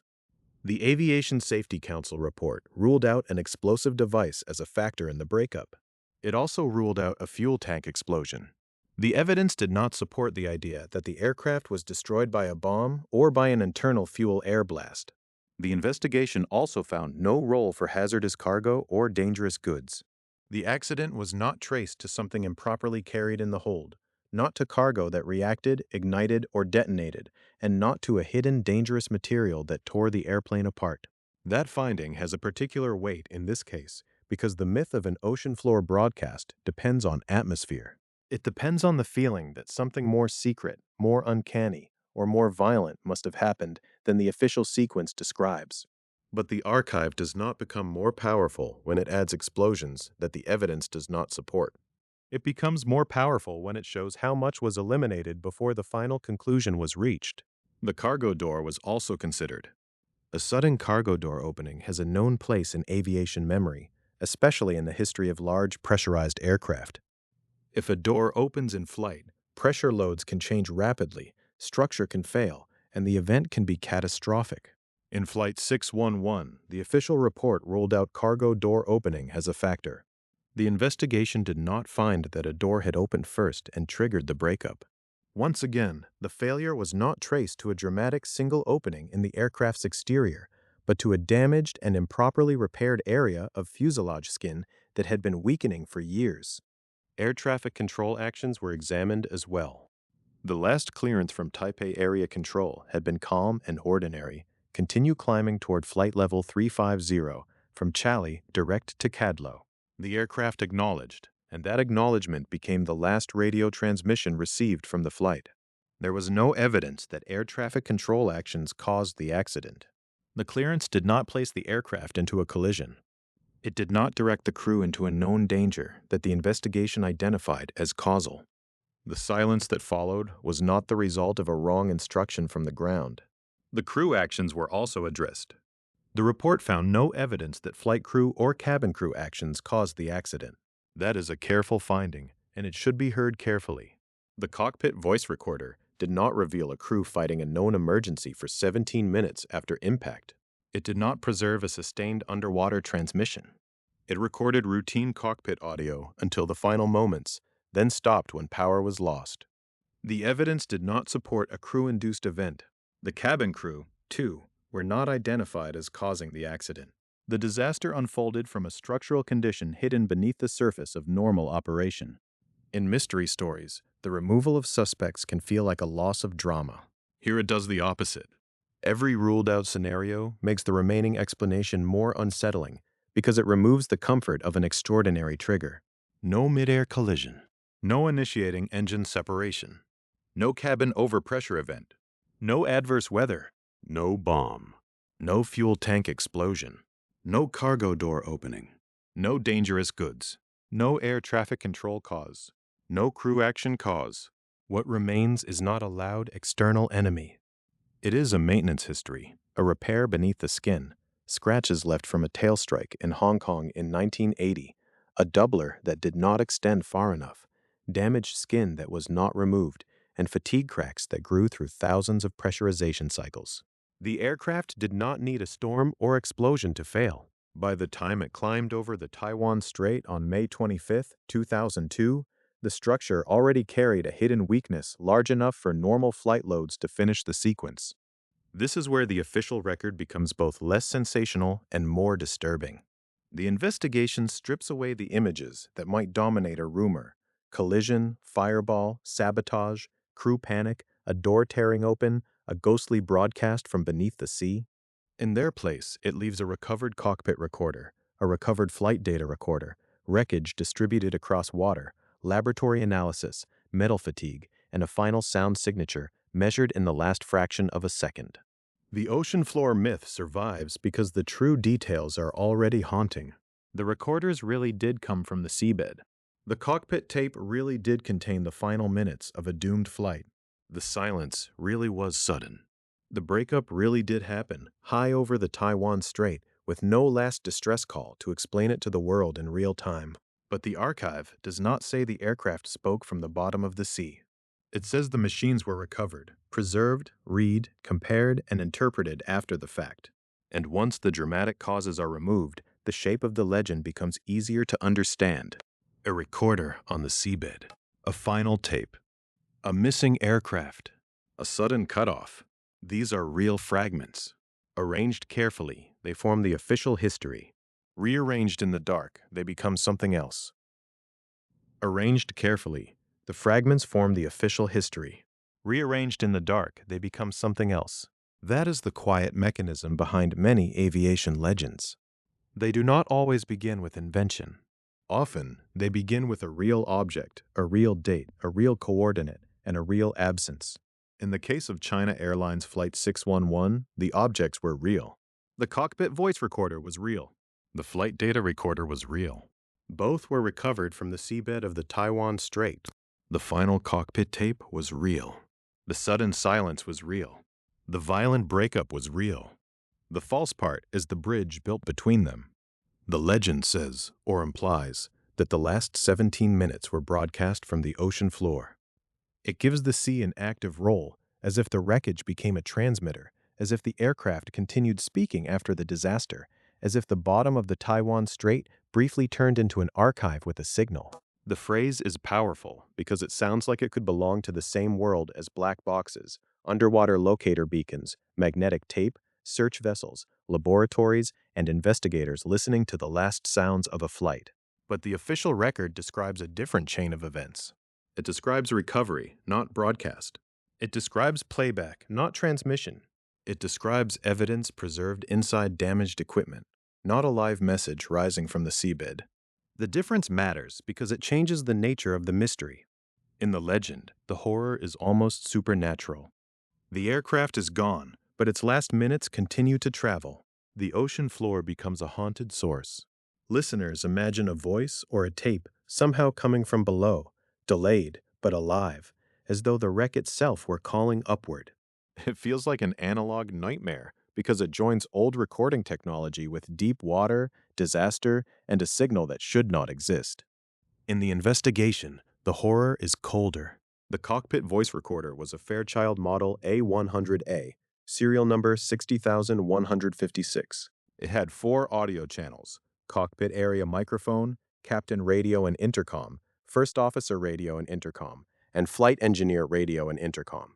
The Aviation Safety Council report ruled out an explosive device as a factor in the breakup. It also ruled out a fuel tank explosion. The evidence did not support the idea that the aircraft was destroyed by a bomb or by an internal fuel air blast. The investigation also found no role for hazardous cargo or dangerous goods. The accident was not traced to something improperly carried in the hold, not to cargo that reacted, ignited, or detonated, and not to a hidden dangerous material that tore the airplane apart. That finding has a particular weight in this case because the myth of an ocean floor broadcast depends on atmosphere. It depends on the feeling that something more secret, more uncanny, or more violent must have happened than the official sequence describes. But the archive does not become more powerful when it adds explosions that the evidence does not support. It becomes more powerful when it shows how much was eliminated before the final conclusion was reached. The cargo door was also considered. A sudden cargo door opening has a known place in aviation memory, especially in the history of large pressurized aircraft. If a door opens in flight, pressure loads can change rapidly, structure can fail, and the event can be catastrophic. In Flight 611, the official report ruled out cargo door opening as a factor. The investigation did not find that a door had opened first and triggered the breakup. Once again, the failure was not traced to a dramatic single opening in the aircraft's exterior, but to a damaged and improperly repaired area of fuselage skin that had been weakening for years. Air traffic control actions were examined as well. The last clearance from Taipei Area Control had been calm and ordinary. Continue climbing toward flight level 350 from Chali direct to Cadlo. The aircraft acknowledged, and that acknowledgement became the last radio transmission received from the flight. There was no evidence that air traffic control actions caused the accident. The clearance did not place the aircraft into a collision. It did not direct the crew into a known danger that the investigation identified as causal. The silence that followed was not the result of a wrong instruction from the ground. The crew actions were also addressed. The report found no evidence that flight crew or cabin crew actions caused the accident. That is a careful finding, and it should be heard carefully. The cockpit voice recorder did not reveal a crew fighting a known emergency for 17 minutes after impact. It did not preserve a sustained underwater transmission. It recorded routine cockpit audio until the final moments, then stopped when power was lost. The evidence did not support a crew-induced event. The cabin crew, too, were not identified as causing the accident. The disaster unfolded from a structural condition hidden beneath the surface of normal operation. In mystery stories, the removal of suspects can feel like a loss of drama. Here it does the opposite. Every ruled-out scenario makes the remaining explanation more unsettling because it removes the comfort of an extraordinary trigger. No mid-air collision. No initiating engine separation. No cabin overpressure event. No adverse weather. No bomb. No fuel tank explosion. No cargo door opening. No dangerous goods. No air traffic control cause. No crew action cause. What remains is not a loud external enemy. It is a maintenance history, a repair beneath the skin, scratches left from a tail strike in Hong Kong in 1980, a doubler that did not extend far enough, damaged skin that was not removed, and fatigue cracks that grew through thousands of pressurization cycles. The aircraft did not need a storm or explosion to fail. By the time it climbed over the Taiwan Strait on May 25, 2002, the structure already carried a hidden weakness large enough for normal flight loads to finish the sequence. This is where the official record becomes both less sensational and more disturbing. The investigation strips away the images that might dominate a rumor: collision, fireball, sabotage, crew panic, a door tearing open, a ghostly broadcast from beneath the sea. In their place, it leaves a recovered cockpit recorder, a recovered flight data recorder, wreckage distributed across water, laboratory analysis, metal fatigue, and a final sound signature measured in the last fraction of a second. The ocean floor myth survives because the true details are already haunting. The recorders really did come from the seabed. The cockpit tape really did contain the final minutes of a doomed flight. The silence really was sudden. The breakup really did happen, high over the Taiwan Strait, with no last distress call to explain it to the world in real time. But the archive does not say the aircraft spoke from the bottom of the sea. It says the machines were recovered, preserved, read, compared, and interpreted after the fact. And once the dramatic causes are removed, the shape of the legend becomes easier to understand. A recorder on the seabed. A final tape. A missing aircraft. A sudden cutoff. These are real fragments. Arranged carefully, they form the official history. Rearranged in the dark, they become something else. Arranged carefully, the fragments form the official history. Rearranged in the dark, they become something else. That is the quiet mechanism behind many aviation legends. They do not always begin with invention. Often, they begin with a real object, a real date, a real coordinate, and a real absence. In the case of China Airlines Flight 611, the objects were real. The cockpit voice recorder was real. The flight data recorder was real. Both were recovered from the seabed of the Taiwan Strait. The final cockpit tape was real. The sudden silence was real. The violent breakup was real. The false part is the bridge built between them. The legend says, or implies, that the last 17 minutes were broadcast from the ocean floor. It gives the sea an active role, as if the wreckage became a transmitter, as if the aircraft continued speaking after the disaster, as if the bottom of the Taiwan Strait briefly turned into an archive with a signal. The phrase is powerful because it sounds like it could belong to the same world as black boxes, underwater locator beacons, magnetic tape, search vessels, laboratories, and investigators listening to the last sounds of a flight. But the official record describes a different chain of events. It describes recovery, not broadcast. It describes playback, not transmission. It describes evidence preserved inside damaged equipment, not a live message rising from the seabed. The difference matters because it changes the nature of the mystery. In the legend, the horror is almost supernatural. The aircraft is gone, but its last minutes continue to travel. The ocean floor becomes a haunted source. Listeners imagine a voice or a tape somehow coming from below, delayed but alive, as though the wreck itself were calling upward. It feels like an analog nightmare because it joins old recording technology with deep water, disaster, and a signal that should not exist. In the investigation, the horror is colder. The cockpit voice recorder was a Fairchild Model A100A, serial number 60156. It had 4 audio channels: cockpit area microphone, captain radio and intercom, first officer radio and intercom, and flight engineer radio and intercom.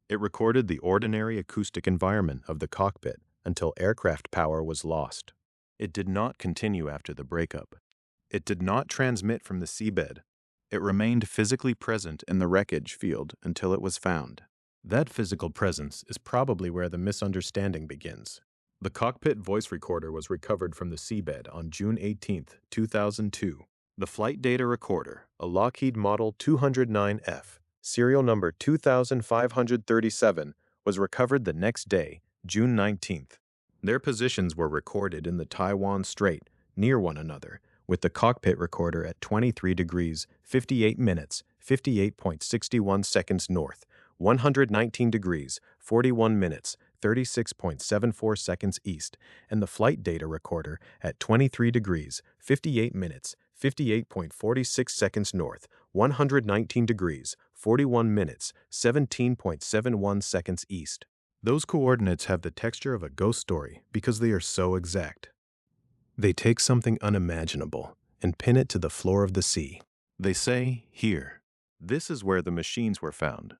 It recorded the ordinary acoustic environment of the cockpit until aircraft power was lost. It did not continue after the breakup. It did not transmit from the seabed. It remained physically present in the wreckage field until it was found. That physical presence is probably where the misunderstanding begins. The cockpit voice recorder was recovered from the seabed on June 18, 2002. The flight data recorder, a Lockheed Model 209F, serial number 2537, was recovered the next day, June 19th. Their positions were recorded in the Taiwan Strait, near one another, with the cockpit recorder at 23 degrees, 58 minutes, 58.61 seconds north, 119 degrees, 41 minutes, 36.74 seconds east, and the flight data recorder at 23 degrees, 58 minutes, 58.46 seconds north, 119 degrees, 41 minutes, 17.71 seconds east. Those coordinates have the texture of a ghost story because they are so exact. They take something unimaginable and pin it to the floor of the sea. They say, here, this is where the machines were found.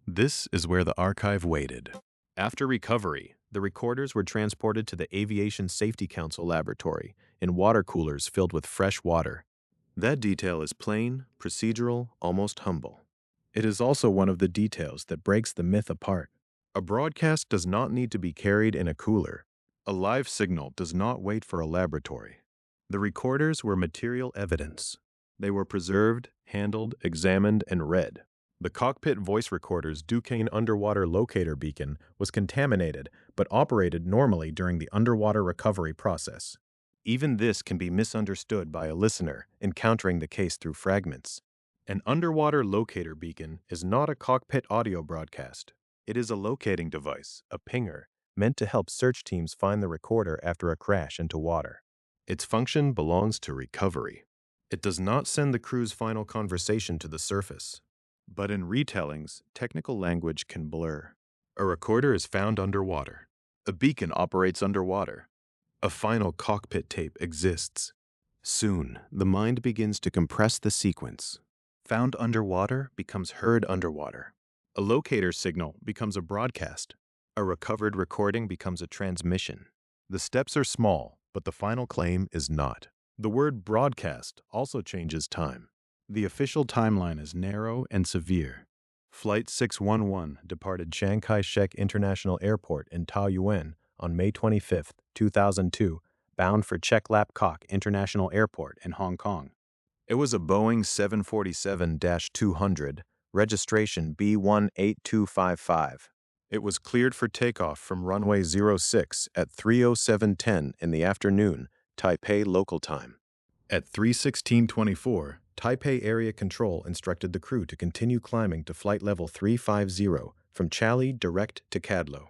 This is where the archive waited. After recovery, the recorders were transported to the Aviation Safety Council laboratory in water coolers filled with fresh water. That detail is plain, procedural, almost humble. It is also one of the details that breaks the myth apart. A broadcast does not need to be carried in a cooler. A live signal does not wait for a laboratory. The recorders were material evidence. They were preserved, handled, examined, and read. The cockpit voice recorder's Duquesne underwater locator beacon was contaminated but operated normally during the underwater recovery process. Even this can be misunderstood by a listener encountering the case through fragments. An underwater locator beacon is not a cockpit audio broadcast. It is a locating device, a pinger, meant to help search teams find the recorder after a crash into water. Its function belongs to recovery. It does not send the crew's final conversation to the surface. But in retellings, technical language can blur. A recorder is found underwater. A beacon operates underwater. A final cockpit tape exists. Soon, the mind begins to compress the sequence. Found underwater becomes heard underwater. A locator signal becomes a broadcast. A recovered recording becomes a transmission. The steps are small, but the final claim is not. The word broadcast also changes time. The official timeline is narrow and severe. Flight 611 departed Chiang Kai-shek International Airport in Taoyuan on May 25, 2002, bound for Chek Lap Kok International Airport in Hong Kong. It was a Boeing 747-200, registration B18255. It was cleared for takeoff from runway 06 at 3:07:10 in the afternoon, Taipei local time. At 3:16:24, Taipei Area Control instructed the crew to continue climbing to flight level 350 from Chali direct to Cadlo.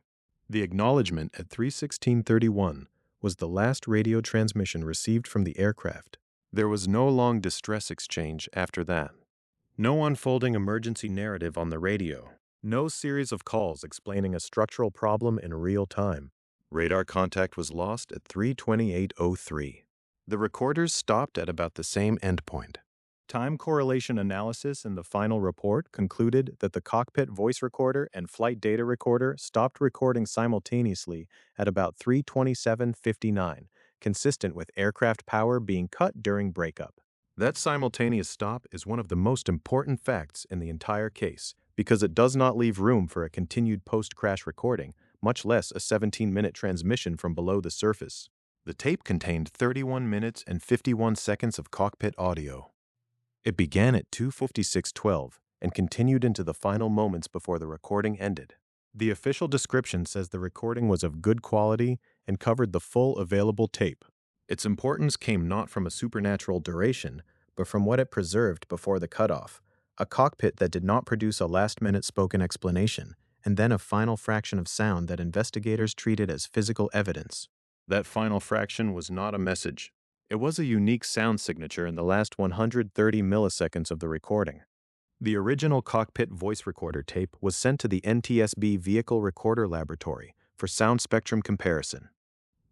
The acknowledgement at 3:16:31 was the last radio transmission received from the aircraft. There was no long distress exchange after that. No unfolding emergency narrative on the radio. No series of calls explaining a structural problem in real time. Radar contact was lost at 3:28:03. The recorders stopped at about the same endpoint. Time correlation analysis in the final report concluded that the cockpit voice recorder and flight data recorder stopped recording simultaneously at about 3:27:59, consistent with aircraft power being cut during breakup. That simultaneous stop is one of the most important facts in the entire case because it does not leave room for a continued post-crash recording, much less a 17-minute transmission from below the surface. The tape contained 31 minutes and 51 seconds of cockpit audio. It began at 2:56:12 and continued into the final moments before the recording ended. The official description says the recording was of good quality and covered the full available tape. Its importance came not from a supernatural duration, but from what it preserved before the cutoff, a cockpit that did not produce a last-minute spoken explanation, and then a final fraction of sound that investigators treated as physical evidence. That final fraction was not a message. It was a unique sound signature in the last 130 milliseconds of the recording. The original cockpit voice recorder tape was sent to the NTSB Vehicle Recorder Laboratory for sound spectrum comparison.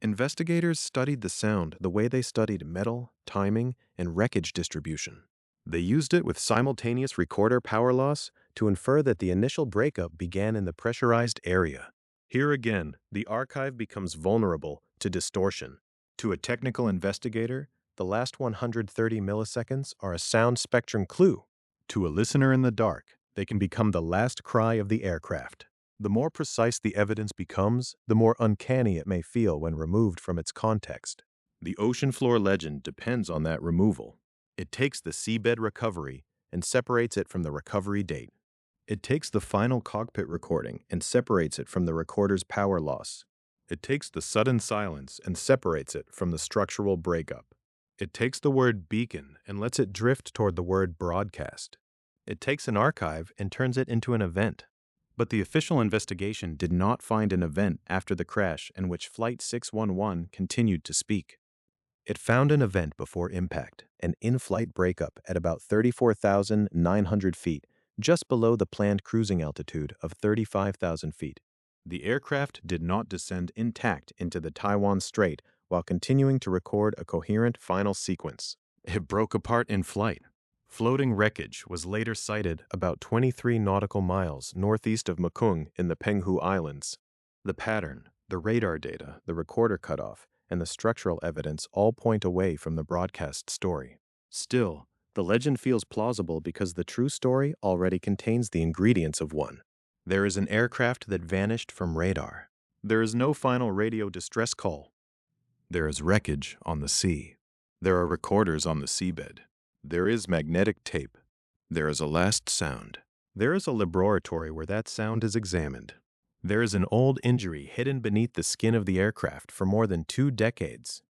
Investigators studied the sound the way they studied metal, timing, and wreckage distribution. They used it with simultaneous recorder power loss to infer that the initial breakup began in the pressurized area. Here again, the archive becomes vulnerable to distortion. To a technical investigator, the last 130 milliseconds are a sound spectrum clue. To a listener in the dark, they can become the last cry of the aircraft. The more precise the evidence becomes, the more uncanny it may feel when removed from its context. The ocean floor legend depends on that removal. It takes the seabed recovery and separates it from the recovery date. It takes the final cockpit recording and separates it from the recorder's power loss. It takes the sudden silence and separates it from the structural breakup. It takes the word beacon and lets it drift toward the word broadcast. It takes an archive and turns it into an event. But the official investigation did not find an event after the crash in which Flight 611 continued to speak. It found an event before impact, an in-flight breakup at about 34,900 feet, just below the planned cruising altitude of 35,000 feet. The aircraft did not descend intact into the Taiwan Strait while continuing to record a coherent final sequence. It broke apart in flight. Floating wreckage was later sighted about 23 nautical miles northeast of Mekong in the Penghu Islands. The pattern, the radar data, the recorder cutoff, and the structural evidence all point away from the broadcast story. Still, the legend feels plausible because the true story already contains the ingredients of one. There is an aircraft that vanished from radar. There is no final radio distress call. There is wreckage on the sea. There are recorders on the seabed. There is magnetic tape. There is a last sound. There is a laboratory where that sound is examined. There is an old injury hidden beneath the skin of the aircraft for more than 2 decades.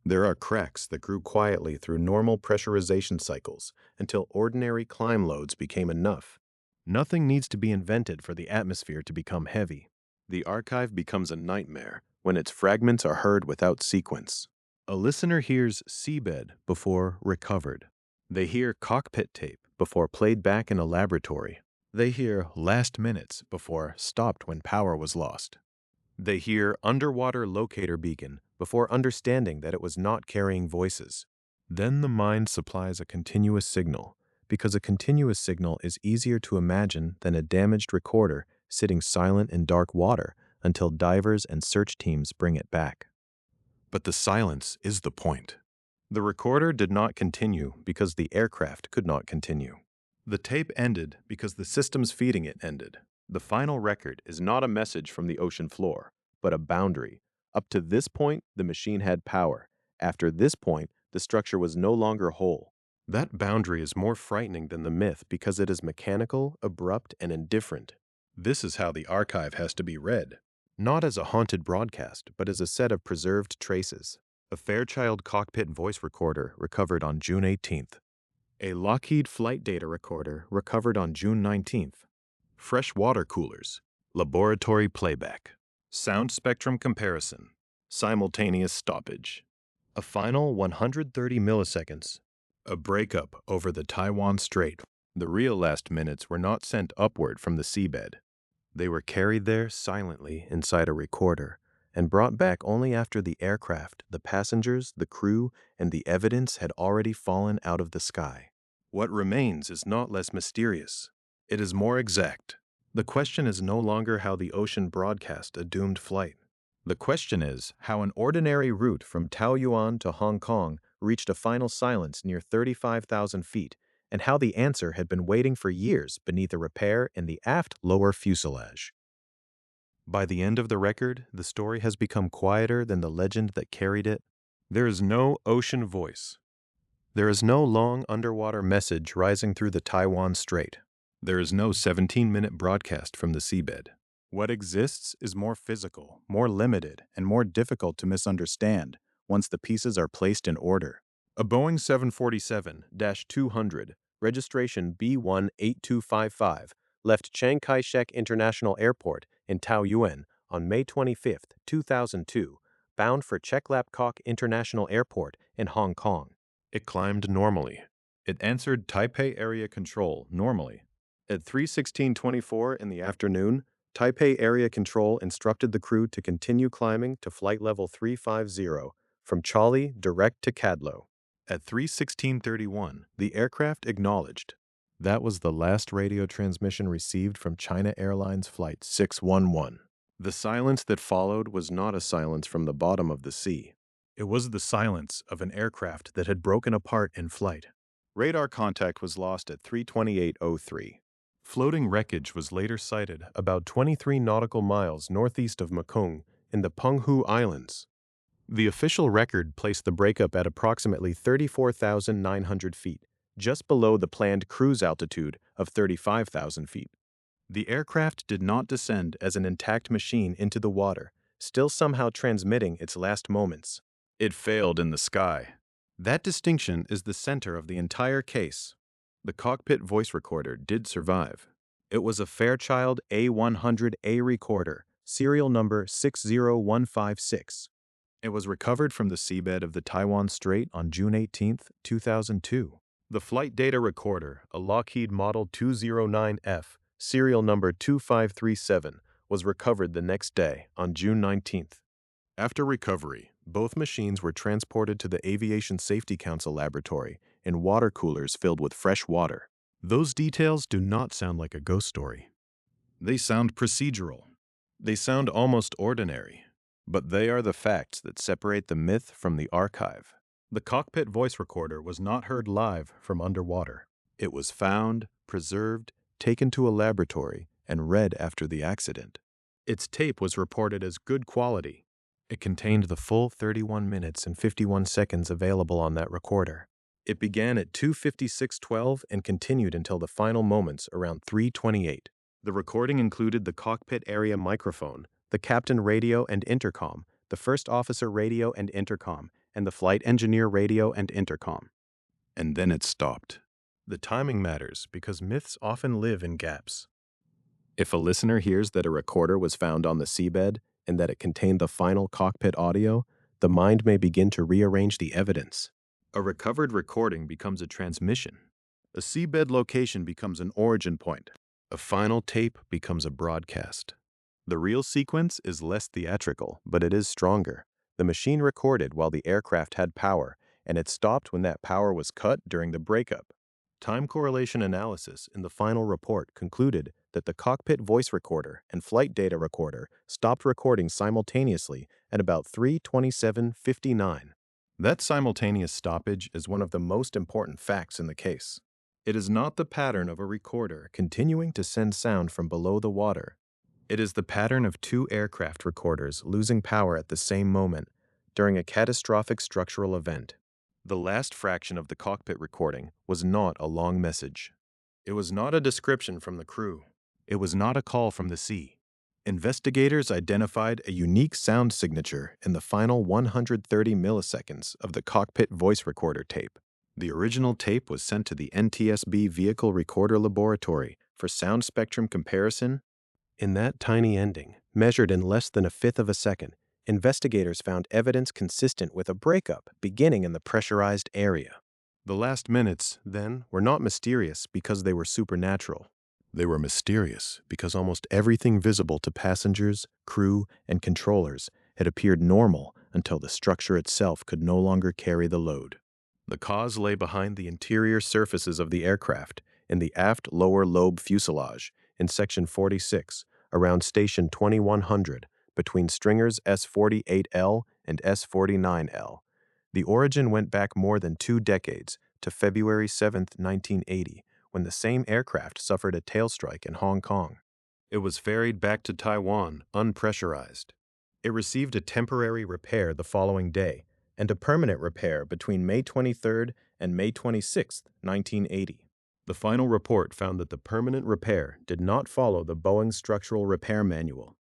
There are cracks that grew quietly through normal pressurization cycles until ordinary climb loads became enough. Nothing needs to be invented for the atmosphere to become heavy. The archive becomes a nightmare when its fragments are heard without sequence. A listener hears seabed before recovered. They hear cockpit tape before played back in a laboratory. They hear last minutes before stopped when power was lost. They hear underwater locator beacon before understanding that it was not carrying voices. Then the mind supplies a continuous signal, because a continuous signal is easier to imagine than a damaged recorder sitting silent in dark water until divers and search teams bring it back. But the silence is the point. The recorder did not continue because the aircraft could not continue. The tape ended because the systems feeding it ended. The final record is not a message from the ocean floor, but a boundary. Up to this point, the machine had power. After this point, the structure was no longer whole. That boundary is more frightening than the myth because it is mechanical, abrupt, and indifferent. This is how the archive has to be read. Not as a haunted broadcast, but as a set of preserved traces. A Fairchild cockpit voice recorder recovered on June 18th. A Lockheed flight data recorder recovered on June 19th. Fresh water coolers. Laboratory playback. Sound spectrum comparison. Simultaneous stoppage. A final 130 milliseconds. A breakup over the Taiwan Strait. The real last minutes were not sent upward from the seabed. They were carried there silently inside a recorder and brought back only after the aircraft, the passengers, the crew, and the evidence had already fallen out of the sky. What remains is not less mysterious. It is more exact. The question is no longer how the ocean broadcast a doomed flight. The question is how an ordinary route from Taoyuan to Hong Kong reached a final silence near 35,000 feet, and how the answer had been waiting for years beneath a repair in the aft lower fuselage. By the end of the record, the story has become quieter than the legend that carried it. There is no ocean voice. There is no long underwater message rising through the Taiwan Strait. There is no 17-minute broadcast from the seabed. What exists is more physical, more limited, and more difficult to misunderstand once the pieces are placed in order. A Boeing 747-200, registration B18255, left Chiang Kai-shek International Airport in Taoyuan on May 25, 2002, bound for Cheklapkok International Airport in Hong Kong. It climbed normally. It answered Taipei Area Control normally. At 3:16:24 in the afternoon, Taipei Area Control instructed the crew to continue climbing to flight level 350 from Chali direct to Cadlo. At 3:16:31, the aircraft acknowledged. That was the last radio transmission received from China Airlines Flight 611. The silence that followed was not a silence from the bottom of the sea. It was the silence of an aircraft that had broken apart in flight. Radar contact was lost at 3:28:03. Floating wreckage was later sighted about 23 nautical miles northeast of Mekong in the Penghu Islands. The official record placed the breakup at approximately 34,900 feet, just below the planned cruise altitude of 35,000 feet. The aircraft did not descend as an intact machine into the water, still somehow transmitting its last moments. It failed in the sky. That distinction is the center of the entire case. The cockpit voice recorder did survive. It was a Fairchild A100A recorder, serial number 60156. It was recovered from the seabed of the Taiwan Strait on June 18, 2002. The flight data recorder, a Lockheed Model 209F, serial number 2537, was recovered the next day, on June 19. After recovery, both machines were transported to the Aviation Safety Council laboratory in water coolers filled with fresh water. Those details do not sound like a ghost story. They sound procedural. They sound almost ordinary. But they are the facts that separate the myth from the archive. The cockpit voice recorder was not heard live from underwater. It was found, preserved, taken to a laboratory, and read after the accident. Its tape was reported as good quality. It contained the full 31 minutes and 51 seconds available on that recorder. It began at 2:56:12 and continued until the final moments around 3:28. The recording included the cockpit area microphone, the captain radio and intercom, the first officer radio and intercom, and the flight engineer radio and intercom. And then it stopped. The timing matters because myths often live in gaps. If a listener hears that a recorder was found on the seabed and that it contained the final cockpit audio, the mind may begin to rearrange the evidence. A recovered recording becomes a transmission. A seabed location becomes an origin point. A final tape becomes a broadcast. The real sequence is less theatrical, but it is stronger. The machine recorded while the aircraft had power, and it stopped when that power was cut during the breakup. Time correlation analysis in the final report concluded that the cockpit voice recorder and flight data recorder stopped recording simultaneously at about 3:27:59. That simultaneous stoppage is one of the most important facts in the case. It is not the pattern of a recorder continuing to send sound from below the water. It is the pattern of two aircraft recorders losing power at the same moment during a catastrophic structural event. The last fraction of the cockpit recording was not a long message. It was not a description from the crew. It was not a call from the sea. Investigators identified a unique sound signature in the final 130 milliseconds of the cockpit voice recorder tape. The original tape was sent to the NTSB Vehicle Recorder Laboratory for sound spectrum comparison. In that tiny ending, measured in less than a fifth of a second, investigators found evidence consistent with a breakup beginning in the pressurized area. The last minutes, then, were not mysterious because they were supernatural. They were mysterious because almost everything visible to passengers, crew, and controllers had appeared normal until the structure itself could no longer carry the load. The cause lay behind the interior surfaces of the aircraft, in the aft lower lobe fuselage, in Section 46, around Station 2100, between stringers S48L and S49L. The origin went back more than 2 decades, to February 7, 1980, when the same aircraft suffered a tail strike in Hong Kong. It was ferried back to Taiwan, unpressurized. It received a temporary repair the following day, and a permanent repair between May 23 and May 26, 1980. The final report found that the permanent repair did not follow the Boeing Structural Repair Manual.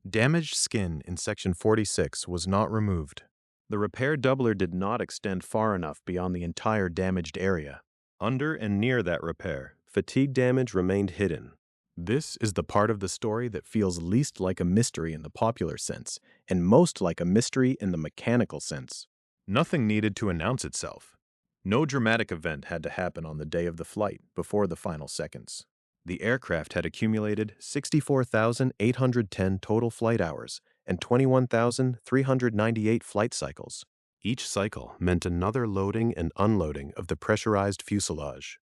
Damaged skin in Section 46 was not removed. The repair doubler did not extend far enough beyond the entire damaged area. Under and near that repair, fatigue damage remained hidden. This is the part of the story that feels least like a mystery in the popular sense, and most like a mystery in the mechanical sense. Nothing needed to announce itself. No dramatic event had to happen on the day of the flight before the final seconds. The aircraft had accumulated 64,810 total flight hours and 21,398 flight cycles. Each cycle meant another loading and unloading of the pressurized fuselage.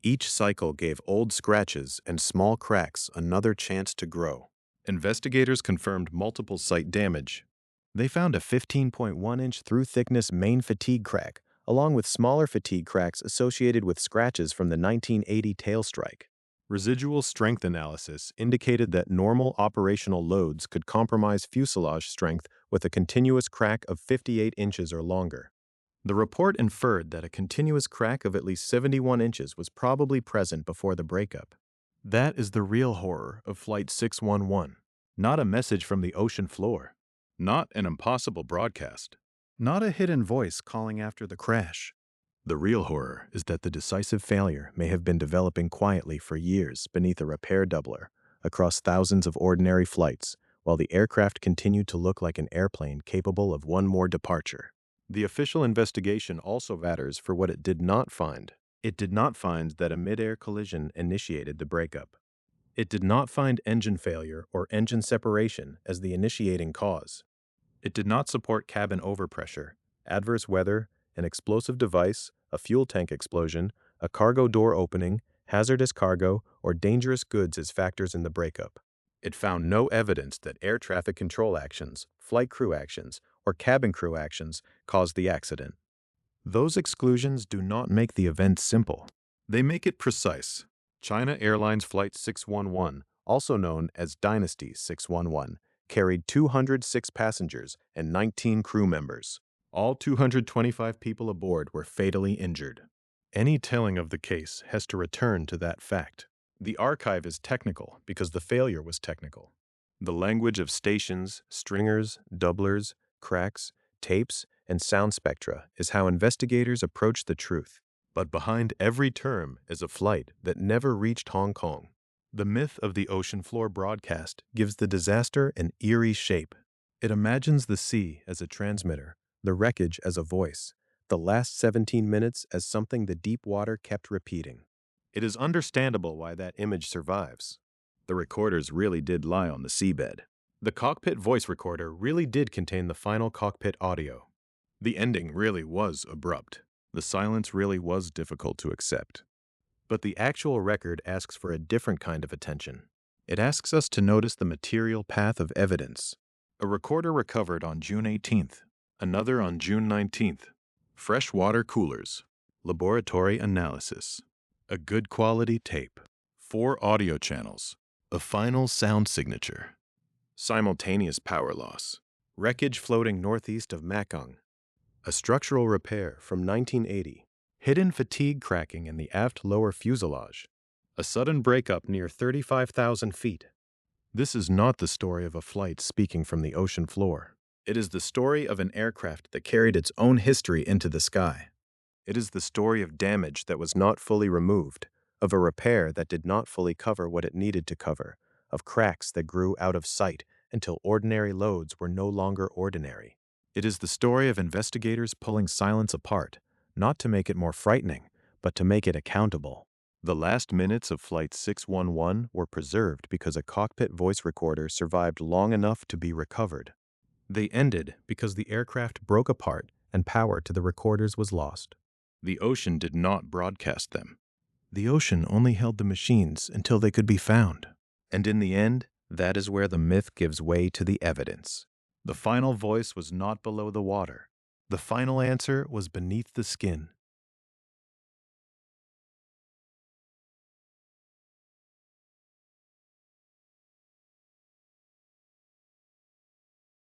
Each cycle gave old scratches and small cracks another chance to grow. Investigators confirmed multiple site damage. They found a 15.1-inch through-thickness main fatigue crack, along with smaller fatigue cracks associated with scratches from the 1980 tail strike. Residual strength analysis indicated that normal operational loads could compromise fuselage strength with a continuous crack of 58 inches or longer. The report inferred that a continuous crack of at least 71 inches was probably present before the breakup. That is the real horror of Flight 611. Not a message from the ocean floor. Not an impossible broadcast. Not a hidden voice calling after the crash. The real horror is that the decisive failure may have been developing quietly for years beneath a repair doubler, across thousands of ordinary flights, while the aircraft continued to look like an airplane capable of one more departure. The official investigation also matters for what it did not find. It did not find that a mid-air collision initiated the breakup. It did not find engine failure or engine separation as the initiating cause. It did not support cabin overpressure, adverse weather, an explosive device, a fuel tank explosion, a cargo door opening, hazardous cargo, or dangerous goods as factors in the breakup. It found no evidence that air traffic control actions, flight crew actions, or cabin crew actions caused the accident. Those exclusions do not make the event simple. They make it precise. China Airlines Flight 611, also known as Dynasty 611, carried 206 passengers and 19 crew members. All 225 people aboard were fatally injured. Any telling of the case has to return to that fact. The archive is technical because the failure was technical. The language of stations, stringers, doublers, cracks, tapes, and sound spectra is how investigators approach the truth. But behind every term is a flight that never reached Hong Kong. The myth of the ocean floor broadcast gives the disaster an eerie shape. It imagines the sea as a transmitter, the wreckage as a voice, the last 17 minutes as something the deep water kept repeating. It is understandable why that image survives. The recorders really did lie on the seabed. The cockpit voice recorder really did contain the final cockpit audio. The ending really was abrupt. The silence really was difficult to accept. But the actual record asks for a different kind of attention. It asks us to notice the material path of evidence. A recorder recovered on June 18th, another on June 19th. Fresh water coolers, laboratory analysis, a good quality tape, 4 audio channels, a final sound signature, simultaneous power loss, wreckage floating northeast of Makong, a structural repair from 1980, hidden fatigue cracking in the aft lower fuselage, a sudden breakup near 35,000 feet. This is not the story of a flight speaking from the ocean floor. It is the story of an aircraft that carried its own history into the sky. It is the story of damage that was not fully removed, of a repair that did not fully cover what it needed to cover, of cracks that grew out of sight until ordinary loads were no longer ordinary. It is the story of investigators pulling silence apart, not to make it more frightening, but to make it accountable. The last minutes of Flight 611 were preserved because a cockpit voice recorder survived long enough to be recovered. They ended because the aircraft broke apart and power to the recorders was lost. The ocean did not broadcast them. The ocean only held the machines until they could be found. And in the end, that is where the myth gives way to the evidence. The final voice was not below the water. The final answer was beneath the skin.